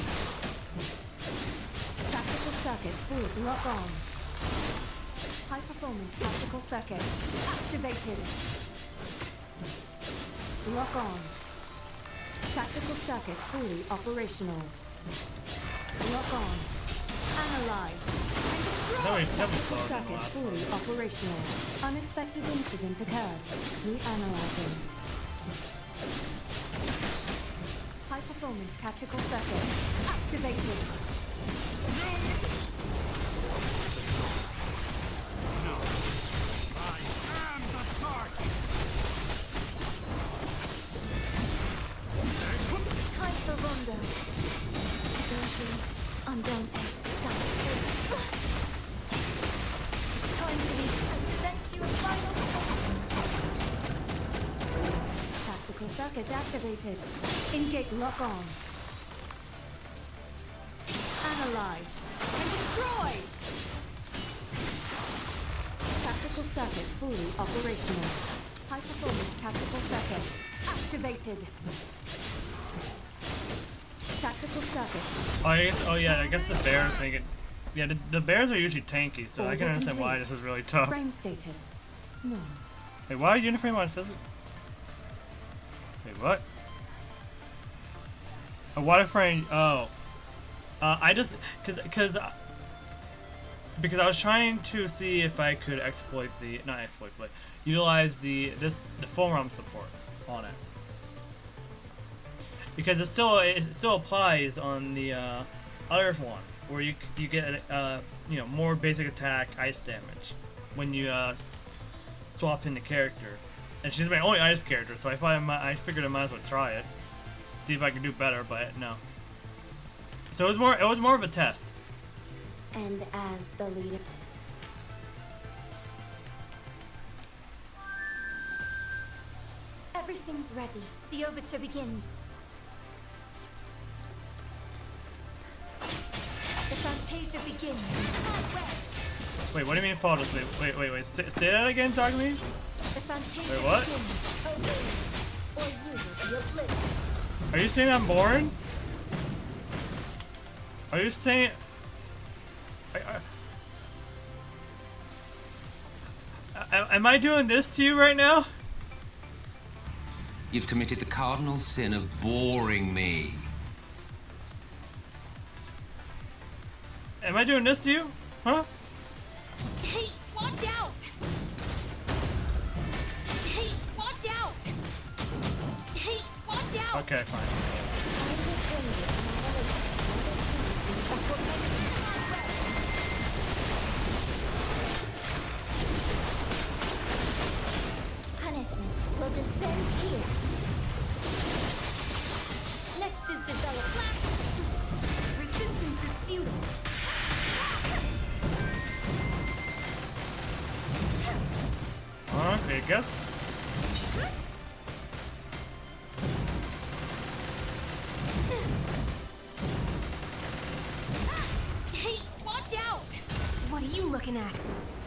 Tactical circuit fully lock on. High performance tactical circuit activated. Lock on. Tactical circuit fully operational. Lock on. Analyze. And destroy. That was Tactical solid in the circuit last fully one. operational. Unexpected incident occurred. Reanalyzing. High performance tactical circuit activated. Time for Rondo. Version undaunted. Stop. Time to be present your final. Tactical circuit activated. Engage lock on. Analyze and destroy. Tactical circuit fully operational. High performance tactical circuit activated. Tactical circuit. Oh yeah, I guess the bears make it. Yeah, the bears are usually tanky, so I can Order understand why complete. this is really tough. Frame status. No. Wait, why uniframe on physical? Wait, what? A waterframe. Oh, I just because I was trying to see if I could exploit the not exploit but utilize the full ROM support on it because it still applies on the other one where you get you know, more basic attack ice damage when you swap in the character, and she's my only ice character, so I figured I might as well try it, see if I can do better, but no. So it was more of a test. And as the leader. Everything's ready. The overture begins. The fantasia begins. Wait, what do you mean fall asleep? Wait. Say that again, talk to me? The fantasia Wait, what? begins. Obey, or you will be oblivious. Are you saying I'm boring? Are you saying... Am I doing this to you right now? You've committed the cardinal sin of boring me. Am I doing this to you? Huh? Hey, watch out! Hey, watch out! Hey, watch out! Okay, fine. Punishment will descend here. Next is develop. Resistance is futile. Okay, guess. Hey, watch out! What are you looking at?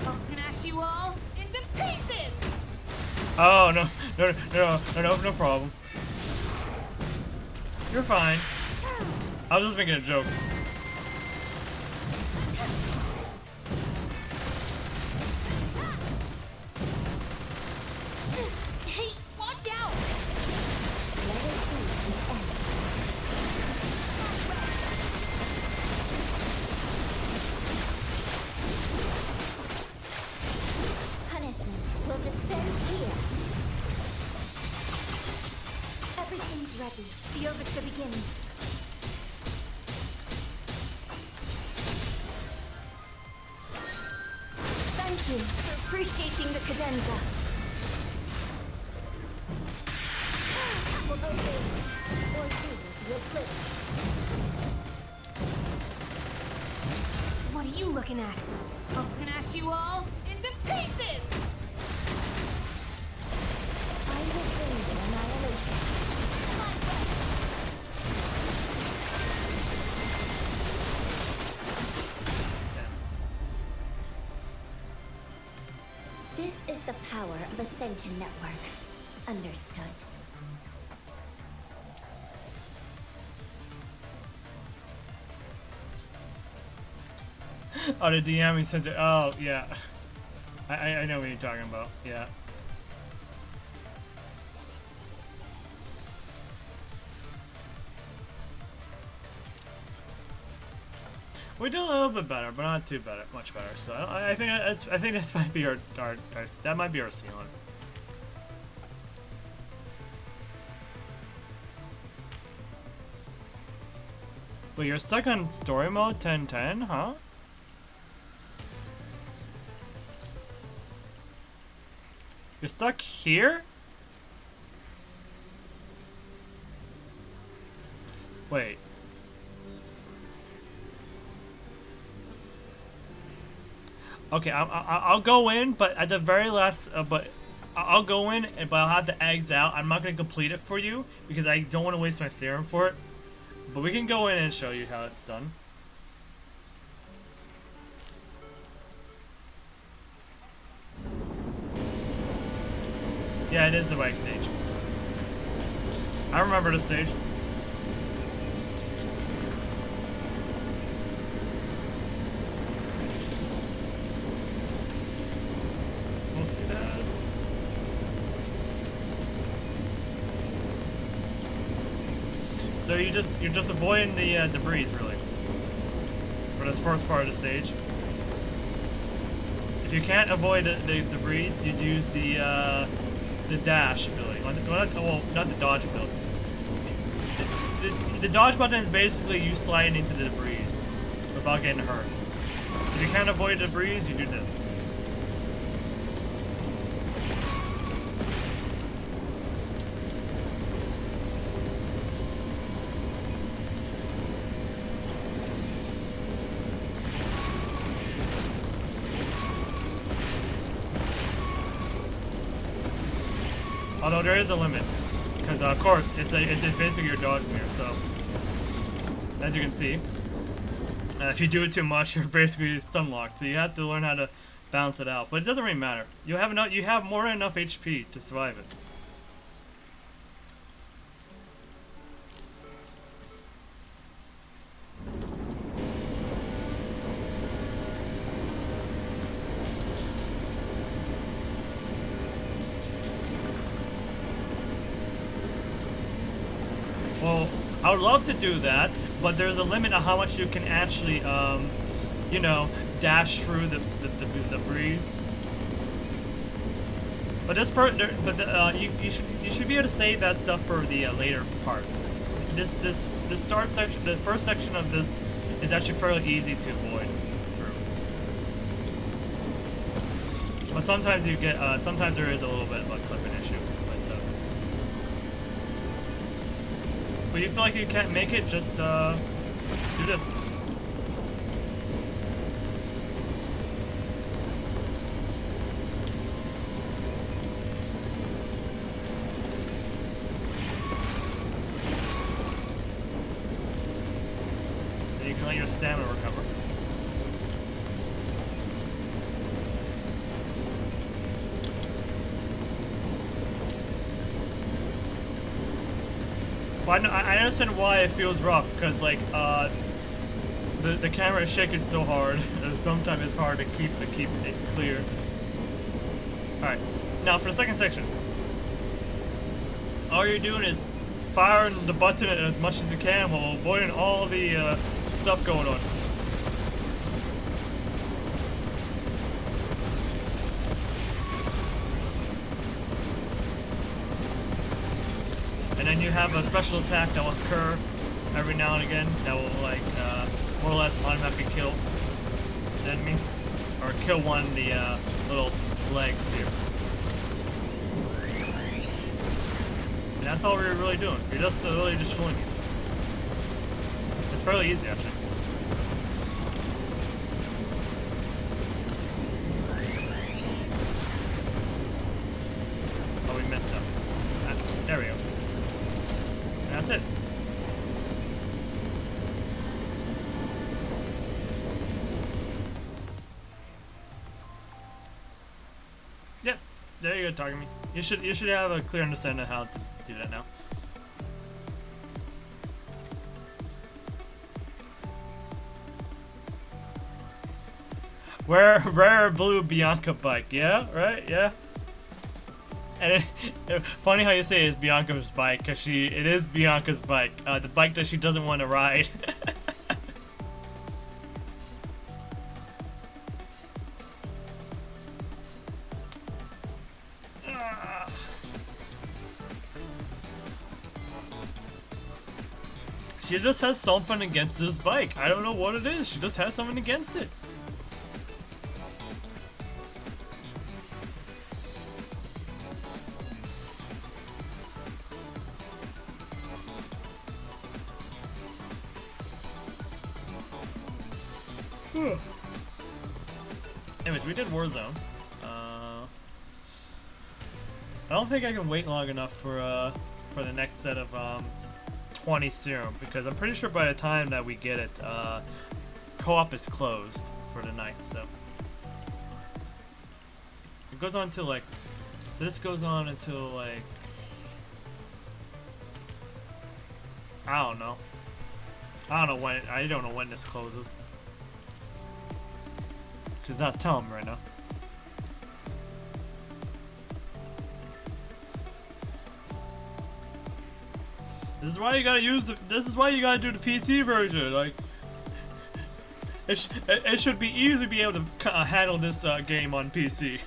I'll smash you all into pieces! Oh, no problem. You're fine. I was just making a joke. Hey, watch out! Let it be the end. Punishment will descend here. Everything's ready. The overture begins. Thank you for appreciating the cadenza. Will obey, or you will be oblivious. What What are you looking at? I'll smash you all into pieces! I will bring you annihilation. This is the power of Ascension Network. Understood. Oh, the DM he sent it. Oh, yeah. I know what you're talking about. Yeah. We did a little bit better, but not too better, much better. So I think that's might be our that might be our ceiling. Wait, you're stuck on story mode 1010, huh? You're stuck here? Wait. Okay, I'll go in, but at the very last, I'll go in, but I'll have the eggs out. I'm not gonna complete it for you because I don't want to waste my serum for it. But we can go in and show you how it's done. Yeah, it is the right stage. I remember the stage. Must be bad. So you're just avoiding the debris, really, for this first part of the stage. If you can't avoid the debris, you'd use the dash ability. Well, not the dodge ability. The dodge button is basically you sliding into the debris without getting hurt. If you can't avoid the debris, you do this. Although there is a limit, because of course it's basically your dodge mirror. So as you can see, if you do it too much, you're basically stun locked. So you have to learn how to balance it out. But it doesn't really matter. You have more than enough HP to survive it. Well, I would love to do that, but there's a limit on how much you can actually, you know, dash through the breeze. But this you should be able to save that stuff for the later parts. The start section, the first section of this is actually fairly easy to avoid through. But sometimes you get, sometimes there is a little bit of a clipping issue. But you feel like you can't make it, just do this. And you can let your stamina recover. Well, I understand why it feels rough, because like the camera is shaking so hard, sometimes it's hard to keep it clear. All right, now for the second section, all you're doing is firing the button as much as you can while avoiding all the stuff going on. And then you have a special attack that will occur every now and again that will like more or less automatically kill the enemy, or kill one of the little legs here. And that's all we're really doing. We're just really destroying these ones. It's fairly easy actually. There we go. And that's it. Yep. There you go, Takumi. You should have a clear understanding of how to do that now. Rare blue Bianca bike. Yeah, right? Yeah. And funny how you say it's Bianca's bike, because it is Bianca's bike. The bike that she doesn't want to ride. She just has something against this bike. I don't know what it is. She just has something against it. Anyways, we did Warzone. I don't think I can wait long enough for the next set of 20 serum, because I'm pretty sure by the time that we get it, co-op is closed for the night. So it goes on until like, so this goes on until like, I don't know when this closes. Cause not telling me right now. This is why you gotta this is why you gotta do the PC version. Like, it should be easy to be able to handle this game on PC.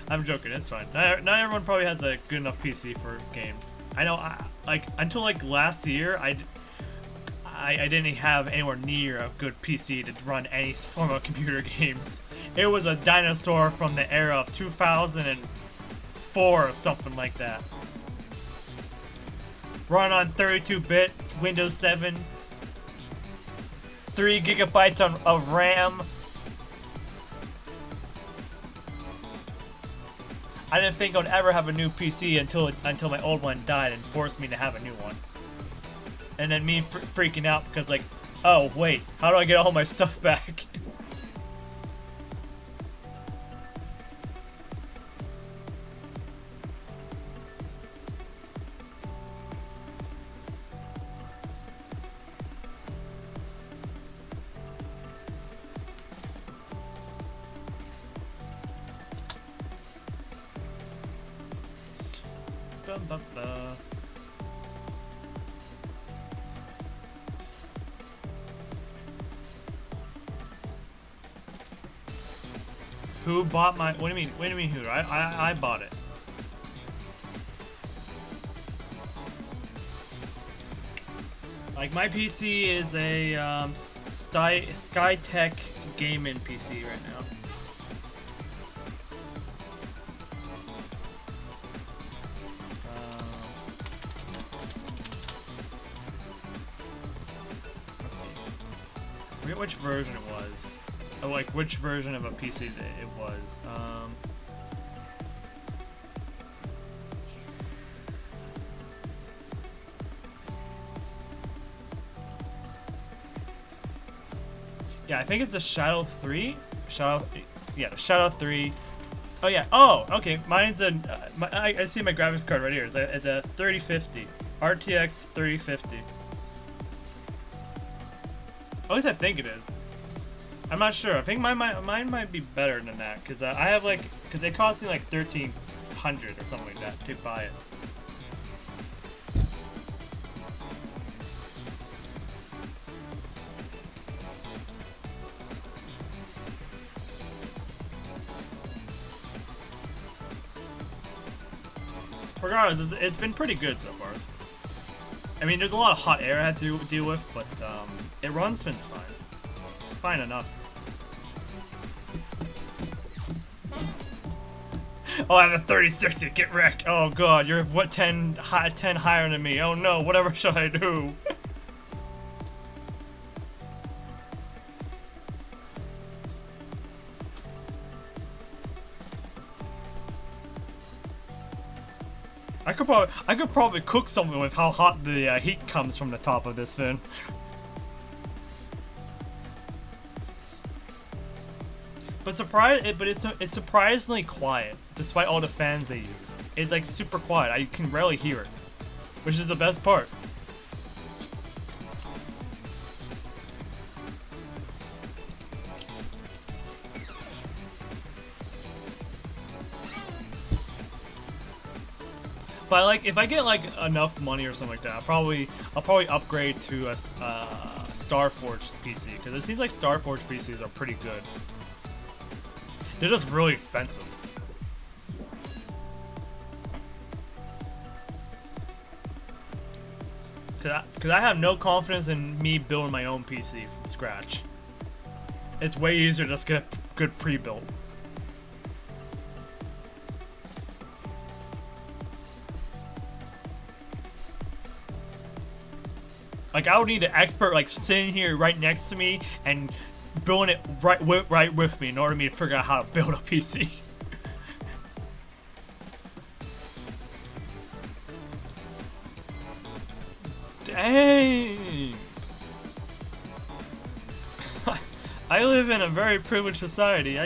I'm joking. It's fine. Not everyone probably has a good enough PC for games. I know. Like until like last year, I didn't have anywhere near a good PC to run any form of computer games. It was a dinosaur from the era of 2004 or something like that. Run on 32-bit, Windows 7, 3 gigabytes of RAM. I didn't think I'd ever have a new PC until my old one died and forced me to have a new one. And then me freaking out because like, oh wait, how do I get all my stuff back? Who bought my? What do you mean? What do you mean who? I bought it. Like my PC is a Skytech gaming PC right now. Let's see. I forget which version it was. Oh, like which version of a PC it was. Yeah, I think it's the Shadow 3. Yeah, the Shadow 3. Oh yeah. Oh, okay. Mine's a. I see my graphics card right here. It's a 3050 RTX 3050. At least I think it is. I'm not sure. I think mine might be better than that, because I have like, because it cost me like 1,300 or something like that to buy it. Regardless, it's been pretty good so far. I mean, there's a lot of hot air I had to deal with, but it runs fine. Fine enough. Oh, I have a 3060. Get wrecked. Oh god, you're what 10 higher than me. Oh no, whatever should I do? I could probably cook something with how hot the heat comes from the top of this fin. But it's surprisingly quiet, despite all the fans they use. It's like super quiet. I can rarely hear it, which is the best part. But like, if I get like enough money or something like that, I'll probably upgrade to a Starforged PC, because it seems like Starforged PCs are pretty good. They're just really expensive. Cause I have no confidence in me building my own PC from scratch. It's way easier to just get a good pre-built. Like, I would need an expert like sitting here right next to me and building it right with me in order for me to figure out how to build a PC. Dang! I live in a very privileged society.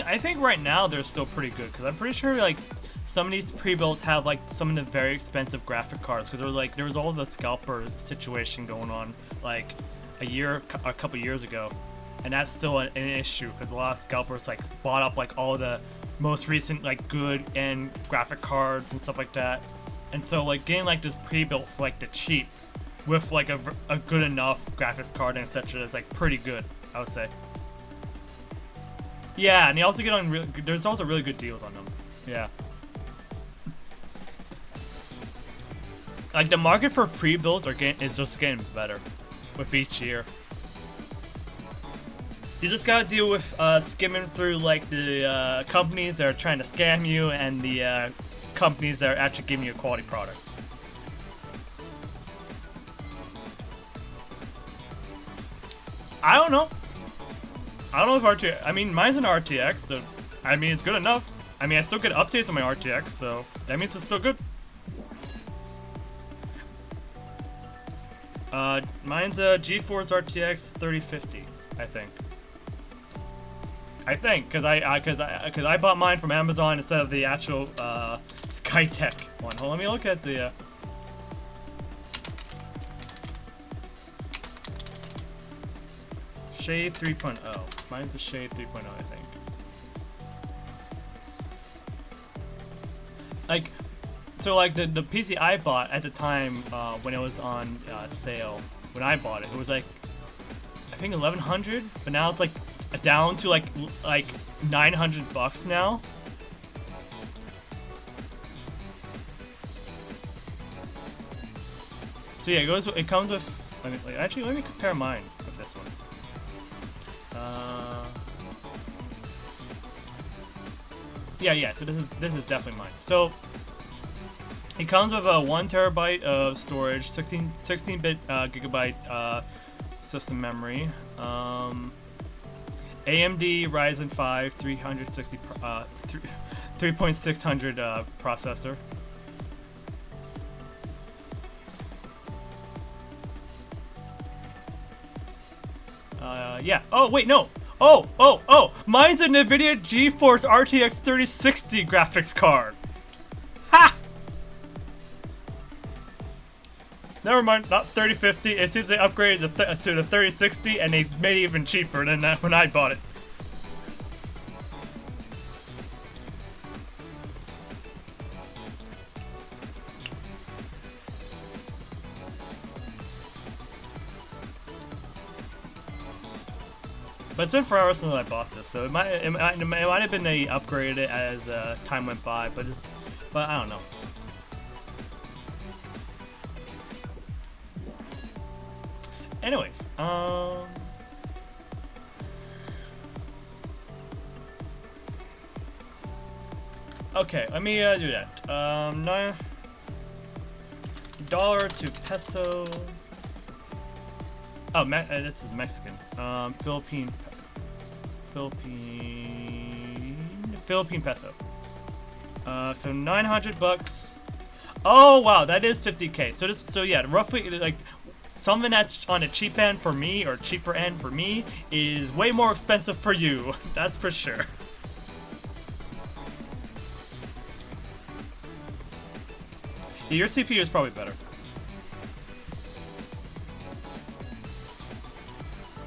I think right now they're still pretty good, because I'm pretty sure like some of these pre-builds have like some of the very expensive graphic cards, because there was all the scalper situation going on like a couple years ago, and that's still an issue, because a lot of scalpers like bought up like all the most recent like good end graphic cards and stuff like that, and so like getting like this pre-built for like the cheap with like a good enough graphics card and etc. is like pretty good, I would say. Yeah, and you also get on there's also really good deals on them. Yeah. Like, the market for pre-builds is just getting better with each year. You just gotta deal with skimming through like the companies that are trying to scam you and the companies that are actually giving you a quality product. I don't know. I don't know if RTX. I mean, mine's an RTX, so I mean it's good enough. I mean, I still get updates on my RTX, so that means it's still good. Mine's a GeForce RTX 3050, I think. Cause I bought mine from Amazon instead of the actual Skytech one. Hold on, let me look at the. Shade 3.0. Mine's the Shade 3.0, I think. Like, so like the PC I bought at the time when it was on sale, when I bought it, it was like I think 1100, but now it's like down to like $900 now. So yeah, it comes with. Let me compare mine with this one. Yeah. So this is definitely mine. So it comes with a 1 terabyte of storage, 16-bit gigabyte system memory, AMD Ryzen 5 3600 processor. Yeah. Oh, wait, no. Oh. Mine's a NVIDIA GeForce RTX 3060 graphics card. Ha! Never mind, not 3050. It seems they upgraded to the 3060 and they made it even cheaper than that when I bought it. But it's been forever since I bought this, so it might have been they upgraded it as time went by, but I don't know. Anyways, Okay, let me do that. $9 to peso. Oh, this is Mexican. Philippine peso. So 900 bucks. Oh wow, that is 50k. So yeah, roughly like something that's on a cheap end for me or cheaper end for me is way more expensive for you. That's for sure. Yeah, your CPU is probably better.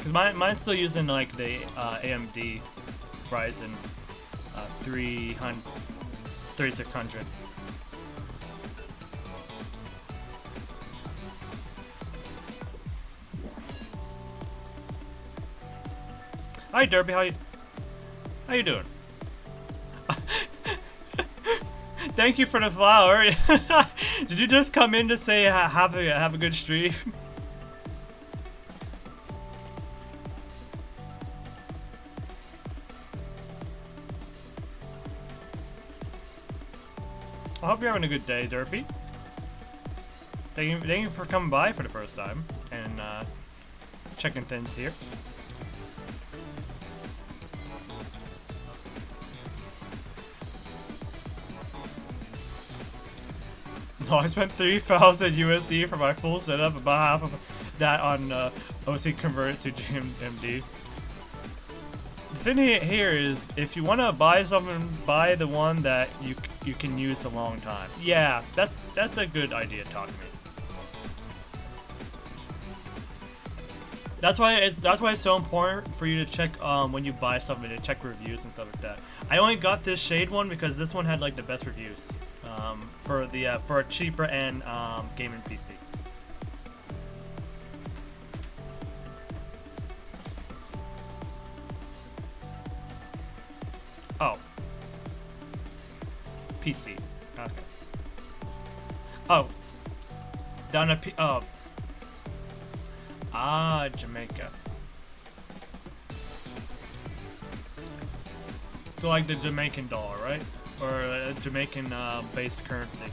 Cause mine's still using like the AMD Ryzen 3600. Hi Derby, how you doing? Thank you for the flower. Did you just come in to say have a good stream? I hope you're having a good day, Derpy. Thank you for coming by for the first time and checking things here. No, I spent 3,000 USD for my full setup, about half of that on OC converted to GMD. The thing here is, if you want to buy something, buy the one that you can use a long time. Yeah, that's a good idea, talk to me. That's why it's so important for you to check when you buy something, to check reviews and stuff like that. I only got this shade one because this one had like the best reviews for a cheaper end gaming PC. Oh. PC. Okay. Oh. Down a oh. Ah, Jamaica. So like the Jamaican dollar, right? Or a Jamaican base currency.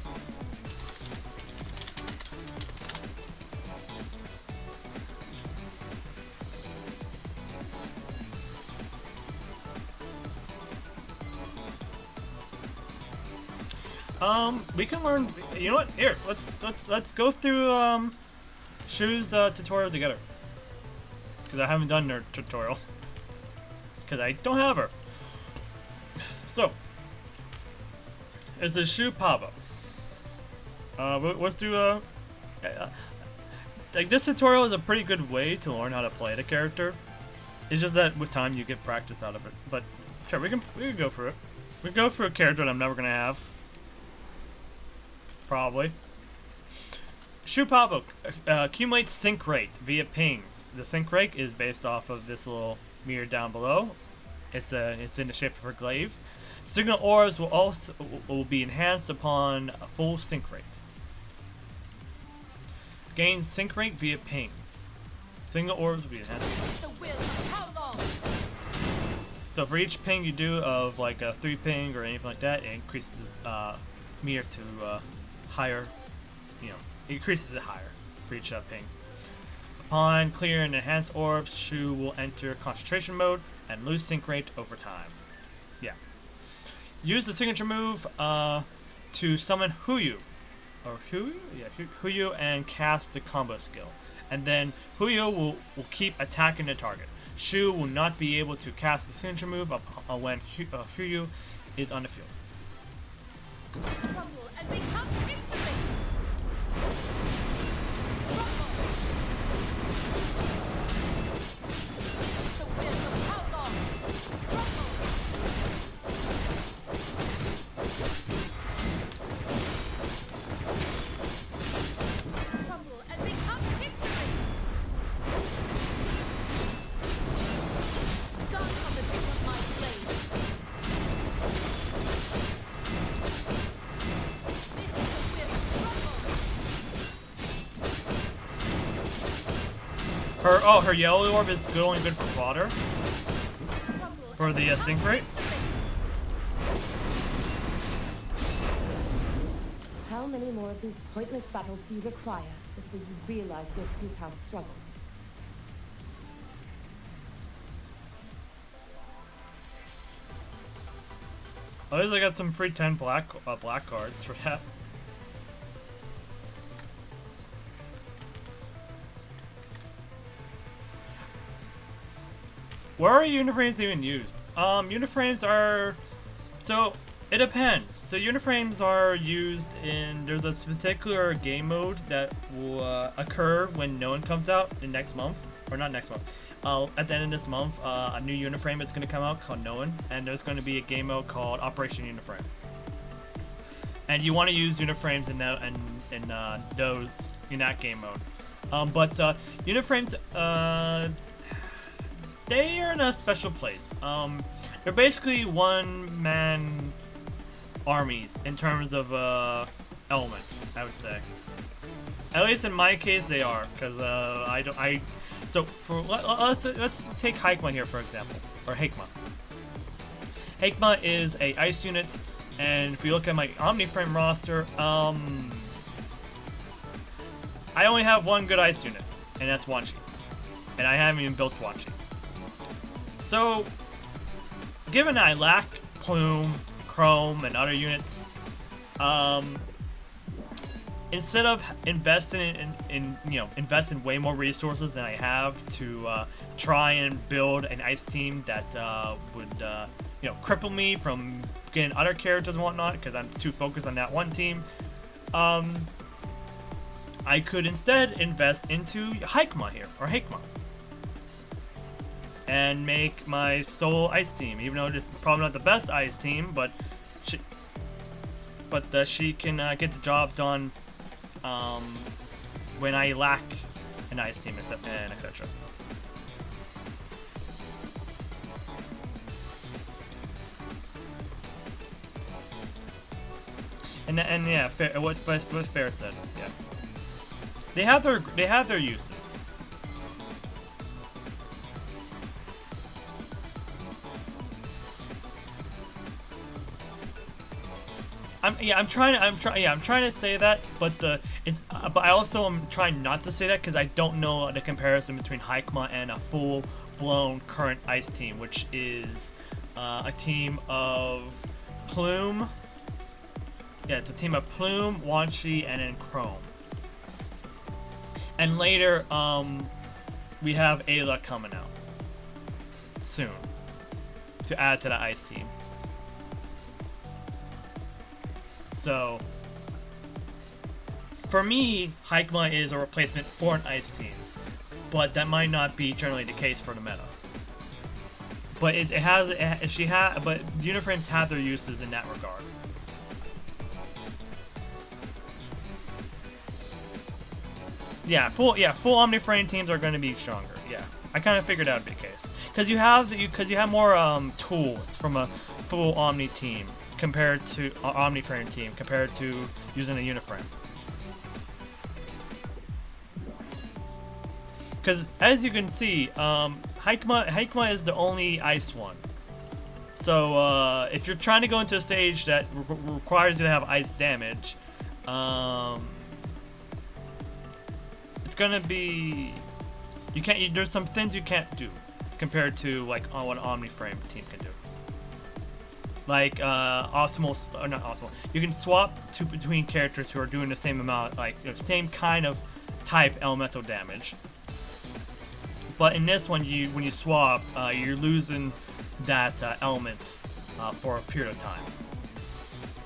We can learn. You know what? Here, let's go through Shu's tutorial together. Because I haven't done her tutorial. Because I don't have her. So, it's a Shu Paba. Let's do like this tutorial is a pretty good way to learn how to play the character. It's just that with time you get practice out of it. But sure, we can go for it. We can go for a character that I'm never gonna have. Probably. Shu Paba accumulates sync rate via pings. The sync rate is based off of this little mirror down below. It's in the shape of a glaive. Signal orbs will be enhanced upon a full sync rate. Gains sync rate via pings. Signal orbs will be enhanced. So for each ping you do of like a 3 ping or anything like that, it increases mirror to higher, you know, it increases it higher for each ping. Upon clearing enhanced orbs, Shu will enter concentration mode and lose sync rate over time. Yeah. Use the signature move to summon Huyu. Or Huyu? Yeah, Huyu, and cast the combo skill. And then Huyu will keep attacking the target. Shu will not be able to cast the signature move when Huyu is on the field. Crumble and become history. The will of outlaw. Crumble and become history. Dance on the tip of my blade. Her yellow orb is only good for fodder. For the sync rate. How many more of these pointless battles do you require before you realize your futile struggles? At least I got some free 10 black cards for that. Where are uniframes even used? Uniframes are... So, it depends. So uniframes are used in... There's a particular game mode that will occur when No One comes out in next month. Or not next month. At the end of this month, a new uniframe is going to come out called No One. And there's going to be a game mode called Operation Uniframe. And you want to use uniframes in that, in that game mode. But uniframes... they are in a special place. They're basically one-man armies in terms of elements, I would say. At least in my case, they are, because So for let's take Hikma here for example, or Hikma. Hikma is a ice unit, and if we look at my Omniframe roster, I only have one good ice unit, and that's Wanshi, and I haven't even built Wanshi. So, given I lack Plume, Chrome, and other units, instead of investing in way more resources than I have to try and build an ice team that would cripple me from getting other characters and whatnot, because I'm too focused on that one team, I could instead invest into Hikma here, or Hikma, and make my solo ice team, even though it's probably not the best ice team, but she can get the job done when I lack an ice team, and etc. And yeah, what Fair said, yeah, they have their uses. I'm trying to say that, but I also am trying not to say that because I don't know the comparison between Hikma and a full-blown current ice team, which is a team of Plume. Yeah, it's a team of Plume, Wanshi, and then Chrome. And later, we have Ayla coming out soon to add to the ice team. So, for me, Hikma is a replacement for an ice team, but that might not be generally the case for the meta. But but uniframes have their uses in that regard. Yeah, full Omniframe teams are going to be stronger. Yeah, I kind of figured that would be the case because you have more tools from a full Omni team compared to Omniframe team compared to using a uniframe. Because as you can see, Hikma is the only ice one. So if you're trying to go into a stage that requires you to have ice damage, it's gonna be there's some things you can't do compared to like what an Omniframe team can do. Like not optimal. You can swap between characters who are doing the same amount, like same kind of type elemental damage. But in this one, when you swap, you're losing that element for a period of time.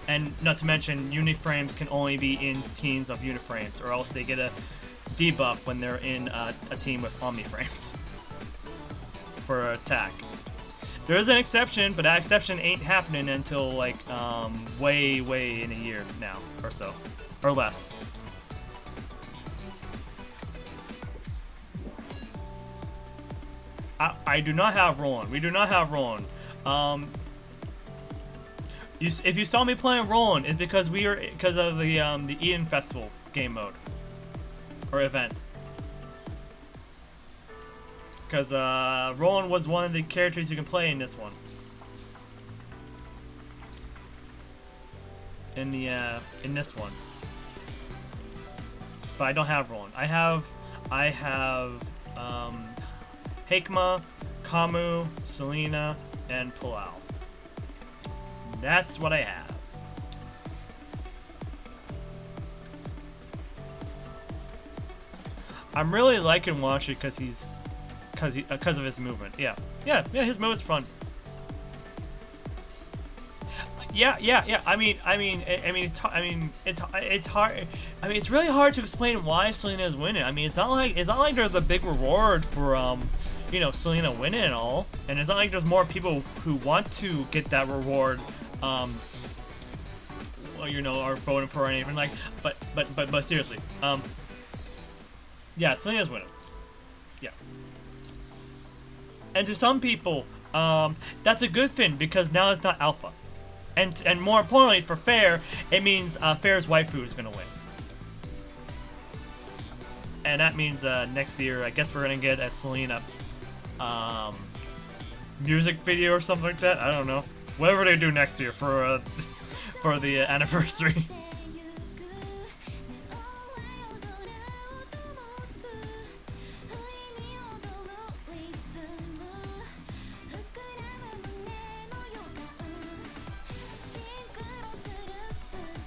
And not to mention, uniframes can only be in teams of uniframes, or else they get a debuff when they're in a team with omniframes for attack. There is an exception, but that exception ain't happening until like way in a year now or so, or less. I do not have Roland. We do not have Roland. If you saw me playing Roland, it's because of the Eden Festival game mode or event. Because Roland was one of the characters you can play in this one. in this one. But I don't have Roland. I have Hakma, Kamu, Selena, and Palau. That's what I have. I'm really liking Washi because of his movement. Yeah, his movement's fun. Yeah. I mean, it's hard. I mean, it's really hard to explain why Selena is winning. I mean, it's not like there's a big reward for you know, Selena winning and all, and it's not like there's more people who want to get that reward. You know, are voting for or anything like. But seriously, yeah, Selena's winning. Yeah. And to some people, that's a good thing because now it's not alpha. And more importantly, for Fair, it means Fair's waifu is gonna win. And that means next year, I guess we're gonna get a Selena music video or something like that. I don't know. Whatever they do next year for the anniversary.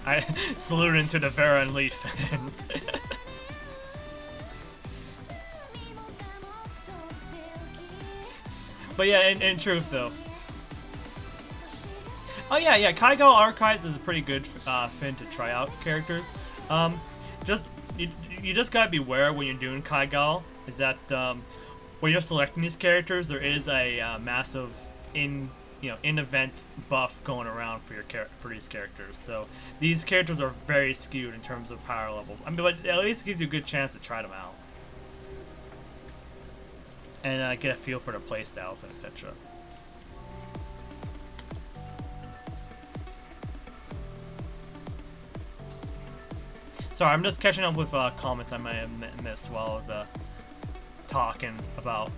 I salute into the Vera and Lee fans. But yeah, in truth though. Oh yeah, Kaigo Archives is a pretty good fin to try out characters. You just gotta beware when you're doing Kaigo, is that when you're selecting these characters, there is a massive in-event buff going around for these characters. So these characters are very skewed in terms of power level. I mean, but at least it gives you a good chance to try them out and get a feel for their playstyles and etc. Sorry, I'm just catching up with comments I might have missed while I was talking about,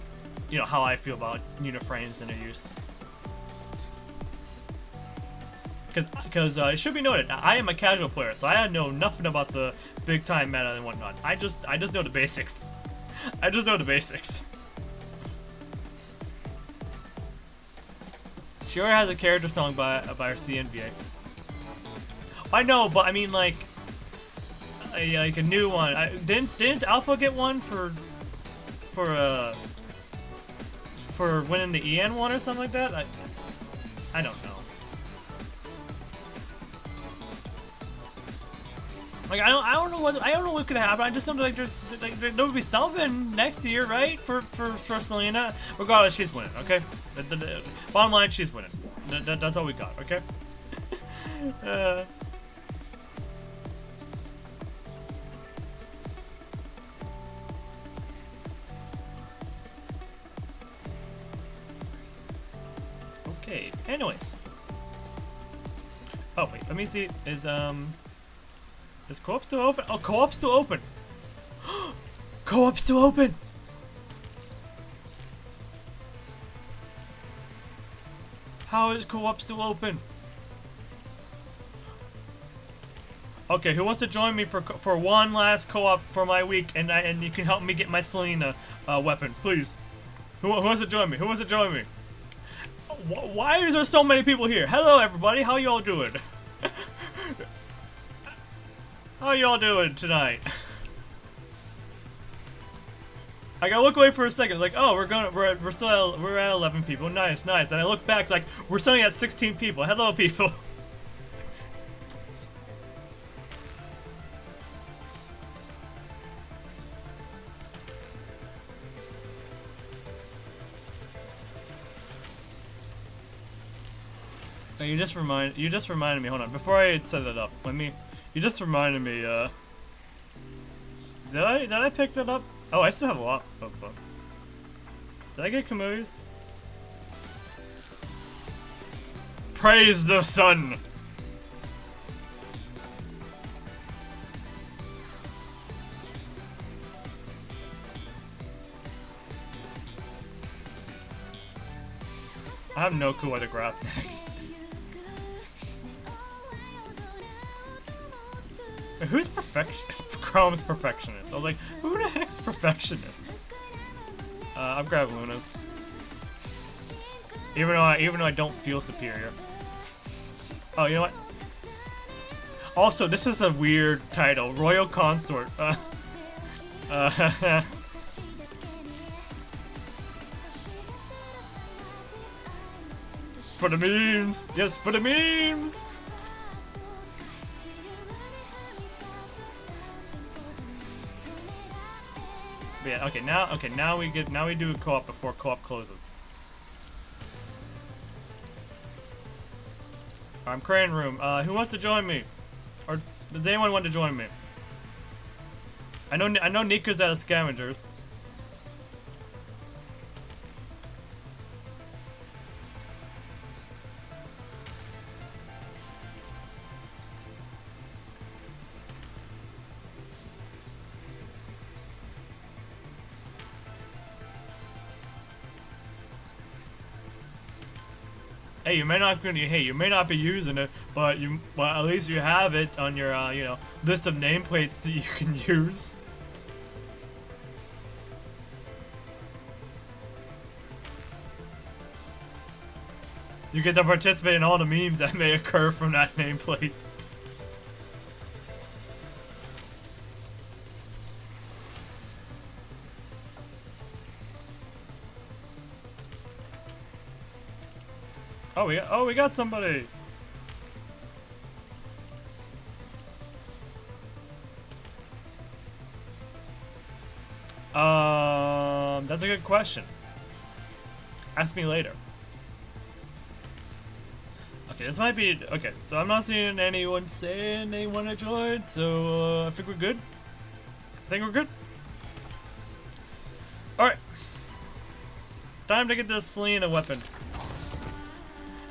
you know, how I feel about uniframes and their use. Because it should be noted, I am a casual player, so I know nothing about the big time meta and whatnot. I just know the basics. I just know the basics. She already has a character song by her CNVA. I know, but I mean like a new one. Didn't Alpha get one for winning the EN one or something like that? I don't know. Like I don't know what could happen. I just know like there would be something next year, right? For Selena. Regardless, she's winning. Okay. The bottom line, she's winning. That's all we got. Okay. Okay. Anyways. Oh wait, let me see. Is co-op still open? Oh, co-op's still open! Co-op's still open! How is co-op still open? Okay, who wants to join me for one last co-op for my week, and you can help me get my Selena weapon, please? Who wants to join me? Who wants to join me? Why is there so many people here? Hello, everybody. How y'all doing? How y'all doing tonight? I gotta look away for a second. Like, oh, we're at 11 people. Nice. And I look back, it's like we're still at 16 people. Hello, people. Now you just reminded me. Hold on, before I set it up, you just reminded me, did I pick that up? Oh, I still have a lot of did I get Kamuyu's? Praise the sun! I have no clue what to grab next. Who's perfection? Chrome's perfectionist. I was like, who the heck's perfectionist? I'll grab Luna's. Even though I don't feel superior. Oh, you know what? Also, this is a weird title. Royal Consort. For the memes! Yes, for the memes! But yeah, now we do a co-op before co-op closes. I'm Crane Room. Who wants to join me? Or does anyone want to join me? I know Nika's out of Scavengers. Hey, you may not be using it, but at least you have it on your list of nameplates that you can use. You get to participate in all the memes that may occur from that nameplate. Oh, we got somebody. That's a good question. Ask me later. Okay, this might be okay. So I'm not seeing anyone saying they want to join, so I think we're good. All right, time to get this Selena weapon.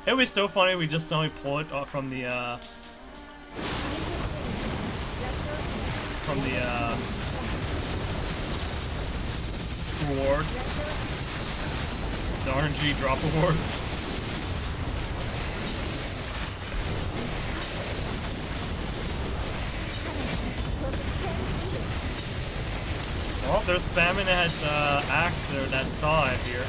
It would be so funny if we just suddenly pull it off from the rewards. The RNG drop rewards. Well, they're spamming that axe or that saw out here.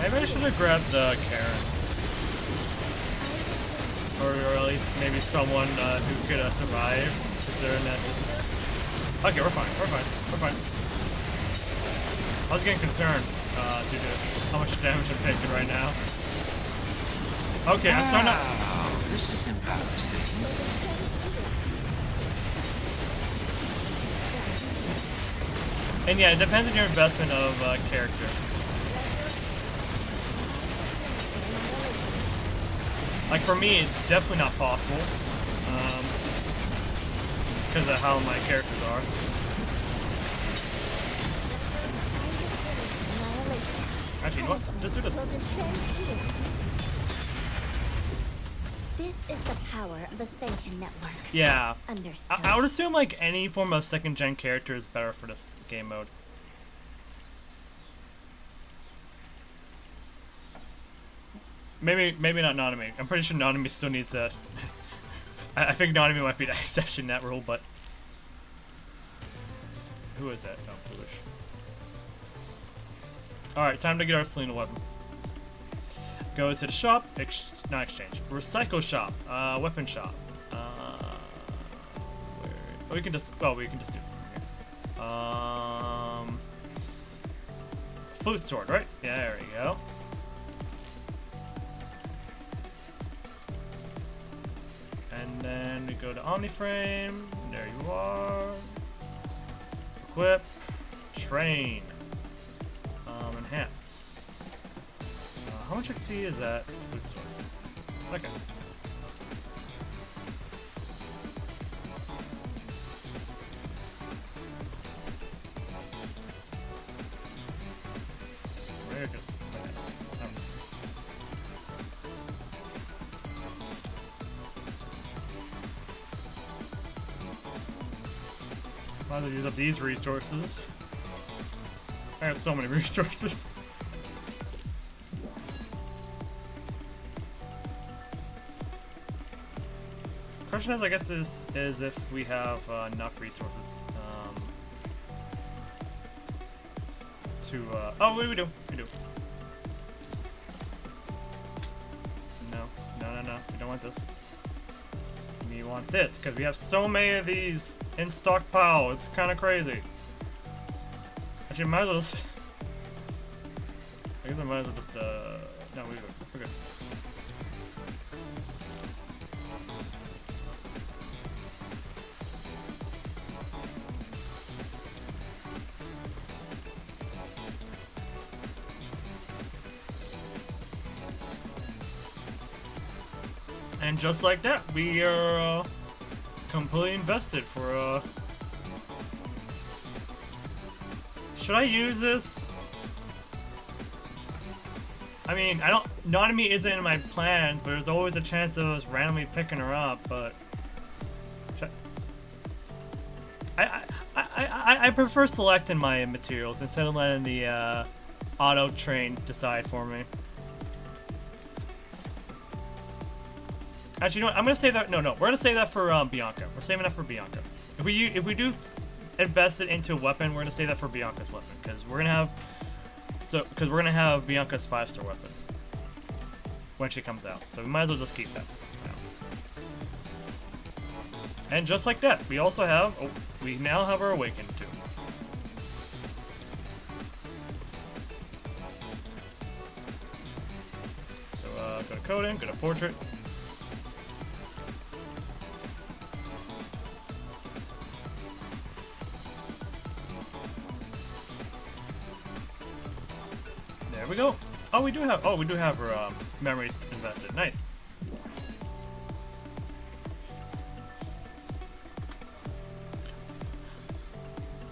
Maybe I should have grabbed Karen. Or at least maybe someone who could survive. Considering that this is... Okay, we're fine. I was getting concerned due to how much damage I'm taking right now. Okay, I'm starting to... Oh, this is embarrassing. And yeah, it depends on your investment of character. Like for me, it's definitely not possible, because of how my characters are. Actually, you know what? Just do this. This is the power of Ascension Network. Yeah. Understood. I would assume like any form of second gen character is better for this game mode. Maybe not Nanami. I'm pretty sure Nanami still needs a... I think Nanami might be the exception in that rule, but... Who is that? Oh, foolish. Alright, time to get our Selena weapon. Go to the shop. Not exchange. Recycle shop. Weapon shop. Where, we can just do it from here. Flute sword, right? Yeah, there we go. And then we go to Omniframe. There you are. Equip. Train. Enhance. How much XP is that? Food sword. Okay. here, because might as well use up these resources. I have so many resources. Question is, I guess, is if we have enough resources to. Oh, we do. We do. No, no, no, no. We don't want this. We want this because we have so many of these in stockpile. It's kind of crazy. Actually, might as well just. I guess I might as well just. No, we're good. And just like that, we are completely invested for. Should I use this? I mean, I don't. Nanami isn't in my plans, but there's always a chance of us randomly picking her up. But I prefer selecting my materials instead of letting the auto train decide for me. Actually, you know what? I'm gonna say that. No, we're gonna save that for Bianca. We're saving that for Bianca. If we do invest it into a weapon, we're gonna save that for Bianca's weapon because we're gonna have Bianca's 5-star weapon when she comes out. So we might as well just keep that. Now. And just like that, we also have. Oh, we now have our Awakened too. So go to coding, go to portrait. There we go. Oh, we do have her memories invested. Nice.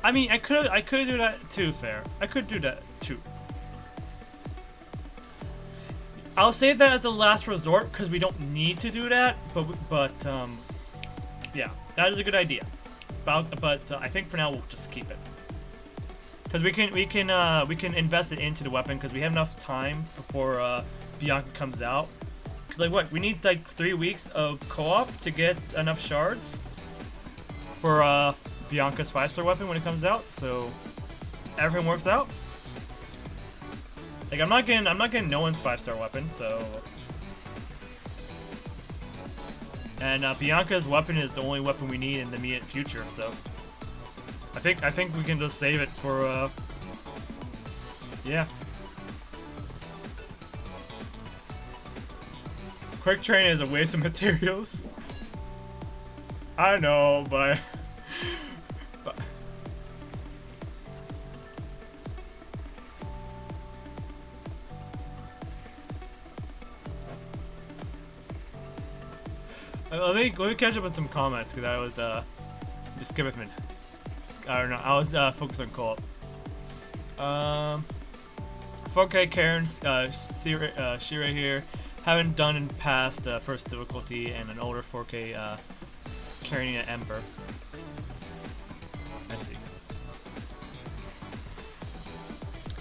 I mean, I could do that too. Fair. I could do that too. I'll say that as a last resort because we don't need to do that. But yeah, that is a good idea. But I think for now we'll just keep it. Because we can invest it into the weapon because we have enough time before Bianca comes out. Because like what, we need like 3 weeks of co-op to get enough shards for Bianca's 5-star weapon when it comes out. So everything works out. Like I'm not getting no one's 5-star weapon. So and Bianca's weapon is the only weapon we need in the immediate future. So. I think we can just save it for yeah. Quick train is a waste of materials. I know, but let me catch up on some comments because I was just give it a minute. I don't know. I was focused on co-op. 4K Karen's Shira here. Haven't done in past first difficulty and an older 4K carrying an Ember. I see.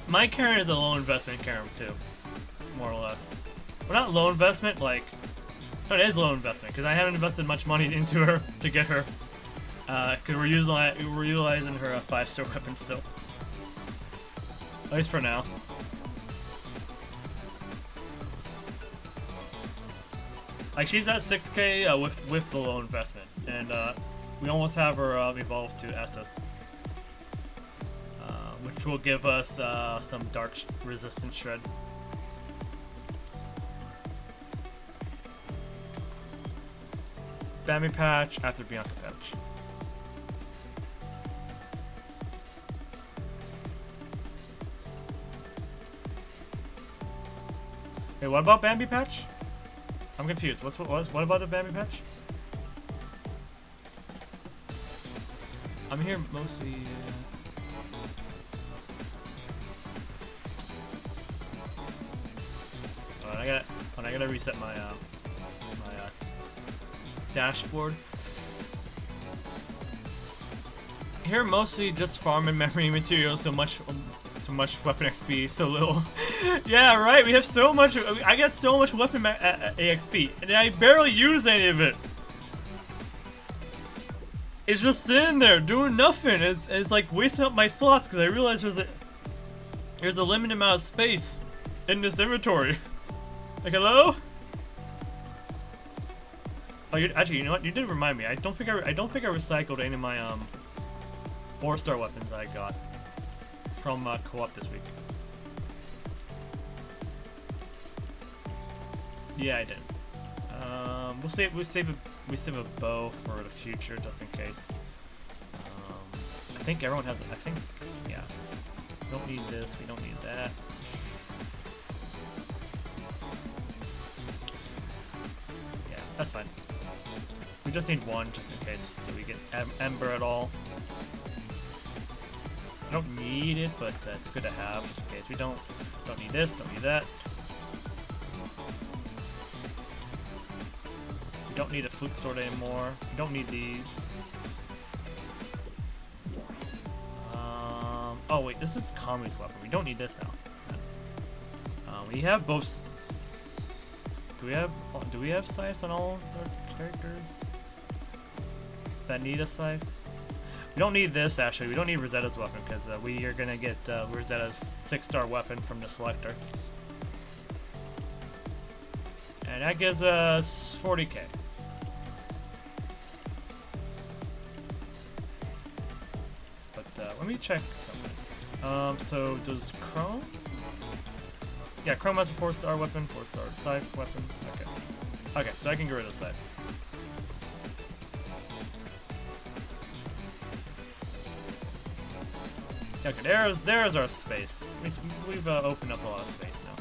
My Karen is a low investment Karen too, more or less. Well, not low investment, like. No, it is low investment because I haven't invested much money into her to get her. Because we're utilizing her 5-star weapon still. At least for now. Like she's at 6K with the low investment, and we almost have her evolved to SS, which will give us some dark resistance shred. Bambi patch after Bianca patch. Wait, what about Bambi patch? I'm confused. What about the Bambi patch? I'm here mostly. Hold on, I gotta reset my dashboard. Here mostly just farming memory materials, so much weapon XP, so little. Yeah, right. We have so much. I got so much weapon AXP, and I barely use any of it. It's just sitting there doing nothing. It's like wasting up my slots because I realized there's a limited amount of space in this inventory. Like, hello? Oh, actually, you know what? You did remind me. I don't think I recycled any of my 4-star weapons I got from co-op this week. Yeah, I did. We save a bow for the future just in case. I think everyone has. I think, yeah. We don't need this. We don't need that. Yeah, that's fine. We just need one just in case. Do we get Ember at all? I don't need it, but it's good to have just in case. We don't need this. Don't need that. We don't need a flute sword anymore. We don't need these. Oh wait, this is Kami's weapon. We don't need this now. We have both. Do we have scythes on all our characters that need a scythe? We don't need this actually. We don't need Rosetta's weapon because we are gonna get Rosetta's 6-star weapon from the selector, and that gives us 40k. Let me check something. So does Chrome? Yeah, Chrome has a 4-star weapon, 4-star scythe weapon. Okay. Okay, so I can get rid of scythe. Okay, there's our space. We've opened up a lot of space now.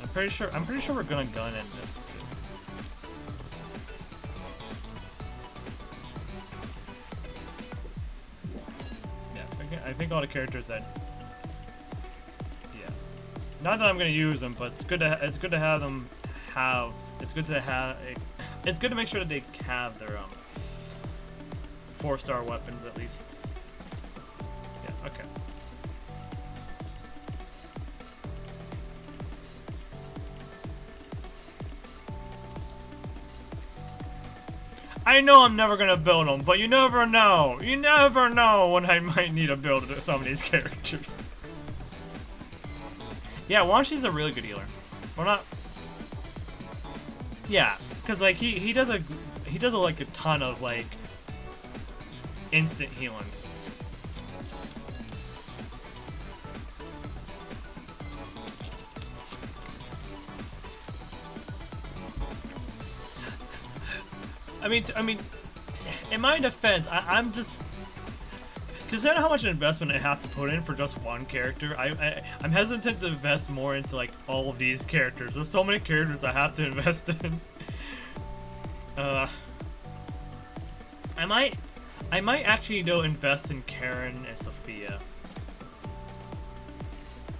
I'm pretty sure we're gonna gun in this too. I think all the characters that, yeah, not that I'm gonna use them, but it's good to have them have. It's good to make sure that they have their 4-star weapons at least. Yeah. Okay. I know I'm never gonna build them, but you never know. You never know when I might need to build some of these characters. Yeah, Wanshi's a really good healer. We're not. Yeah, cause like he does like a ton of like instant healing. I mean, in my defense, I'm just considering how much investment I have to put in for just one character. I'm hesitant to invest more into like all of these characters. There's so many characters I have to invest in. I might actually though invest in Karen and Sophia,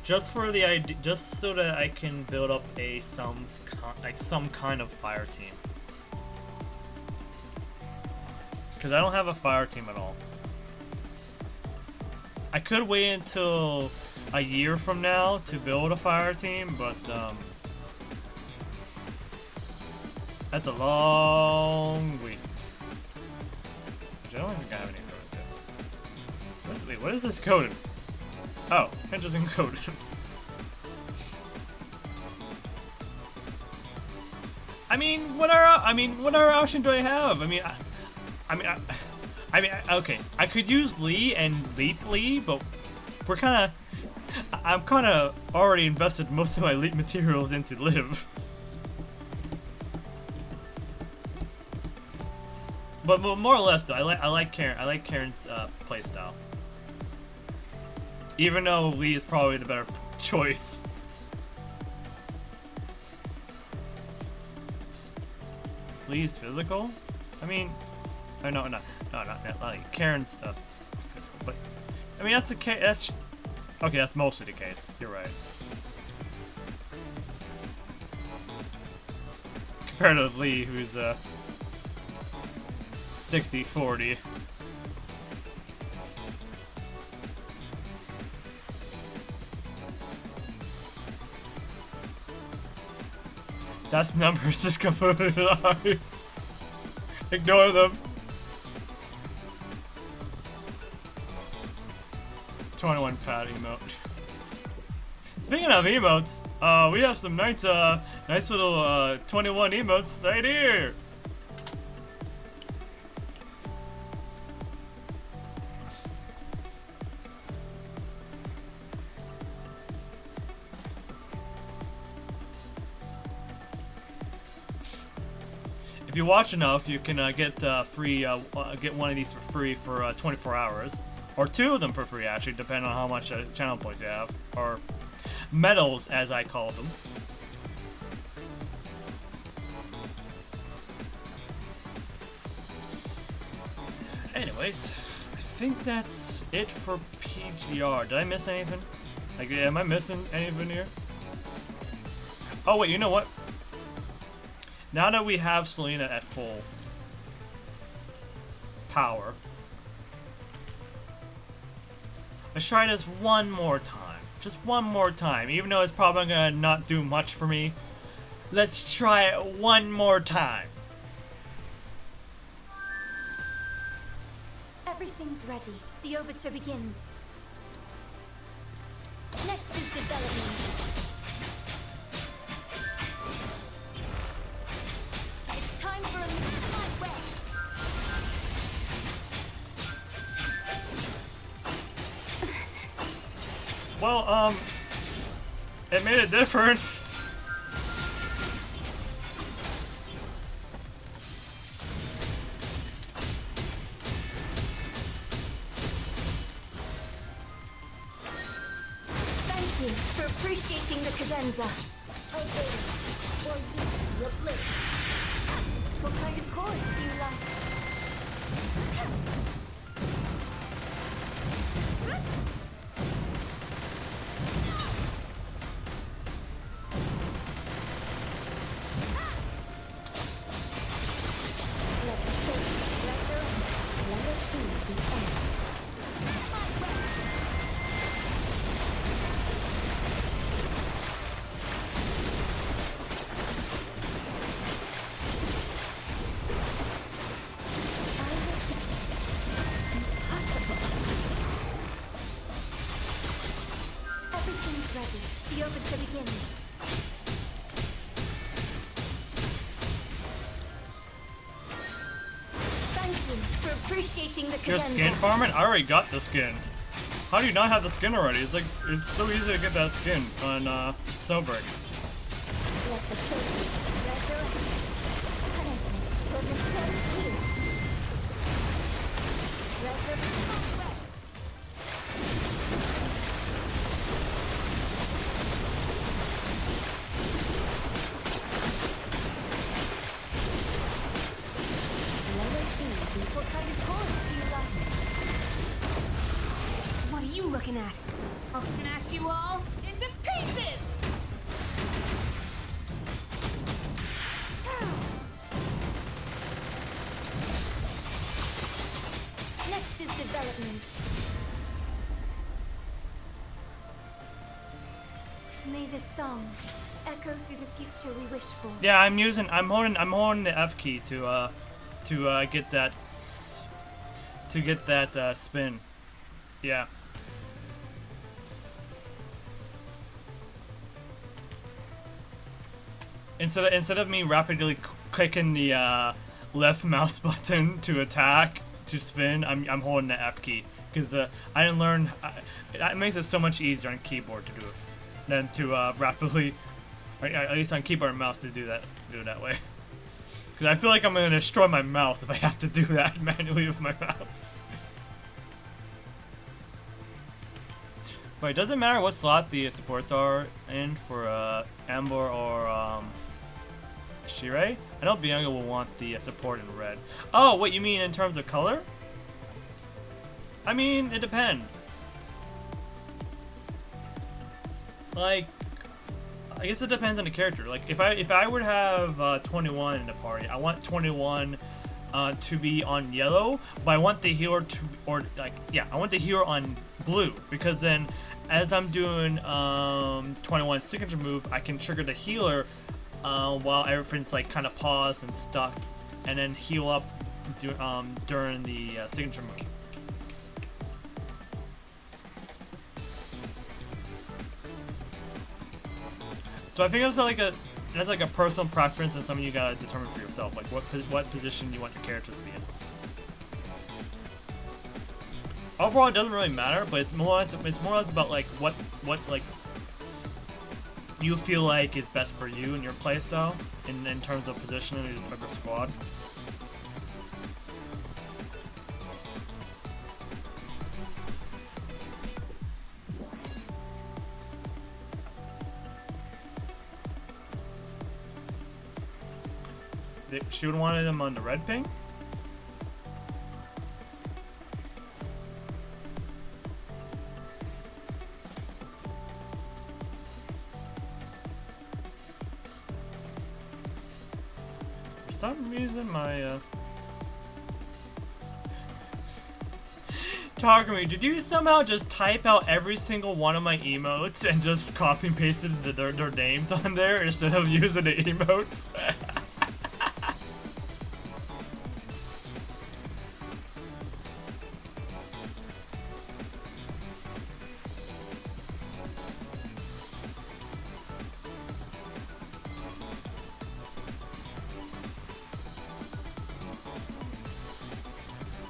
just for the idea, just so that I can build up some kind of fire team. Because I don't have a fire team at all. I could wait until a year from now to build a fire team, but that's a long wait. Which I don't think I have any codes yet. Wait, what is this coded? Oh, Pinch isn't coded. I mean, what other option do I have? Okay, I could use Lee and Leap Lee, but I'm kind of already invested most of my Leap materials into Liv. But more or less though, I like Karen's playstyle. Even though Lee is probably the better choice. Lee's physical? I mean, oh, no, not Karen's physical, but I mean that's the case. Okay, that's mostly the case. You're right. compared to Lee, who's 60-40. That's numbers just completely lies. Ignore them. 21 pad emote. Speaking of emotes, we have some nice little 21 emotes right here. If you watch enough, you can get free get one of these for free for 24 hours, or 2 of them for free actually, depending on how much channel points you have, or medals as I call them. Anyways, I think that's it for PGR. Did I miss anything? Like, am I missing anything here? Oh wait, you know what? Now that we have Selena at full power, let's try this one more time. Just one more time. Even though it's probably gonna not do much for me, let's try it one more time. Everything's ready. The overture begins. Next is development. It's time for a midnight rest. Well, it made a difference. Thank you for appreciating the cadenza. Okay, for you, your place. What kind of chorus do you like? Everything's ready. The overture begins. Thank you for appreciating the Your cadenza. skin farming? I already got the skin. How do you not have the skin already? It's like, it's so easy to get that skin on Snowbreak. Let the children resurrect. Punishment will return here. Resurrect. What kind of chorus do you like? What are you looking at? I'll smash you all into pieces! Next is development. May this song echo through the future we wish for. Yeah, I'm holding the F key to get that spin. Yeah. Instead of me rapidly clicking the left mouse button to attack to spin, I'm holding the F key because I didn't learn. It makes it so much easier on keyboard to do it than to rapidly, or at least on keyboard and mouse to do it that way. Because I feel like I'm gonna destroy my mouse if I have to do that manually with my mouse. Wait, does it matter what slot the supports are in for Amber or Shirei? I know Bianca will want the support in red. Oh, what you mean in terms of color? I mean, it depends. Like, I guess it depends on the character. Like if I would have 21 in the party, I want 21 to be on yellow, but I want the healer to, or like, yeah, I want the healer on blue, because then as I'm doing 21's signature move, I can trigger the healer while everything's like kind of paused and stuck, and then heal up during the signature move. So I think that's like a personal preference and something you gotta determine for yourself, like what position you want your characters to be in. Overall, it doesn't really matter, but it's more or less about like what like you feel like is best for you and your playstyle in terms of positioning of your squad. She would wanted him on the red ping. For some reason, my Takumi, did you somehow just type out every single one of my emotes and just copy and pasted their names on there instead of using the emotes?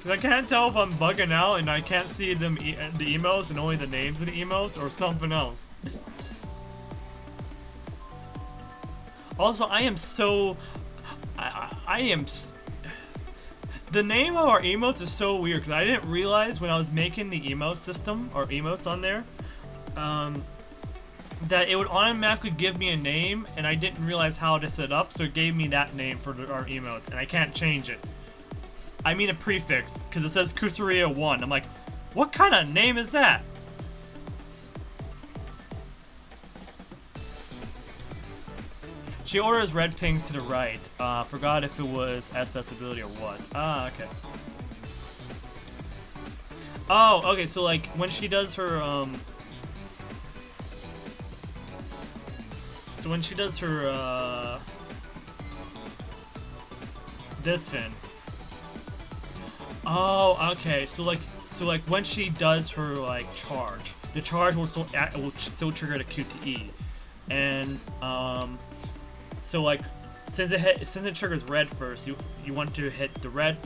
I can't tell if I'm bugging out and I can't see them the emotes and only the names of the emotes, or something else. Also, I am so... The name of our emotes is so weird, because I didn't realize when I was making the emote system, or emotes on there, that it would automatically give me a name, and I didn't realize how to set it up, so it gave me that name for our emotes, and I can't change it. I mean a prefix, because it says Kusuriya 1. I'm like, what kind of name is that? She orders red pings to the right. Forgot if it was SS ability or what. Ah, okay. Oh, okay, so like, when she does her, So when she does her, this fin. Oh, okay. So like when she does her like charge, the charge will still trigger the QTE, and so like since it triggers red first, you want to hit the red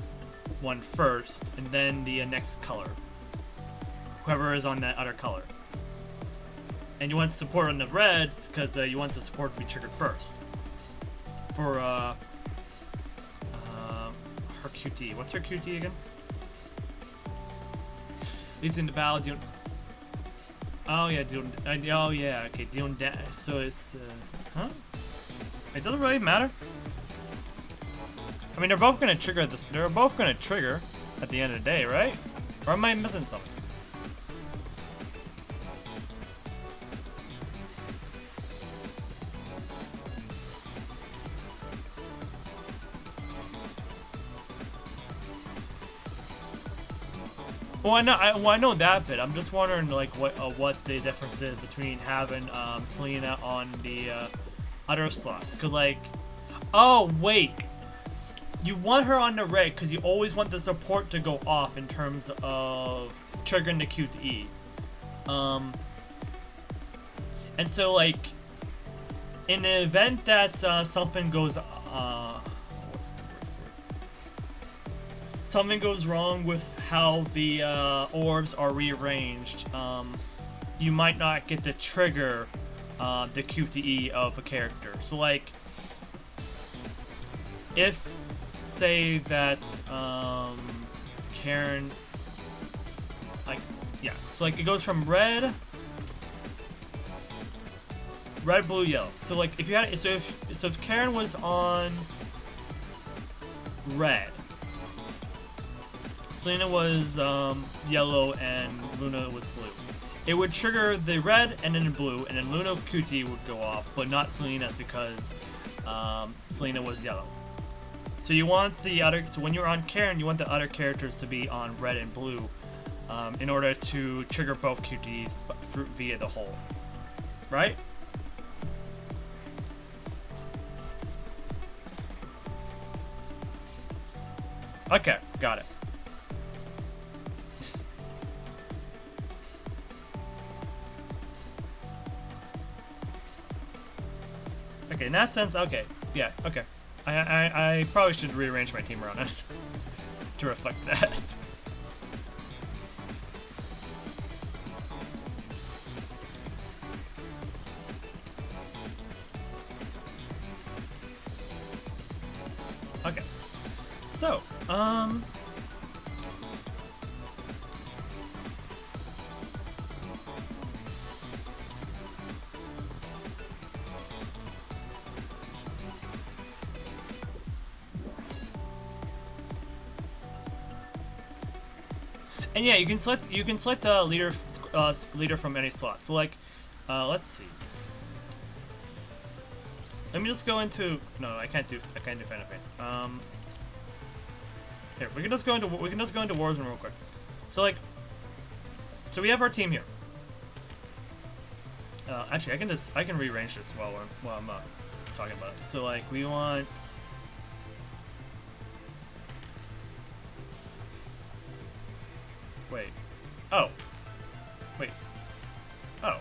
one first, and then the next color, whoever is on that other color, and you want to support on the reds because you want the support to be triggered first for her QT. What's her QT again? Leads into battle, dealing... Oh yeah, oh yeah, okay, dealing so it's, huh? It doesn't really matter. I mean, they're both gonna trigger this, they're both gonna trigger at the end of the day, right? Or am I missing something? Well, I know that bit. I'm just wondering, like, what the difference is between having Selena on the other slots. Cause like, oh wait, you want her on the red because you always want the support to go off in terms of triggering the Q to E. And so like, in the event that something goes something goes wrong with how the orbs are rearranged, you might not get to trigger the QTE of a character. So like, if, say that Karen, like, yeah, so like it goes from red, blue, yellow. So like, if you had, so if Karen was on red, Selena was yellow and Luna was blue. it would trigger the red and then the blue, and then Luna Kuti would go off, but not Selena's because Selena was yellow. So you want the other, so when you're on Karen, you want the other characters to be on red and blue in order to trigger both QTEs via the hole, right? Okay, got it. Okay, in that sense, okay, yeah, okay. I probably should rearrange my team around it to reflect that. Okay, so, and yeah, you can select leader leader from any slot. So like, let's see. Let me just go into I can't do Fan of Pain. Here we can just go into Warzone real quick. So like, so we have our team here. Actually, I can rearrange this while I'm talking about it. So like, we want. Wait. Oh. Wait. Oh.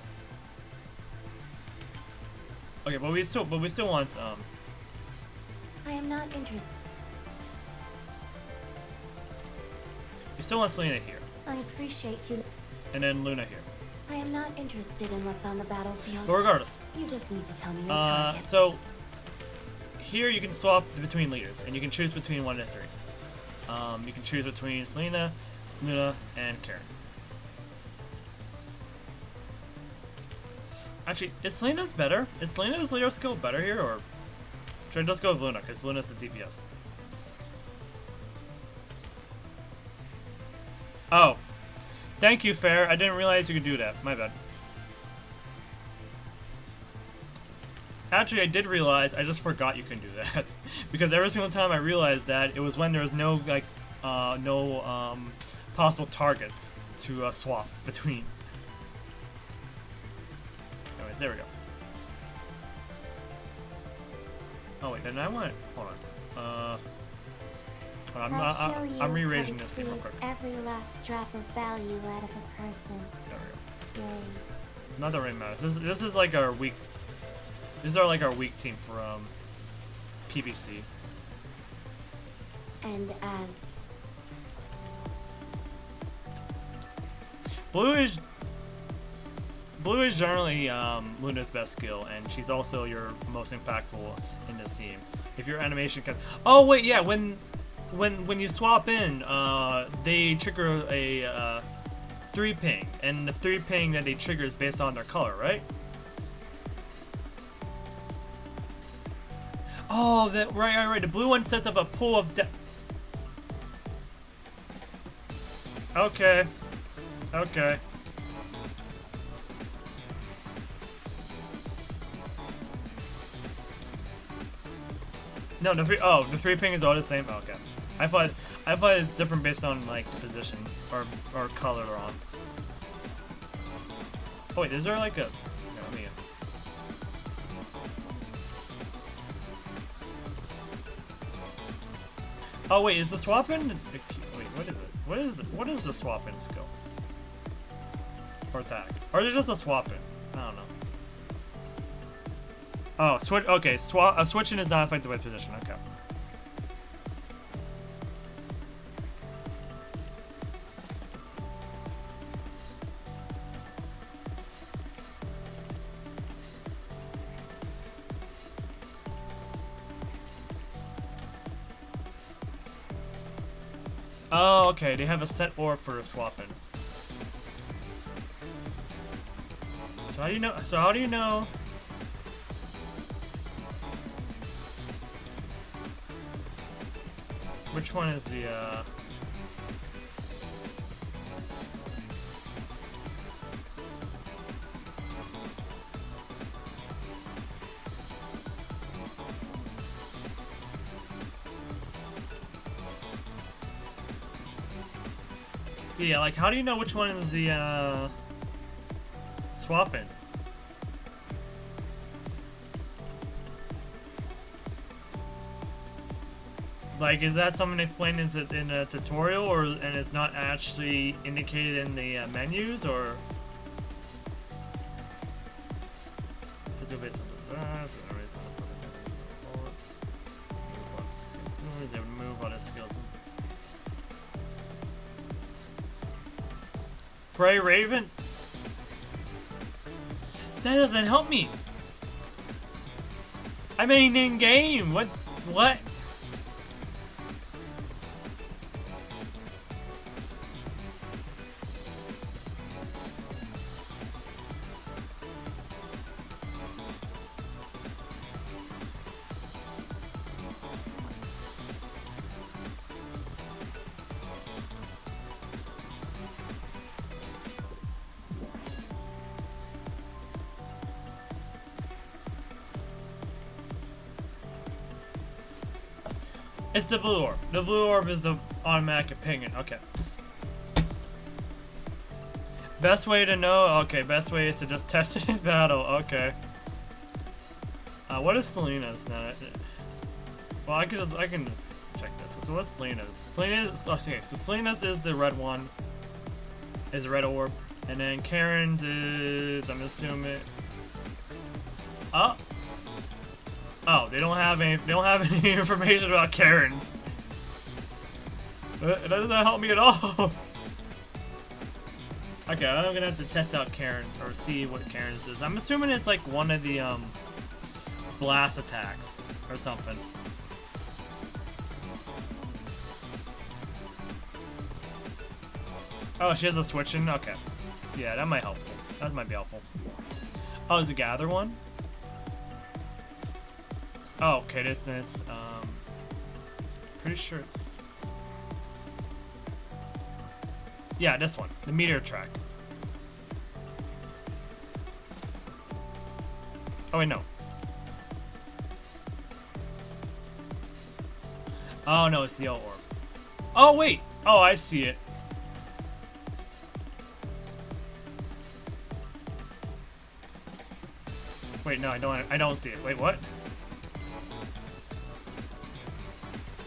Okay, but we still want I am not interested. we still want Selena here, I appreciate you. and then Luna here. I am not interested in what's on the battlefield. But regardless, You just need to tell me your targets. so here you can swap between leaders, and you can choose between 1 and 3. You can choose between Selena, Luna, and Karen. Actually, is Selena's better? Is Selena's leader skill better here, or should I just go with Luna, because Luna's the DPS? Oh. Thank you, Fair. I didn't realize you could do that. My bad. Actually, I did realize, I just forgot you can do that. Because every single time I realized that, it was when there was no, like, possible targets to swap between. Anyways, there we go. Oh wait, then I want. Hold on. I'm rearranging this thing real quick. Every last drop of value out of a person. There we go. Yay. Not that really matters. This is like our weak. These are like our weak team from PBC. And as Blue is generally Luna's best skill, and she's also your most impactful in this team. If your animation can. Oh wait, yeah. When you swap in, they trigger a 3 ping, and the 3 ping that they trigger is based on their color, right? Oh, that right. The blue one sets up a pool of. Okay. Okay. No, the 3 ping is all the same. Oh, okay. I thought it's different based on like the position or color they're on. Oh wait, is there like a? Yeah, let me. Oh wait, is the swap in? Wait, what is it? What is the swap in skill? Or attack? Or is it just a swap in? I don't know. Oh, switch. Okay, switching is not affected by position. Okay. Oh, okay. They have a set orb for swapping. So how do you know? So how do you know? Which one is the, Yeah, like how do you know which one is the swapping? Like, is that something explained in a tutorial, or and it's not actually indicated in the menus, or? Move on his skills. Gray Raven? That doesn't help me. I mean, in game. What? What? It's the blue orb. The blue orb is the automatic opinion. Okay. Best way to know? Okay, best way is to just test it in battle. Okay. What is Selena's now? Well, I can just check this. So what's Selena's? Selena's, okay, so Selena's is the red one. Is the red orb. And then Karen's is, I'm assuming. Oh. Oh, they don't have any information about Karen's. That doesn't help me at all. Okay, I'm gonna have to test out Karen's or see what Karen's is. I'm assuming it's like one of the blast attacks or something. Oh, she has a switching? Okay. Yeah, that might help. That might be helpful. Oh, is it Gather one? Oh, okay, this pretty sure it's... Yeah, this one. The meteor track. Oh, wait, no. Oh, no, it's the L orb. Oh, wait! Oh, I see it. Wait, no, I don't see it. Wait, what?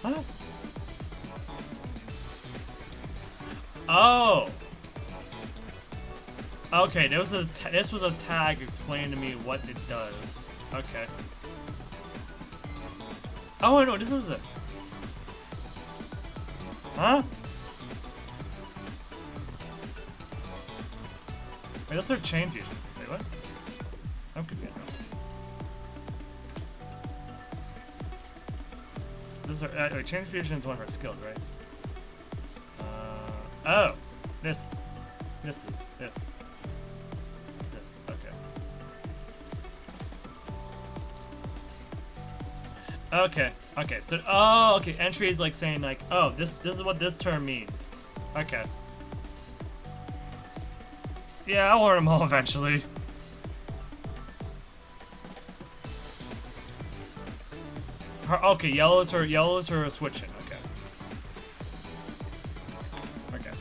Huh? Oh. Okay, this was a tag explaining to me what it does. Okay. Oh no, this was it. Huh? Wait, that's their chain fusion. Wait, what? I'm confused. This is her, chain fusion is one of her skills, right? Oh, this is this. It's this. Okay. Okay. Okay. So, oh, okay. Entry is like saying like, oh, this is what this term means. Okay. Yeah, I'll learn them all eventually. Okay, yellow is her switching. Okay. Okay.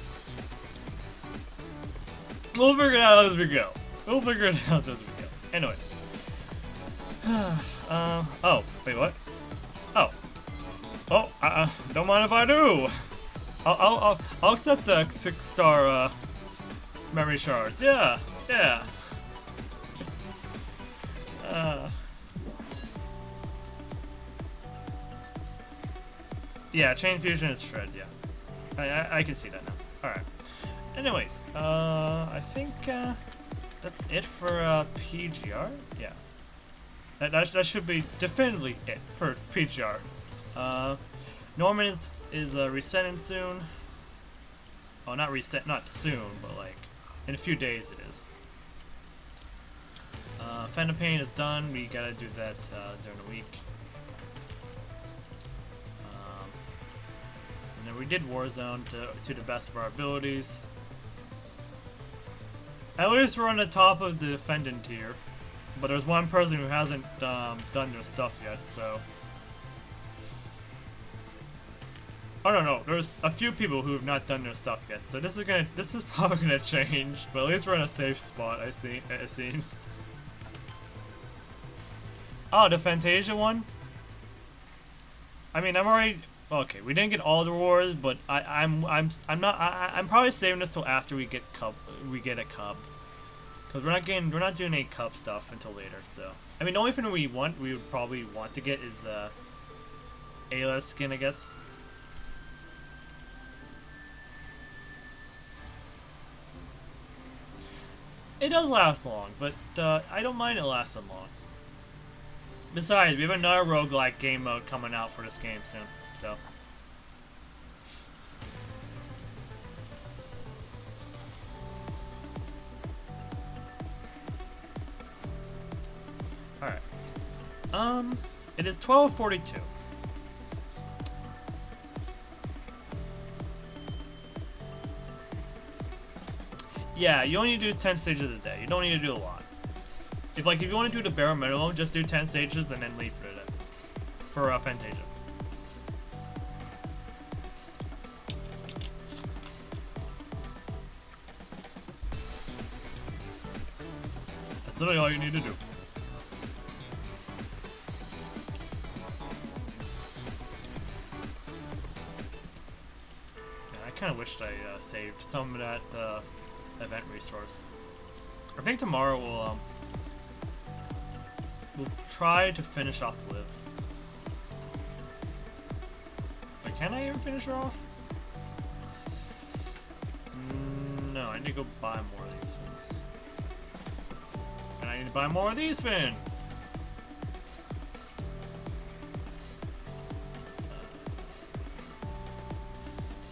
We'll figure it out as we go. We'll figure it out as we go. Anyways. Oh, wait, what? Oh. Oh, don't mind if I do. I'll accept the 6-star, memory shard. Yeah, yeah. Yeah, chain fusion is shred, yeah. I can see that now. Alright. Anyways, I think, that's it for, PGR? Yeah. That should be definitively it for PGR. Norman is resetting soon. Oh, not soon, but like, in a few days it is. Phantom Pain is done, we gotta do that, during the week. And then we did Warzone to the best of our abilities. At least we're on the top of the defendant tier. But there's one person who hasn't done their stuff yet, so... Oh no, there's a few people who have not done their stuff yet, so this is probably gonna change, but at least we're in a safe spot, it seems. Oh, the Fantasia one? I mean, I'm already, okay, we didn't get all the rewards, but I'm probably saving this till after we get a cup. Cause we're not doing any cup stuff until later, so. I mean, the only thing we would probably want to get is, Ayla's skin, I guess. It does last long, but I don't mind it lasting long. Besides, we have another roguelike game mode coming out for this game soon, so. Alright. It is 12:42. Yeah, you only need to do 10 stages a day. You don't need to do a lot. If you want to do the bare minimum, just do 10 stages and then leave for it. For Fantasia. That's literally all you need to do. Yeah, I kind of wished I saved some of that event resource. I think tomorrow we'll try to finish off Liv. Wait, can I even finish her off? No, I need to go buy more of these fins. And I need to buy more of these fins!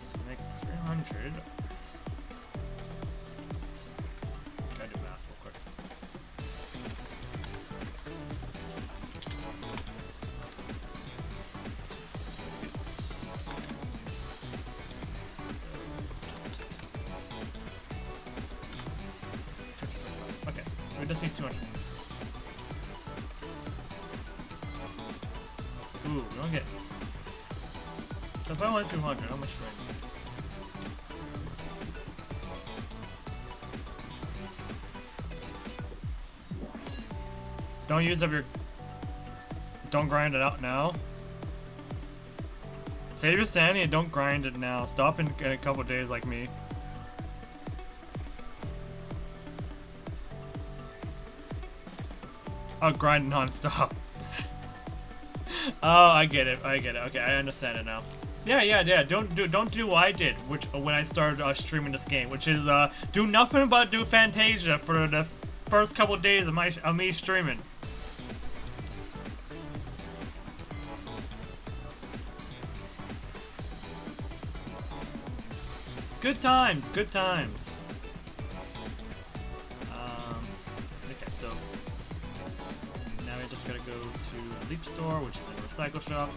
So make 300. Gotta do math real quick. Okay, so we just need 200. Ooh, we don't get. So if I want 200, how much do I need? Don't use up your. Don't grind it out now. Save your sanity and don't grind it now. Stop in a couple days like me. Oh, grind non-stop. Oh, I get it. Okay, I understand it now. Yeah. Don't do what I did, which when I started streaming this game, which is do nothing but do Fantasia for the first couple days of me streaming. Good times, good times. Okay, so now we just gotta go to the Leap Store, which is in a recycle shop.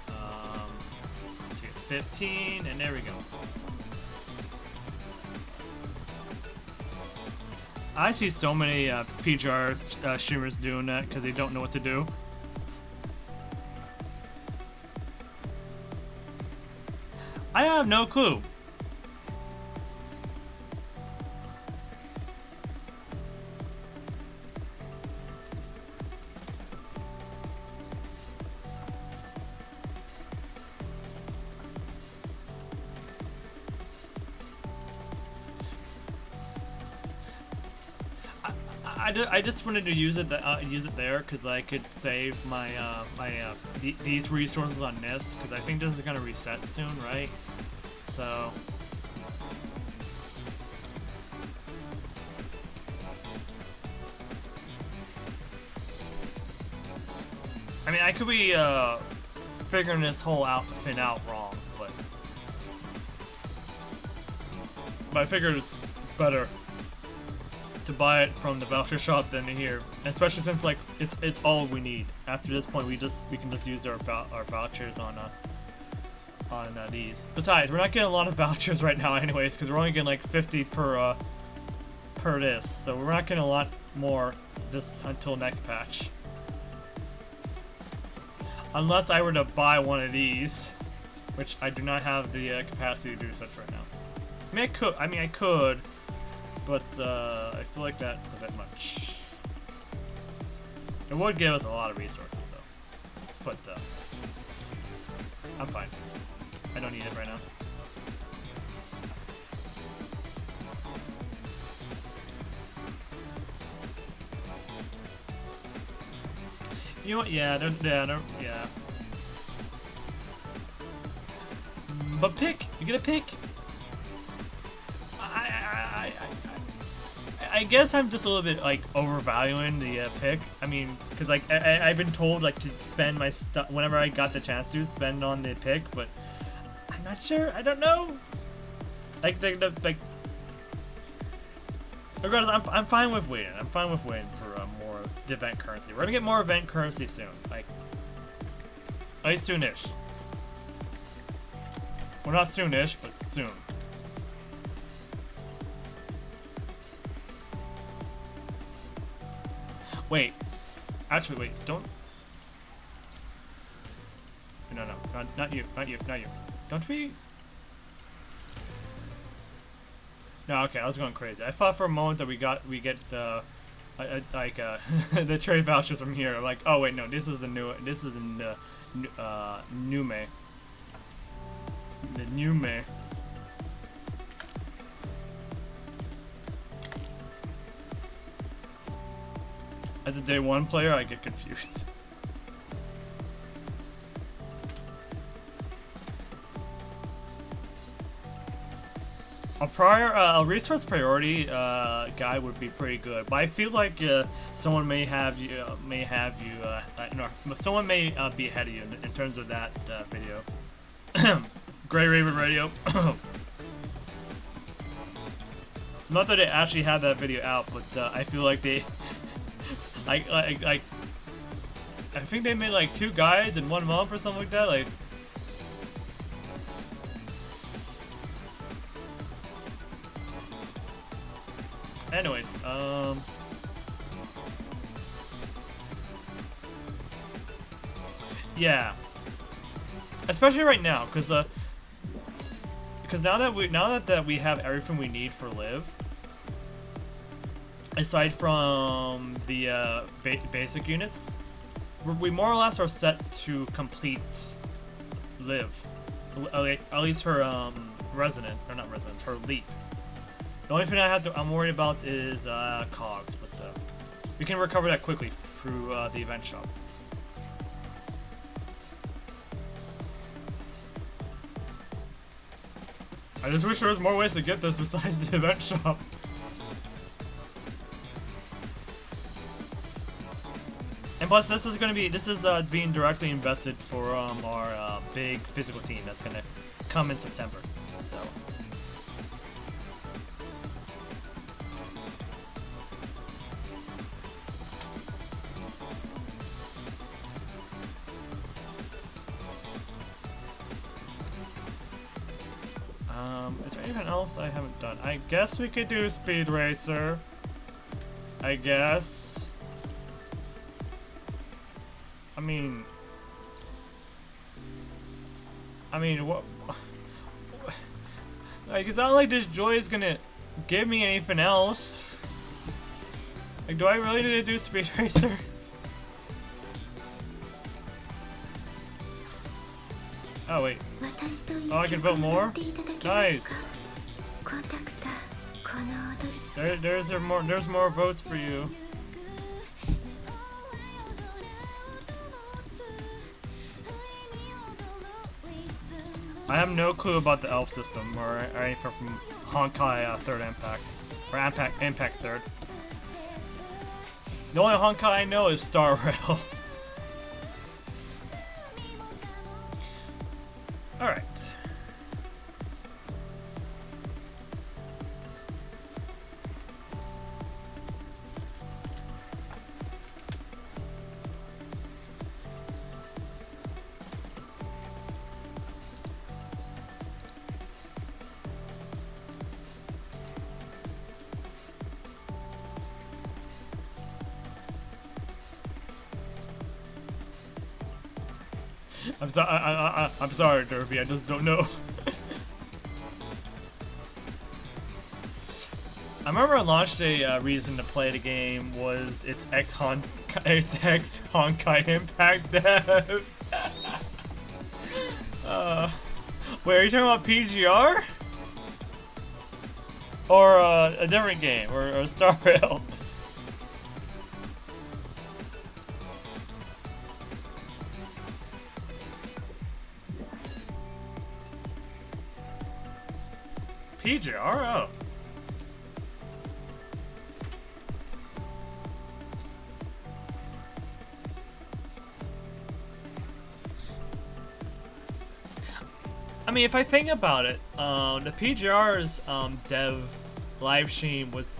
To get 15, and there we go. I see so many PGR streamers doing that because they don't know what to do. I have no clue. I just wanted to use it there because I could save my these resources on this because I think this is gonna reset soon, right? So I mean I could be figuring this whole thing out wrong, but I figured it's better to buy it from the voucher shop than here, especially since like it's all we need. After this point, we can just use our vouchers on these. Besides, we're not getting a lot of vouchers right now, anyways, because we're only getting like 50 per this, so we're not getting a lot more this until next patch. Unless I were to buy one of these, which I do not have the capacity to do such right now. I mean, I could. I mean, I could, but I feel like that's a bit much. It would give us a lot of resources, though. But I'm fine. I don't need it right now. You know what? Yeah, yeah. But pick. You get a pick. I guess I'm just a little bit like overvaluing the pick. I mean, because like I've been told like to spend my stuff whenever I got the chance to spend on the pick, but I'm not sure. I don't know. Like regardless, I'm fine with waiting. I'm fine with waiting for more event currency. We're gonna get more event currency soon. Like at least soonish. Well, not soonish, but soon. Wait. Actually, wait. Don't. No, not you. Not you. Not you. Don't we? No, okay. I was going crazy. I thought for a moment that we get the the trade vouchers from here. Like, oh wait, no. This is the new. This is the Nume. The Nume. As a day one player, I get confused. A resource priority guide would be pretty good, but I feel like someone may have you, someone may be ahead of you in terms of that video. Grey Raven Radio. Not that they actually had that video out, but I feel like they. I think they made like 2 guides in 1 month or something like that. Like, anyways, yeah, especially right now, because now that we have everything we need for live. Aside from the basic units, we more or less are set to complete live. At least her resident, or not residence, her leap. The only thing I'm worried about is cogs, but we can recover that quickly through the event shop. I just wish there was more ways to get this besides the event shop. And plus, this is being directly invested for our big physical team that's gonna come in September. So. Is there anything else I haven't done? I guess we could do Speed Racer. I guess. I mean, what? Like, it's not like this joy is gonna give me anything else. Like, do I really need to do Speed Racer? Oh wait. Oh, I can build more? Nice. There's more votes for you. I have no clue about the elf system or anything from Honkai 3rd Impact. Or Impact 3rd. The only Honkai I know is Star Rail. Alright. I'm sorry. I'm sorry, Derby. I just don't know. I remember I launched a reason to play the game was its ex Honkai Impact devs. Wait, are you talking about PGR? Or a different game, or Star Rail? PGR? Oh. I mean, if I think about it, the PGR's dev live stream was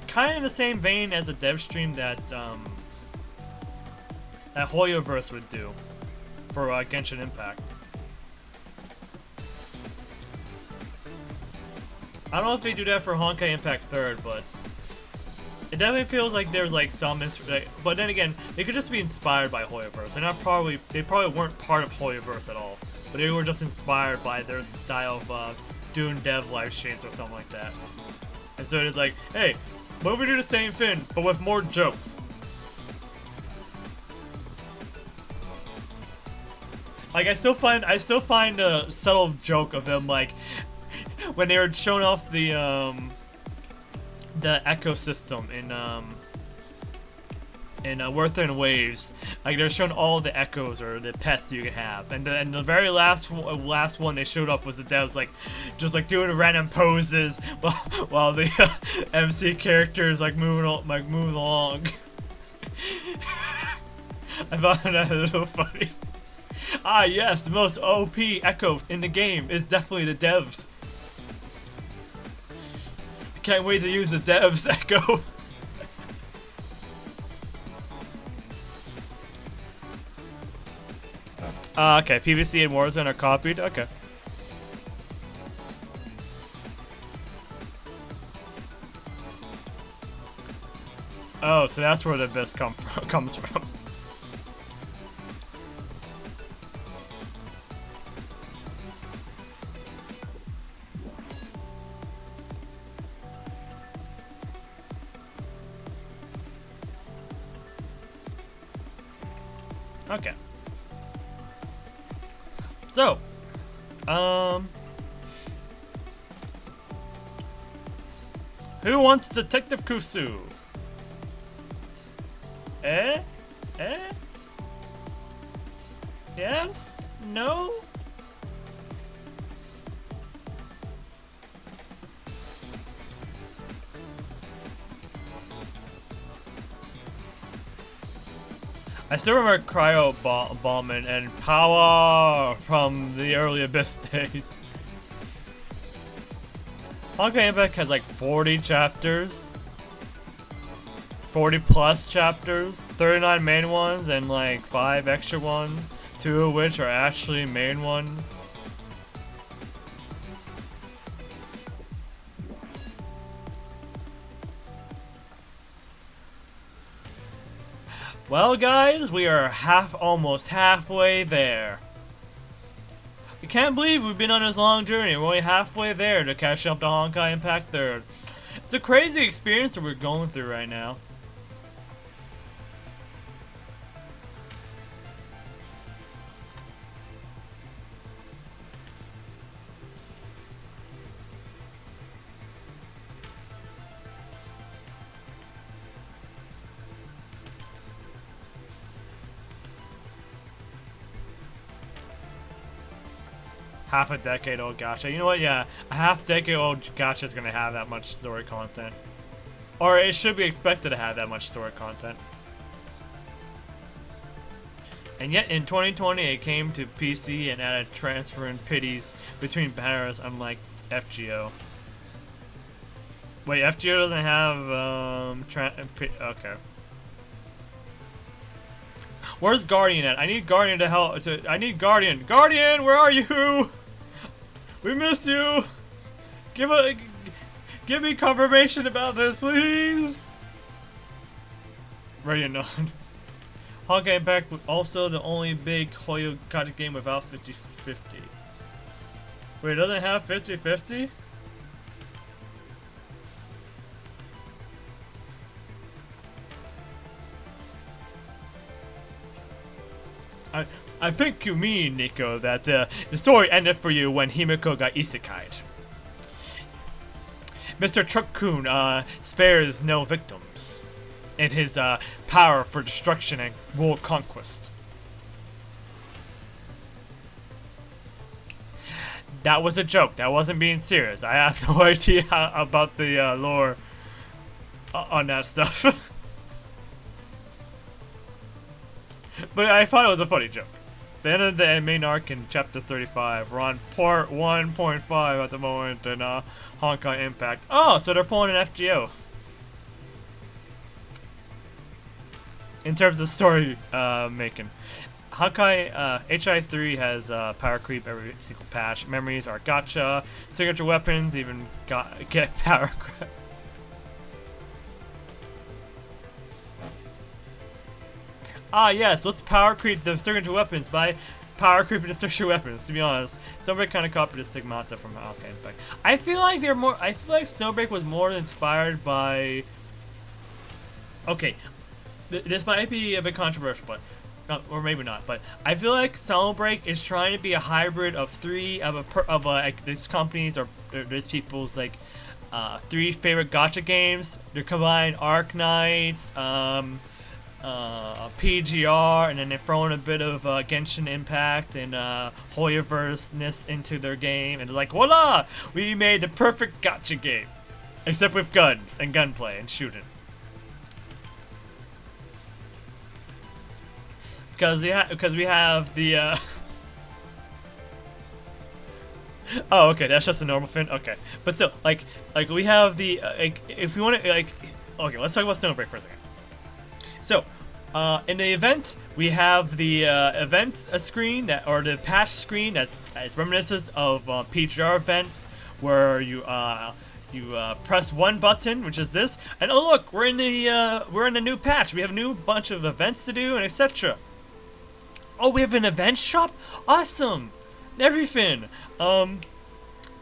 kind of the same vein as a dev stream that that Hoyoverse would do for Genshin Impact. I don't know if they do that for Honkai Impact 3rd, but it definitely feels like there's like some but then again, they could just be inspired by Hoyoverse. They probably weren't part of Hoyoverse at all, but they were just inspired by their style of doing dev live streams or something like that. And so it's like, hey, what if we do the same thing but with more jokes? Like I still find a subtle joke of them like when they were showing off the ecosystem in Worth and Waves, like they're showing all the echoes or the pets you can have, and the very last one they showed off was the devs like just like doing random poses while the MC characters like moving along. I found that a little funny. Ah yes, the most OP echo in the game is definitely the devs. Can't wait to use the devs echo. Okay, PvC and Warzone are copied. Okay. Oh, so that's where the abyss comes from. Okay. So, who wants Detective Kusu? Eh? Eh? Yes? No? I still remember Cryo Bombing and Power from the early Abyss days. Honkai Impact has like 40 chapters. 40 plus chapters. 39 main ones and like 5 extra ones. 2 of which are actually main ones. Well guys, we are almost halfway there. I can't believe we've been on this long journey. We're only halfway there to catch up to Honkai Impact 3rd. It's a crazy experience that we're going through right now. Half a decade old gacha. You know what? Yeah, a half decade old gacha is gonna have that much story content, or it should be expected to have that much story content. And yet, in 2020, it came to PC and added transfer and pities between banners, unlike FGO. Wait, FGO doesn't have okay. Where's Guardian at? I need Guardian to help. I need Guardian. Guardian, where are you? We miss you. Give me confirmation about this, please. Ready or not. Honkai Impact was also the only big Hoyo gacha game without 50-50. Wait, it doesn't have 50-50? I think you mean, Nico, that the story ended for you when Himiko got isekai'd. Mr. Truck-kun spares no victims in his power for destruction and world conquest. That was a joke. That wasn't being serious. I have no idea about the lore on that stuff. But I thought it was a funny joke. The end of the main arc in chapter 35. We're on part 1.5 at the moment in Honkai Impact. Oh, so they're pulling an FGO. In terms of story making. Honkai HI3 has power creep every single patch. Memories are gacha. Signature weapons even get power creep. Ah, yes, let's power creep the signature weapons by power creeping the signature weapons, to be honest. Snowbreak kind of copied the Stigmata from Honkai Impact. I feel like Snowbreak was more inspired by... Okay, this might be a bit controversial, but... or maybe not, but I feel like Snowbreak is trying to be a hybrid of these companies or these people's, like, 3 favorite gacha games. They combine Arc Knights, PGR, and then they throw in a bit of Genshin Impact and Hoyoverse-ness into their game, and they're like, voila! We made the perfect gacha game! Except with guns and gunplay and shooting. Because we have the oh, okay, that's just a normal fin. Okay, but still, like we have the if we want to okay, let's talk about Snowbreak for a second. So, in the event, we have the event screen or the patch screen that's reminiscent of PGR events, where you press one button, which is this, and oh look, we're in the new patch. We have a new bunch of events to do and etc. Oh, we have an event shop? Awesome! Everything.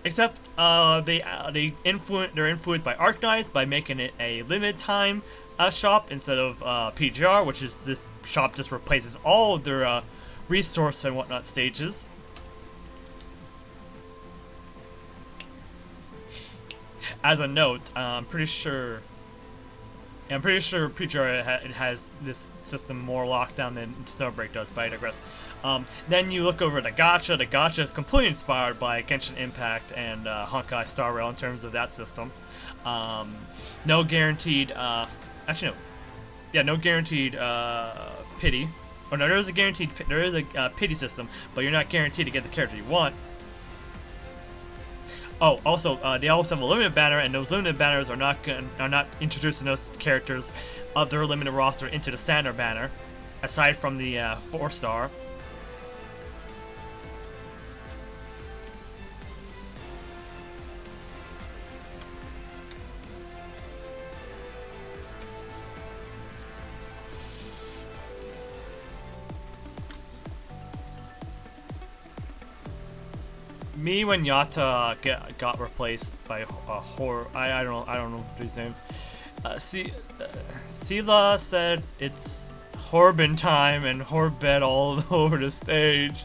Except they're influenced by Arc Knights by making it a limited time shop instead of PGR, which is this shop just replaces all of their resource and whatnot stages. As a note, I'm pretty sure PGR it has this system more locked down than Snowbreak does, but I digress. Then you look over the gacha. The gacha is completely inspired by Genshin Impact and Honkai Star Rail in terms of that system. No guaranteed. Actually, no. Yeah, no guaranteed pity. Oh no, there is a pity system, but you're not guaranteed to get the character you want. Oh, also, they also have a limited banner, and those limited banners are not introducing those characters of their limited roster into the standard banner, aside from the 4-star. Me when Yata got replaced by Hor, I don't know these names. Sela said it's Horbin time and Horbed all over the stage.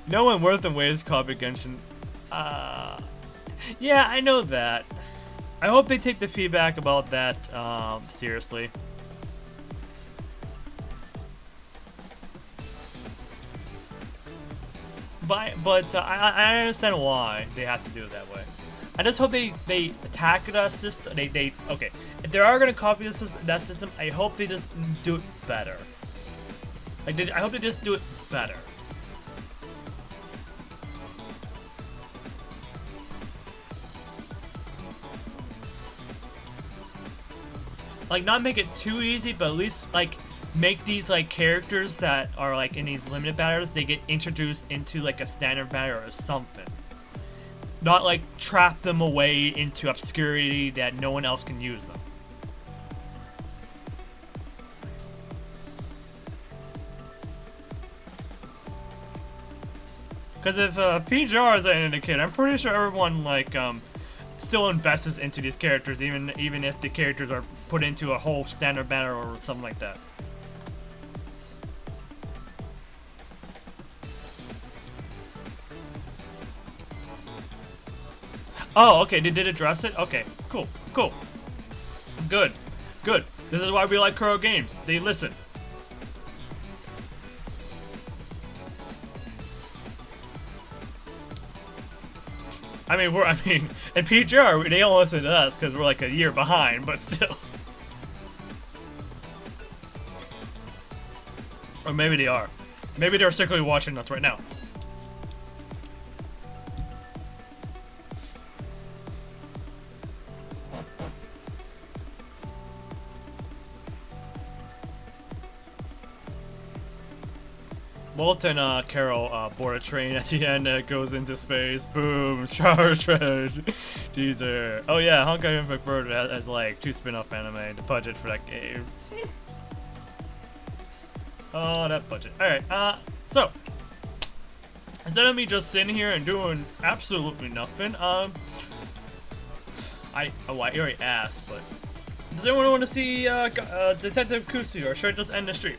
No one worth and ways copied Genshin. Yeah, I know that. I hope they take the feedback about that seriously. But I understand why they have to do it that way. I just hope they attack that system. Okay, if they are gonna copy that system, I hope they just do it better. I hope they just do it better. Like, not make it too easy, but at least like make these like characters that are like in these limited battles, they get introduced into like a standard battle or something. Not like trap them away into obscurity that no one else can use them. Because if PGR is an indicator, I'm pretty sure everyone like still invests into these characters, even if the characters are put into a whole standard banner or something like that. Oh, okay, they did address it? Okay, cool, cool. Good, good. This is why we like Kuro games. They listen. I mean, in PGR, they don't listen to us because we're like a year behind, but still. Or maybe they are. Maybe they're secretly watching us right now. Walt and Carol board a train at the end that goes into space. Boom, charge red. Teaser. Oh yeah, Honkai Impact Bird has like 2 spin-off anime. The budget for that game. Oh, that budget. Alright, so. Instead of me just sitting here and doing absolutely nothing, I already asked, but does anyone want to see Detective Kusuriya, or should I just end the stream?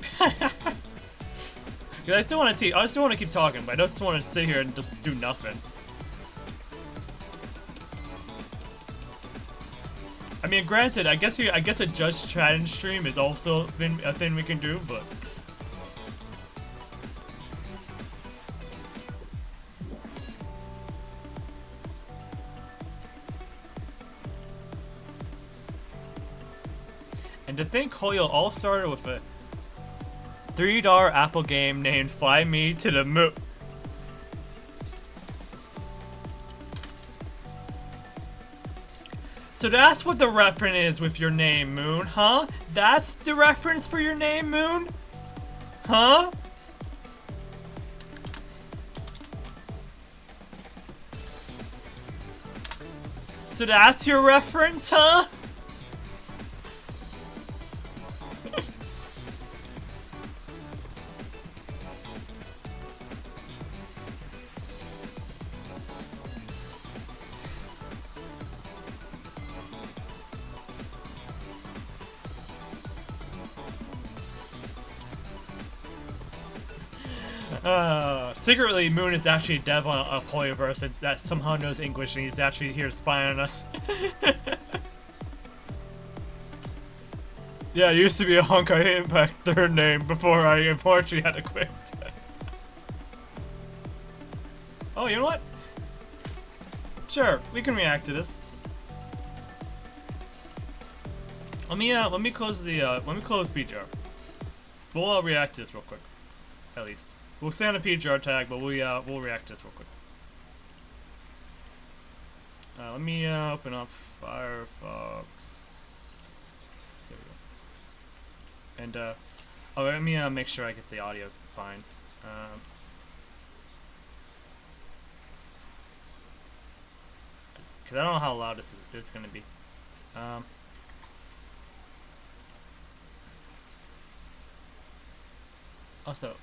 Cause I still want to keep talking, but I just want to sit here and just do nothing. I mean, granted, I guess a Judge challenge stream is also a thing we can do, but. And to think Hoyo all started with a $3 Apple game named Fly Me to the Moon. So that's what the reference is with your name, Moon, huh? That's the reference for your name, Moon? Huh? So that's your reference, huh? Secretly, Moon is actually a dev of Hoyoverse and that somehow knows English and he's actually here to spy on us. Yeah, it used to be a Honkai Impact third name before I unfortunately had to quit. Oh, you know what? Sure, we can react to this. Let me close PGR. We'll react to this real quick. At least. We'll stay on the PGR tag, but we'll react to this real quick. Let me open up Firefox. There we go. And oh, let me make sure I get the audio fine. Cause I don't know how loud this is gonna be. Also,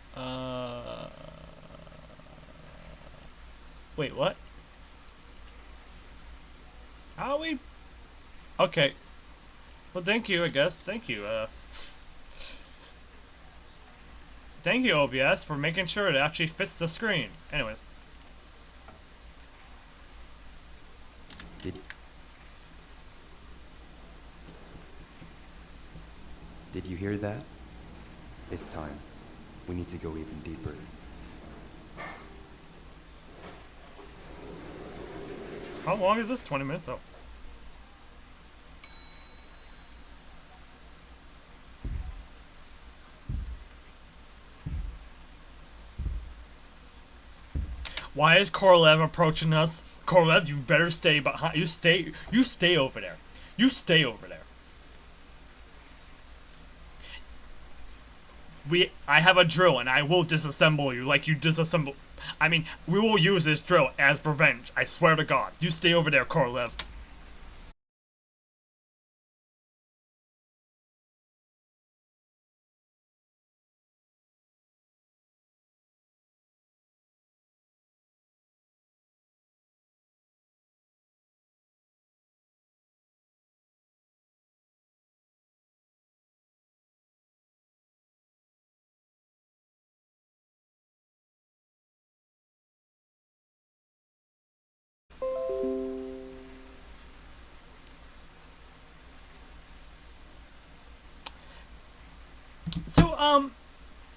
wait, what? How are we? Okay. Well, thank you, I guess. Thank you, thank you, OBS, for making sure it actually fits the screen. Anyways. Did you hear that? It's time. We need to go even deeper. How long is this? 20 minutes? Oh. Why is Korolev approaching us? Korolev, you better stay behind. You stay over there. You stay over there. I have a drill and I will disassemble you like you disassemble. I mean, we will use this drill as revenge. I swear to God. You stay over there, Korolev.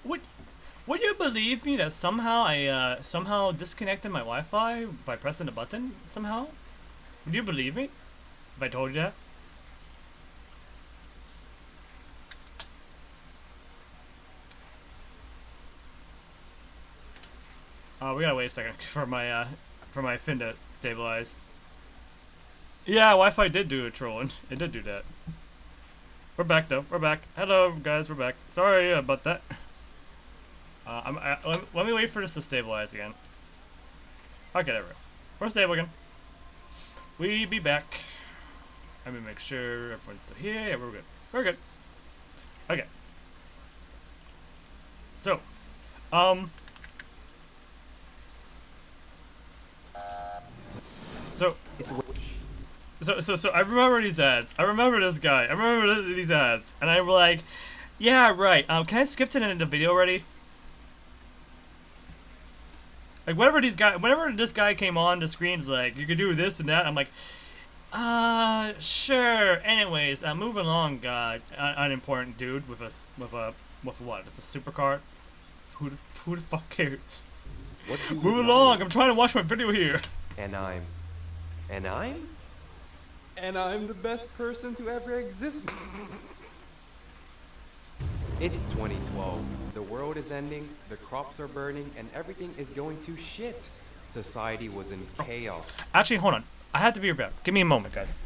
would would you believe me that somehow I somehow disconnected my Wi-Fi by pressing a button somehow? Would you believe me if I told you that? We gotta wait a second for my fin to stabilize. Yeah, Wi-Fi did do a trolling. It did do that. We're back though. We're back. Hello guys, we're back. Sorry about that. Let me wait for this to stabilize again. Okay, there we go. We're stable again. We be back. Let me make sure everyone's still here. Yeah, we're good. We're good. Okay. So, So I remember these ads. I remember this guy. I remember these ads, and I'm like, yeah, right. Can I skip to the end of the video already? Like whenever this guy came on the screen, it's like you could do this and that. I'm like, sure. Anyways, moving along, unimportant dude with what? It's a supercar. Who the fuck cares? What do you Move know? along. I'm trying to watch my video here. And I'm the best person to ever exist. It's 2012. The world is ending, the crops are burning, and everything is going to shit. Society was in chaos. Actually, hold on. I have to be right back. Give me a moment, guys.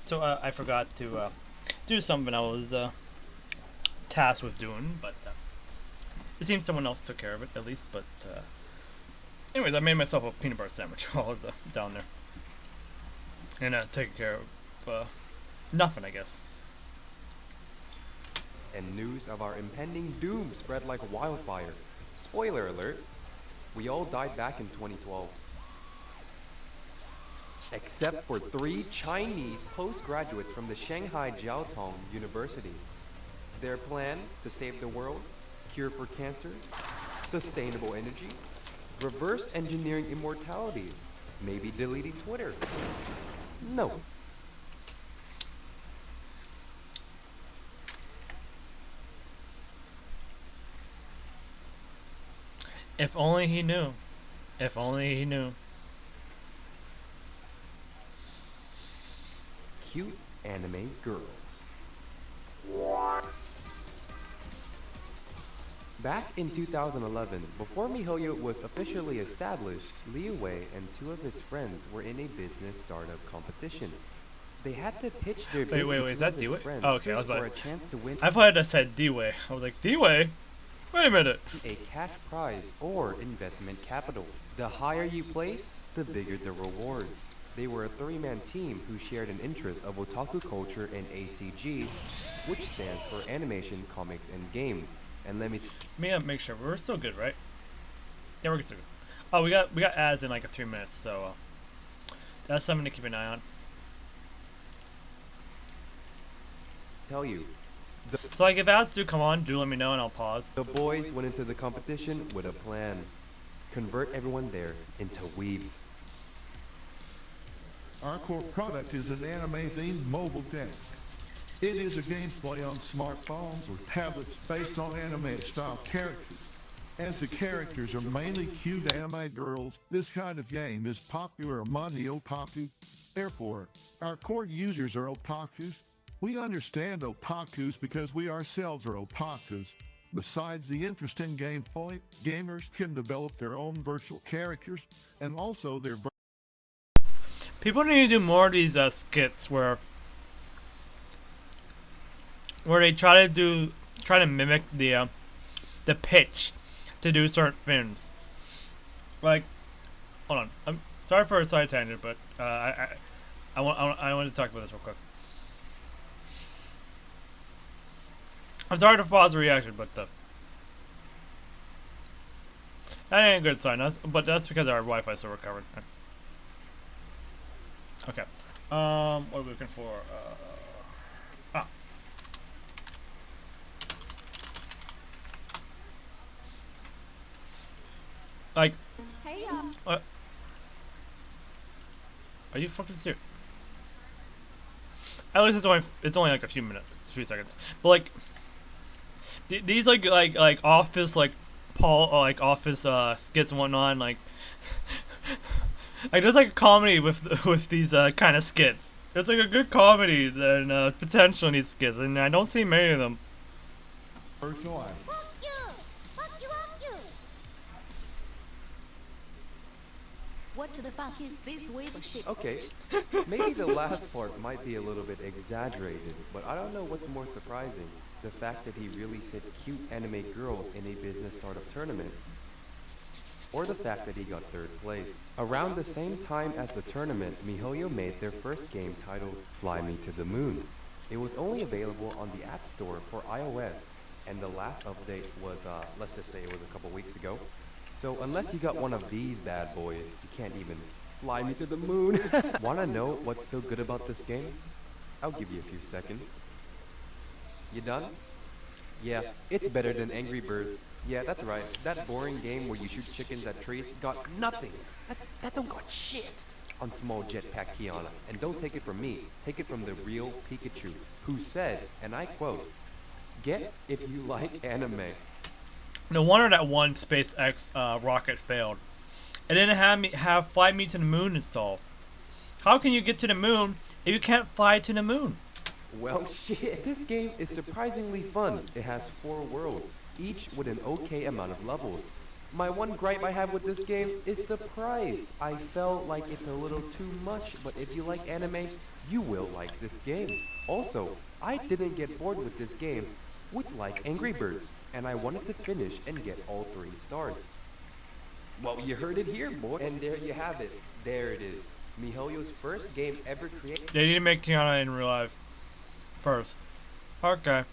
So I forgot to do something I was tasked with doing, but it seems someone else took care of it at least. But anyways, I made myself a peanut butter sandwich while I was down there, and taking care of nothing, I guess. And news of our impending doom spread like wildfire. Spoiler alert, we all died back in 2012. Except for 3 Chinese postgraduates from the Shanghai Jiaotong University. Their plan to save the world, cure for cancer, sustainable energy, reverse engineering immortality, maybe deleting Twitter. No. If only he knew. If only he knew. Cute anime girls. Back in 2011, before MiHoYo was officially established, Liu Wei and 2 of his friends were in a business startup competition. They had to pitch their business Wait, to is that 2 of his D-Wei? friends Oh, okay, I was just for about a chance to win I thought I said D-Way. I was like, D-Way? Wait a minute. a cash prize or investment capital. The higher you place, the bigger the rewards. They were a 3-man team who shared an interest of otaku culture and ACG, which stands for animation, comics, and games. And let me Make sure we're still good, right? Yeah, we're good. Still good. Oh, we got ads in like 3 minutes, so that's something to keep an eye on. tell you, So like, if ads do come on, do let me know and I'll pause. the boys went into the competition with a plan. Convert everyone there into weebs. Our core product is an anime-themed mobile desk. It is a gameplay on smartphones or tablets based on anime-style characters. As the characters are mainly cute anime girls, this kind of game is popular among the otaku. Therefore, our core users are otakus. We understand otakus because we ourselves are otakus. Besides the interesting gameplay, gamers can develop their own virtual characters and also their People need to do more of these skits where they try to mimic the pitch to do certain films. Like, hold on, I'm sorry for a side tangent, but I want to talk about this real quick. I'm sorry to pause the reaction, but that ain't a good sign. But that's because our Wi-Fi is still recovered. Okay. What are we looking for? Like. Hey, What? Are you fucking serious? At least it's only like a few seconds. But like, these like office office skits and whatnot, like there's like a comedy with these kind of skits. There's like a good comedy and potential in these skits, and I don't see many of them. virtual act. what the fuck is this weeb shit? Okay, maybe the last part might be a little bit exaggerated, but I don't know what's more surprising. The fact that he really said cute anime girls in a business startup tournament, or the fact that he got 3rd place. Around the same time as the tournament, MiHoYo made their first game titled Fly Me to the Moon. It was only available on the App Store for iOS, and the last update was, let's just say it was a couple weeks ago. So unless you got one of these bad boys, you can't even fly me to the moon. Wanna know what's so good about this game? I'll give you a few seconds. You done? Yeah, it's better than Angry Birds. Yeah, that's right. That boring game where you shoot chickens at trees got nothing. That don't got shit on small jetpack Kiana. And don't take it from me. Take it from the real Pikachu, who said, and I quote, "Get if you like anime." No wonder that one SpaceX rocket failed. It didn't have Fly Me to the Moon installed. How can you get to the moon if you can't fly to the moon? Well, shit. This game is surprisingly fun. It has 4 worlds, each with an okay amount of levels. My one gripe I have with this game is the price. I felt like it's a little too much, but if you like anime, you will like this game. Also, I didn't get bored with this game, which like Angry Birds, and I wanted to finish and get all 3 stars. Well, you heard it here, boy. And there you have it. There it is. MiHoYo's first game ever created. They need to make Kiana in real life first. Okay.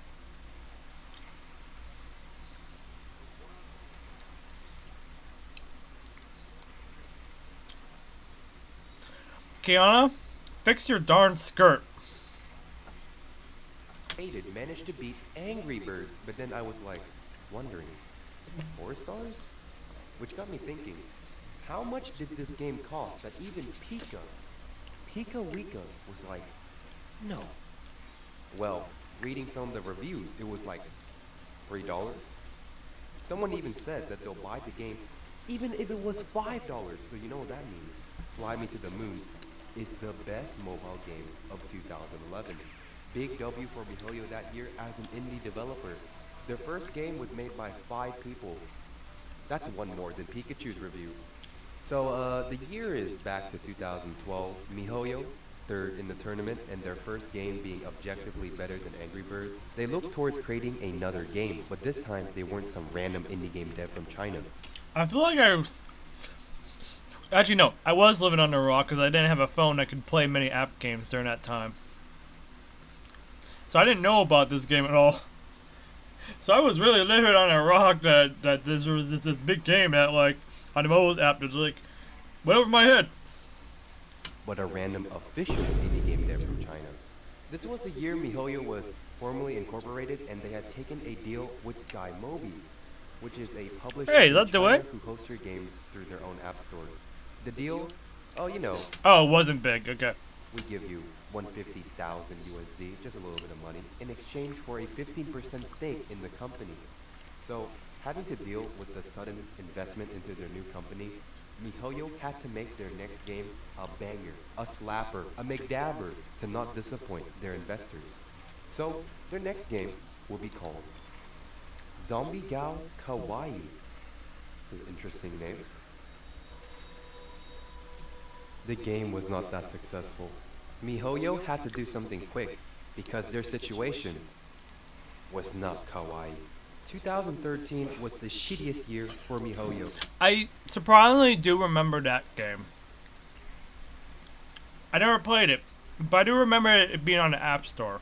Kiana, fix your darn skirt. Managed to beat Angry Birds, but then I was like, wondering, 4 stars? Which got me thinking, how much did this game cost that even Pika Wika was like, no. Well, reading some of the reviews, it was like $3. Someone even said that they'll buy the game even if it was $5, so you know what that means. Fly Me to the Moon is the best mobile game of 2011. Big W for MiHoYo that year as an indie developer. Their first game was made by 5 people. That's one more than Pikachu's review. So the year is back to 2012. MiHoYo, third in the tournament, and their first game being objectively better than Angry Birds. They looked towards creating another game, but this time they weren't some random indie game dev from China. I feel like I was... Actually, no. I was living under a rock because I didn't have a phone that could play many app games during that time. So I didn't know about this game at all. So I was really living on a rock that this was this big game that, like, on the mobile app that, like, went over my head. But a random official indie game dev from China. This was the year MiHoYo was formally incorporated, and they had taken a deal with Sky Mobi, which is a publisher Hey, that's the way? who hosts your games through their own app store. The deal, oh, you know, Oh, it wasn't big. Okay. we give you 150,000 USD, just a little bit of money, in exchange for a 15% stake in the company. So, having to deal with the sudden investment into their new company, MiHoYo had to make their next game a banger, a slapper, a McDabber to not disappoint their investors. So, their next game will be called Zombie Gal Kawaii. An interesting name. The game was not that successful. MiHoYo had to do something quick because their situation was not kawaii. 2013 was the shittiest year for MiHoYo. I surprisingly do remember that game. I never played it, but I do remember it being on the App Store.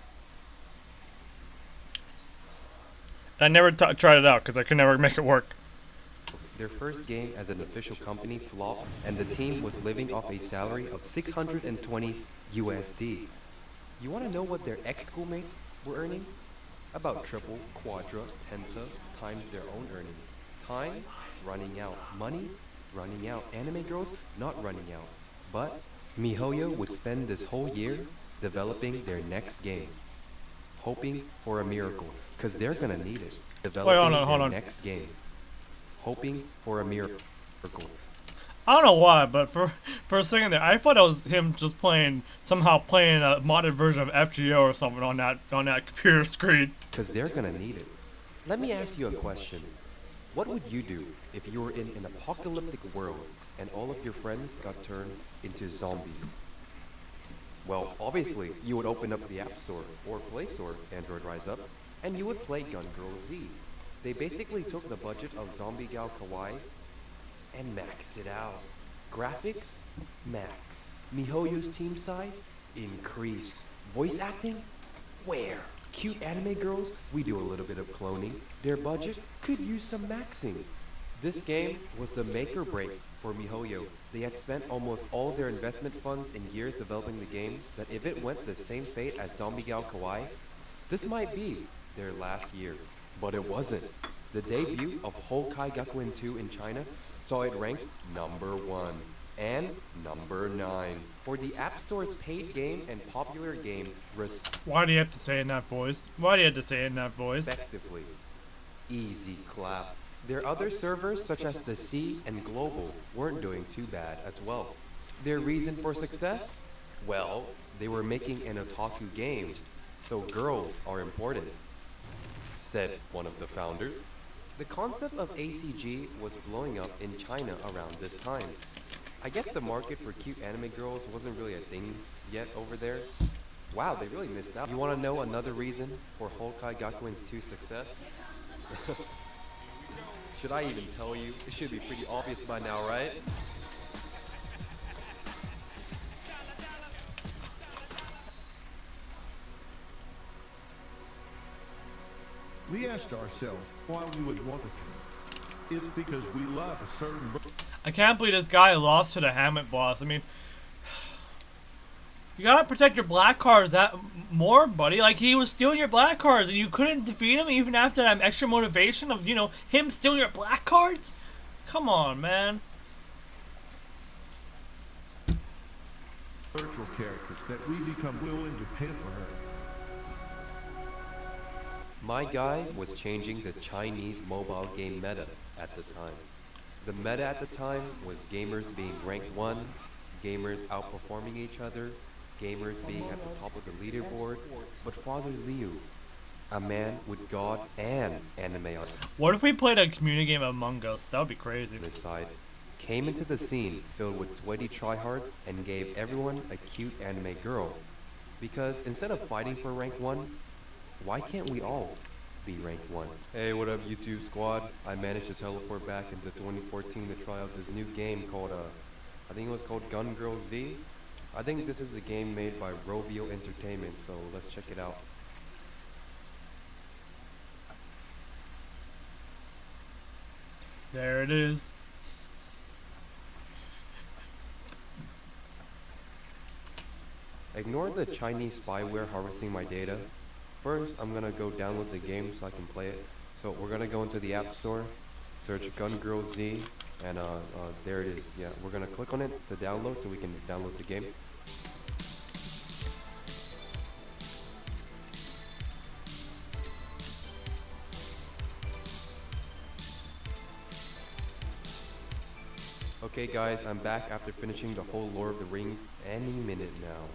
I never tried it out because I could never make it work. Their first game as an official company flopped, and the team was living off a salary of 620 USD. You want to know what their ex-schoolmates were earning? About triple, quadra, penta times their own earnings. Time running out. Money running out. Anime girls not running out. But MiHoYo would spend this whole year developing their next game, hoping for a miracle, because they're gonna need it. Developing hold their on. next game, hoping for a miracle. I don't know why, but for a second there, I thought it was him just somehow playing a modded version of FGO or something on that computer screen. Because they're gonna need it. Let me ask you a question. What would you do if you were in an apocalyptic world and all of your friends got turned into zombies? Well, obviously, you would open up the App Store or Play Store, Android Rise Up, and you would play Gun Girl Z. They basically took the budget of Zombie Gal Kawaii and maxed it out. Graphics? Max. MiHoYo's team size? Increased. Voice acting? Where? Cute anime girls? We do a little bit of cloning. Their budget could use some maxing. This game was the make or break for MiHoYo. They had spent almost all their investment funds and years developing the game, that if it went the same fate as Zombie Gal Kawaii, this might be their last year. But it wasn't. The debut of Honkai Gakuen 2 in China saw it ranked number 1 and number 9 for the App Store's paid game and popular game Why do you have to say it in that voice? Why do you have to say it in that voice? respectively. Easy clap. Their other servers, such as the Sea and Global, weren't doing too bad as well. Their reason for success? Well, they were making an otaku game, so girls are important, said one of the founders. The concept of ACG was blowing up in China around this time. I guess the market for cute anime girls wasn't really a thing yet over there. Wow, they really missed out. You want to know another reason for Honkai Gakuin's 2 success? Should I even tell you? It should be pretty obvious by now, right? We asked ourselves why we would want to. It's because we love a certain. I can't believe this guy lost to the Hammett boss. I mean, you gotta protect your black cards that more, buddy. Like, he was stealing your black cards and you couldn't defeat him even after that extra motivation of, you know, him stealing your black cards? Come on, man. Virtual characters that we become willing to pay for her. My guy was changing the Chinese mobile game meta at the time. The meta at the time was gamers being ranked 1, gamers outperforming each other, gamers being at the top of the leaderboard, but Father Liu, a man with God and anime on What if we played a community game of Among Us? That would be crazy. his side, came into the scene filled with sweaty tryhards and gave everyone a cute anime girl. Because instead of fighting for rank 1, why can't we all be rank 1? Hey, what up YouTube squad? I managed to teleport back into 2014 to try out this new game called, I think it was called Gun Girl Z. I think this is a game made by Rovio Entertainment, so let's check it out. There it is. Ignore the Chinese spyware harvesting my data. First, I'm gonna go download the game so I can play it. So we're gonna go into the App Store, search Gun Girl Z, and there it is. Yeah, we're gonna click on it to download so we can download the game. Okay guys, I'm back after finishing the whole Lord of the Rings any minute now.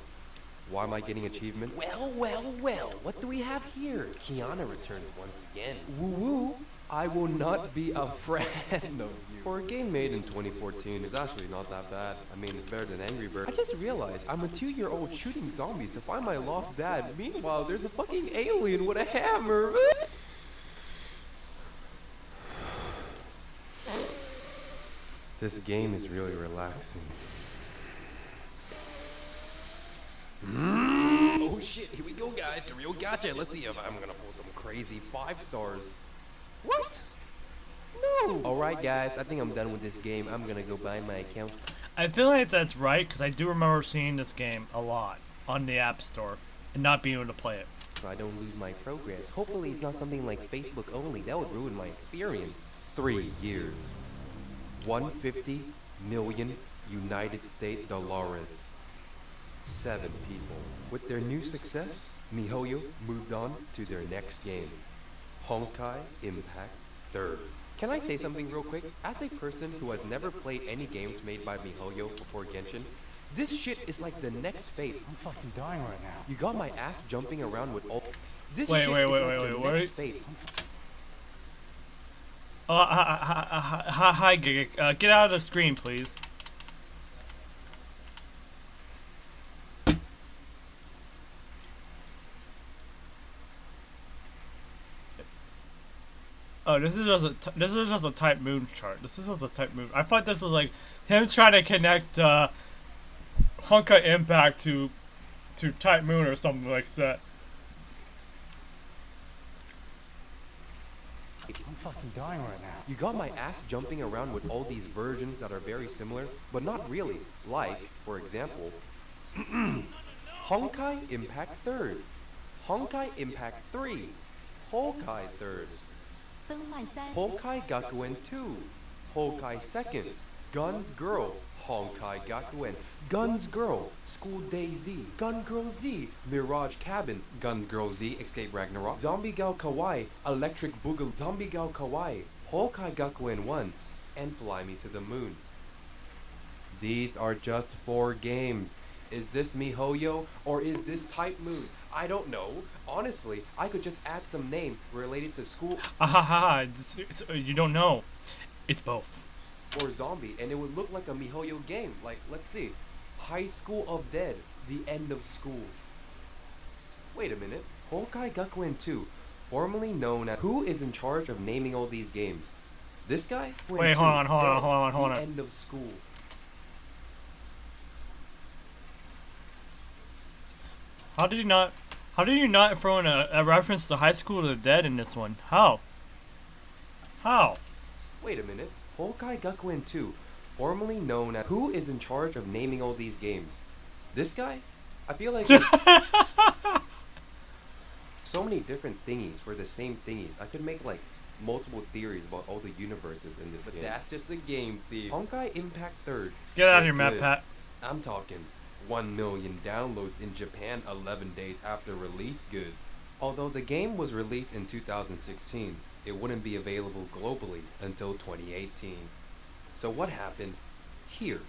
Why am I getting achievement? Well, what do we have here? Kiana returns once again. Woo woo! I will not be a friend of you. For a game made in 2014, it's actually not that bad. I mean, it's better than Angry Birds. I just realized I'm a 2-year-old shooting zombies to find my lost dad. Meanwhile, there's a fucking alien with a hammer. This game is really relaxing. Oh shit, here we go guys, the real gotcha. Let's see if I'm gonna pull some crazy 5 stars. What? No! Alright guys, I think I'm done with this game. I'm gonna go buy my account. I feel like that's right, because I do remember seeing this game a lot on the App Store and not being able to play it. So I don't lose my progress. Hopefully it's not something like Facebook only. That would ruin my experience. 3 years. 150 million United States dollars. 7 people. With their new success, MiHoYo moved on to their next game, Honkai Impact 3rd. Can I say something real quick? As a person who has never played any games made by MiHoYo before Genshin, this shit is like the next Fate. I'm fucking dying right now. You got my ass jumping around with all. This Wait, shit wait, is wait, like wait, the wait, next wait. Fate. Hi, Giga. Get out of the screen, please. Oh, this is just a type moon chart. This is just a type moon. I thought this was like him trying to connect Honkai Impact to type moon or something like that. I'm fucking dying right now. You got my ass jumping around with all these versions that are very similar, but not really. Like, for example, Honkai Impact 3rd, Honkai Impact 3, Honkai 3rd, Honkai Gakuen 2, Honkai 2nd, Guns Girl, Honkai Gakuen, Guns Girl, School Day Z, Gun Girl Z, Mirage Cabin, Guns Girl Z, Escape Ragnarok, Zombie Gal Kawaii, Electric Boogaloo, Zombie Gal Kawaii, Honkai Gakuen 1, and Fly Me to the Moon. These are just 4 games. Is this MiHoYo or is this Type Moon? I don't know. Honestly, I could just add some name related to school You don't know. It's both. or zombie, and it would look like a MiHoYo game. Like, let's see. High School of Dead, the end of school. Wait a minute. Honkai Gakuen 2, formerly known as... Who is in charge of naming all these games? This guy? Wait, hold on. The end of school. How did you not throw in a reference to High School of the Dead in this one? How? Wait a minute. Honkai Gakuen 2, formerly known as... Who is in charge of naming all these games? This guy? I feel like... so many different thingies for the same thingies. I could make like multiple theories about all the universes in this game. That's just a game theme. Honkai Impact 3rd. Get out of here, Good. Matt Pat. I'm talking 1 million downloads in Japan 11 days after release. Good. Although the game was released in 2016, it wouldn't be available globally until 2018. So what happened here?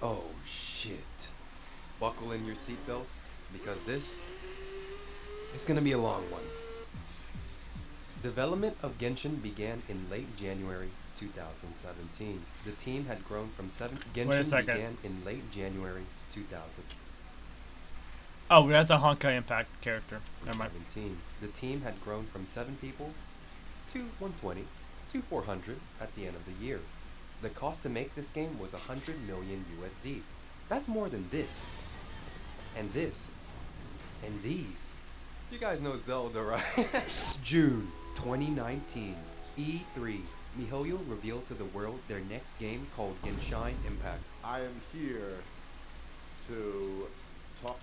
Oh shit. Buckle in your seatbelts, because this is gonna be a long one. Development of Genshin began in late January 2017. The team had grown from 7... Genshin began in late January 2000. Oh, that's a Honkai Impact character. Never mind. 17. The team had grown from 7 people to 120 to 400 at the end of the year. The cost to make this game was 100 million USD. That's more than this. And this. And these. You guys know Zelda, right? June 2019. E3. MiHoYo revealed to the world their next game called Genshin Impact. I am here to talk.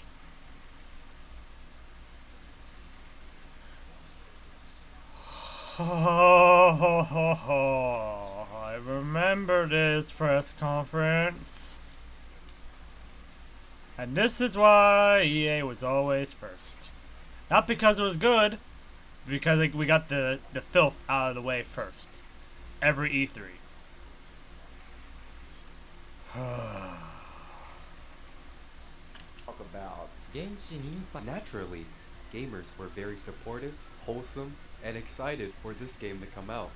I remember this press conference. And this is why EA was always first. Not because it was good, because we got the filth out of the way first. Every E3. Talk about Naturally, gamers were very supportive, wholesome, and excited for this game to come out.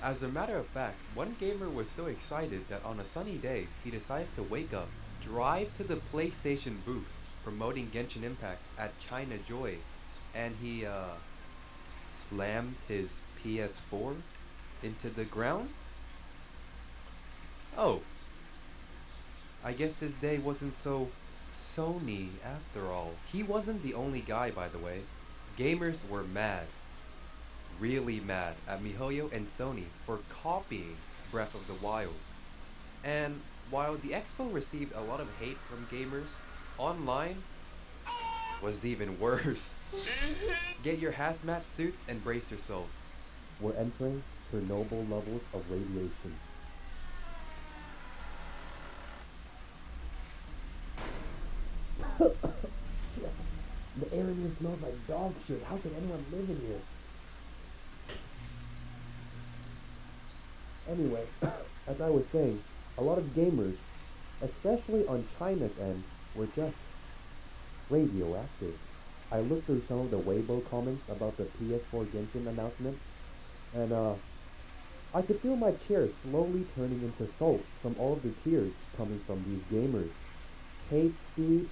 As a matter of fact, one gamer was so excited that on a sunny day, he decided to wake up, drive to the PlayStation booth promoting Genshin Impact at China Joy, and he slammed his PS4 into the ground? Oh. I guess his day wasn't so Sony after all. He wasn't the only guy, by the way. Gamers were mad. Really mad at MiHoYo and Sony for copying Breath of the Wild. And while the expo received a lot of hate from gamers, online was even worse. Get your hazmat suits and brace yourselves. We're entering Chernobyl levels of radiation. Shit. The air in here smells like dog shit. How can anyone live in here? Anyway, as I was saying, a lot of gamers, especially on China's end, were just radioactive. I looked through some of the Weibo comments about the PS4 Genshin announcement, and I could feel my chair slowly turning into salt from all of the tears coming from these gamers. Hate speech,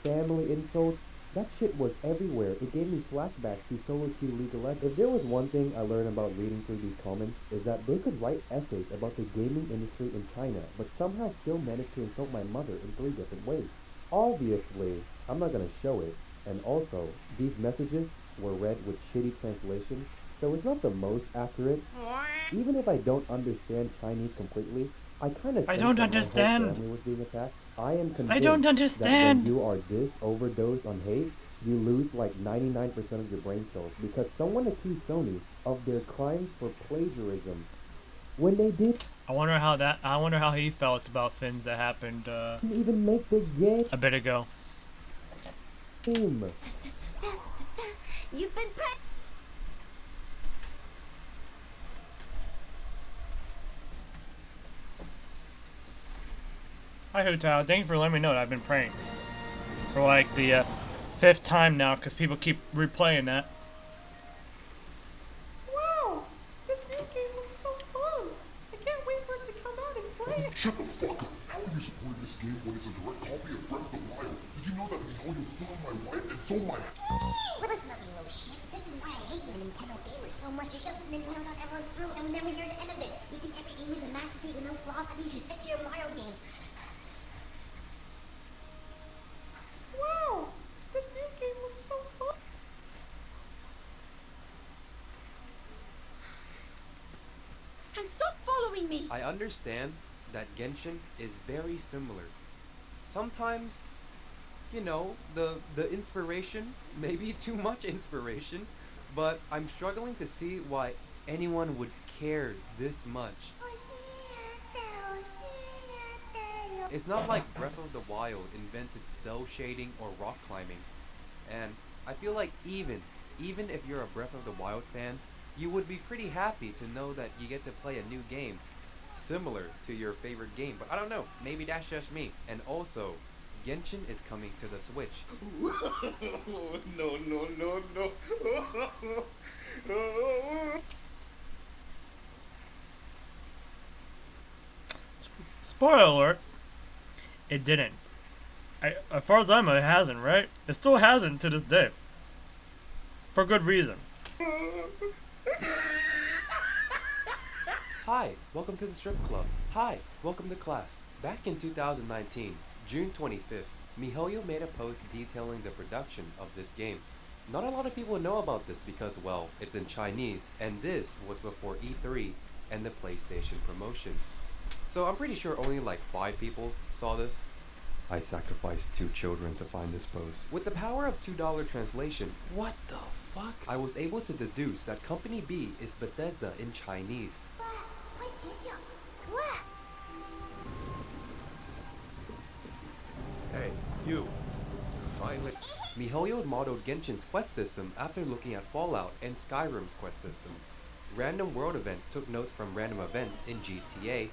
family insults, that shit was everywhere. It gave me flashbacks to Solo Q League of Legends. If there was one thing I learned about reading through these comments, is that they could write essays about the gaming industry in China, but somehow still manage to insult my mother in 3 different ways. Obviously, I'm not gonna show it, and also, these messages were read with shitty translation, so it's not the most accurate. Even if I don't understand Chinese completely, I kind of don't understand. My whole family was being attacked. I am convinced I don't understand. that when you are this overdosed on hate, you lose like 99% of your brain cells, because someone accused Sony of their crimes for plagiarism when they did. I wonder how he felt about things that happened Didn't even make the game. a bit ago. You've been Hi Hutao, thank you for letting me know that I've been pranked. For like the 5th time now, because people keep replaying that. Wow! This new game looks so fun! I can't wait for it to come out and play it! Shut the fuck up! How are you supporting this game when it's a direct copy of Breath of the Wild? Did you know that Mihoyo stole my wife and sold my... Well, listen up, you little shit. This is why I hate you Nintendo gamers so much. You shove Nintendo down everyone's throat and we never hear the end of it. You think every game is a masterpiece with no flaws? I think you should stick to your Mario games. Wow! This new game looks so fun! And stop following me! I understand that Genshin is very similar. Sometimes, you know, the inspiration, maybe too much inspiration, but I'm struggling to see why anyone would care this much. It's not like Breath of the Wild invented cell shading or rock climbing. And I feel like even if you're a Breath of the Wild fan, you would be pretty happy to know that you get to play a new game similar to your favorite game. But I don't know, maybe that's just me. And also, Genshin is coming to the Switch. No, no, no, no. Spoiler alert. It didn't. As far as I know, it hasn't, right? It still hasn't to this day. For good reason. Hi, welcome to the strip club. Hi, welcome to class. Back in 2019, June 25th, MiHoYo made a post detailing the production of this game. Not a lot of people know about this because, well, it's in Chinese, and this was before E3 and the PlayStation promotion. So I'm pretty sure only like 5 people saw this. I sacrificed 2 children to find this post. With the power of $2 translation, what the fuck? I was able to deduce that Company B is Bethesda in Chinese. Hey, you. Finally. MiHoYo modeled Genshin's quest system after looking at Fallout and Skyrim's quest system. Random World Event took notes from random events in GTA.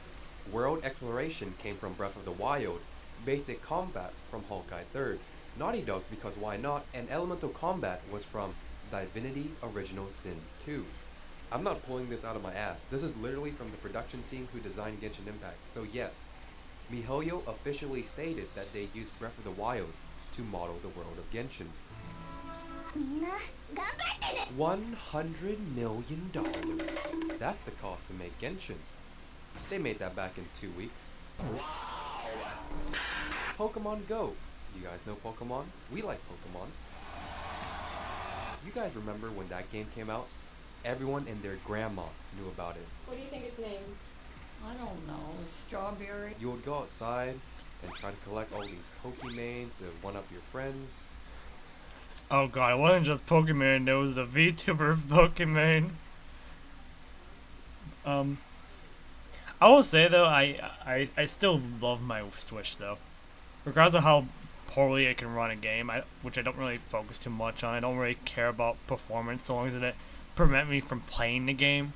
World Exploration came from Breath of the Wild. Basic Combat from Honkai 3rd. Naughty Dogs because why not, and Elemental Combat was from Divinity Original Sin 2. I'm not pulling this out of my ass. This is literally from the production team who designed Genshin Impact. So yes, MiHoYo officially stated that they used Breath of the Wild to model the world of Genshin. $100 million. That's the cost to make Genshin. They made that back in 2 weeks. Pokemon Go. You guys know Pokemon? We like Pokemon. You guys remember when that game came out? Everyone and their grandma knew about it. What do you think it's named? I don't know. Strawberry? You would go outside and try to collect all these Pokemains to one-up your friends. Oh god, it wasn't just Pokemon, there was a VTuber Pokemon. I will say though, I still love my Switch though. Regardless of how poorly it can run a game, which I don't really focus too much on. I don't really care about performance so long as it prevent me from playing the game.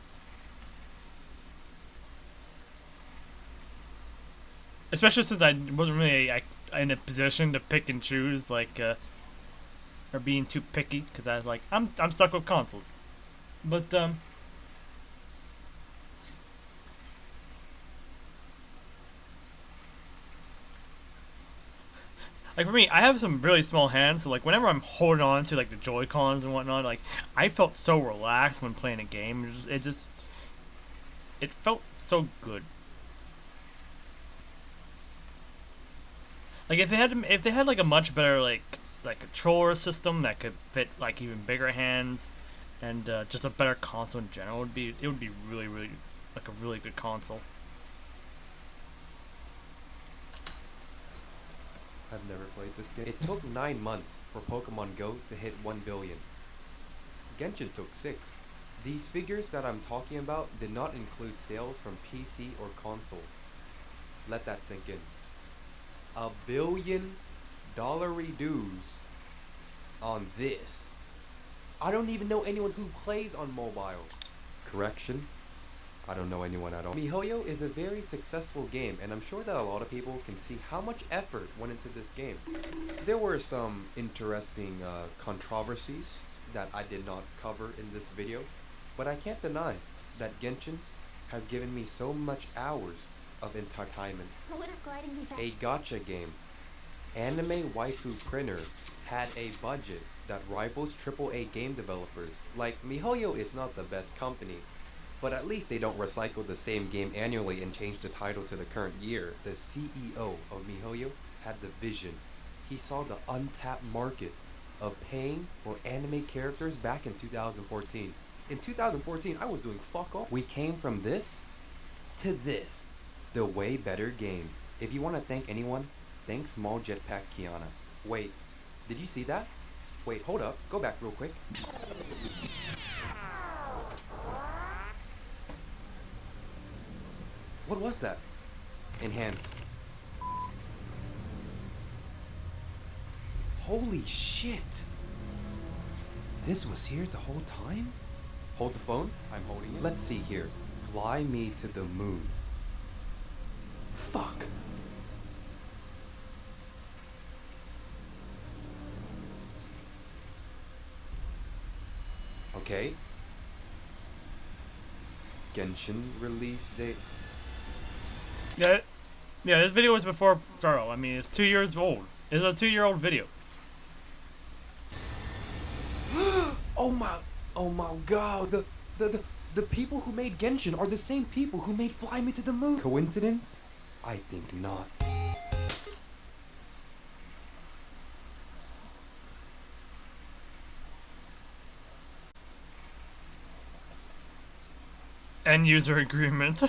Especially since I wasn't really in a position to pick and choose, like, or being too picky, because I was like, I'm stuck with consoles. But, like for me, I have some really small hands, so like whenever I'm holding on to like the Joy-Cons and whatnot, like I felt so relaxed when playing a game. It felt so good. Like if they had like a much better like controller system that could fit like even bigger hands, and just a better console in general, it would be really like a really good console. I've never played this game. It took 9 months for Pokemon Go to hit 1 billion. Genshin took 6. These figures that I'm talking about did not include sales from PC or console. Let that sink in. $1 billion dues on this. I don't even know anyone who plays on mobile. Correction, I don't know anyone at all. MiHoYo is a very successful game, and I'm sure that a lot of people can see how much effort went into this game. There were some interesting controversies that I did not cover in this video, but I can't deny that Genshin has given me so much hours of entertainment. We're not gliding me fast. A gacha game. Anime waifu printer had a budget that rivals AAA game developers. Like, MiHoYo is not the best company, but at least they don't recycle the same game annually and change the title to the current year. The CEO of MiHoYo had the vision. He saw the untapped market of paying for anime characters back in 2014. In 2014, I was doing fuck all. We came from this to this. The way better game. If you want to thank anyone, thank Small Jetpack Kiana. Wait, did you see that? Wait, hold up. Go back real quick. What was that? Enhance. Holy shit! This was here the whole time? Hold the phone. I'm holding it. Let's see here. Fly me to the moon. Fuck. Okay. Genshin release date. Yeah, this video was before Starro. I mean, it's 2 years old. It's a 2-year-old video. Oh my god, the people who made Genshin are the same people who made Fly Me to the Moon. Coincidence? I think not. End user agreement.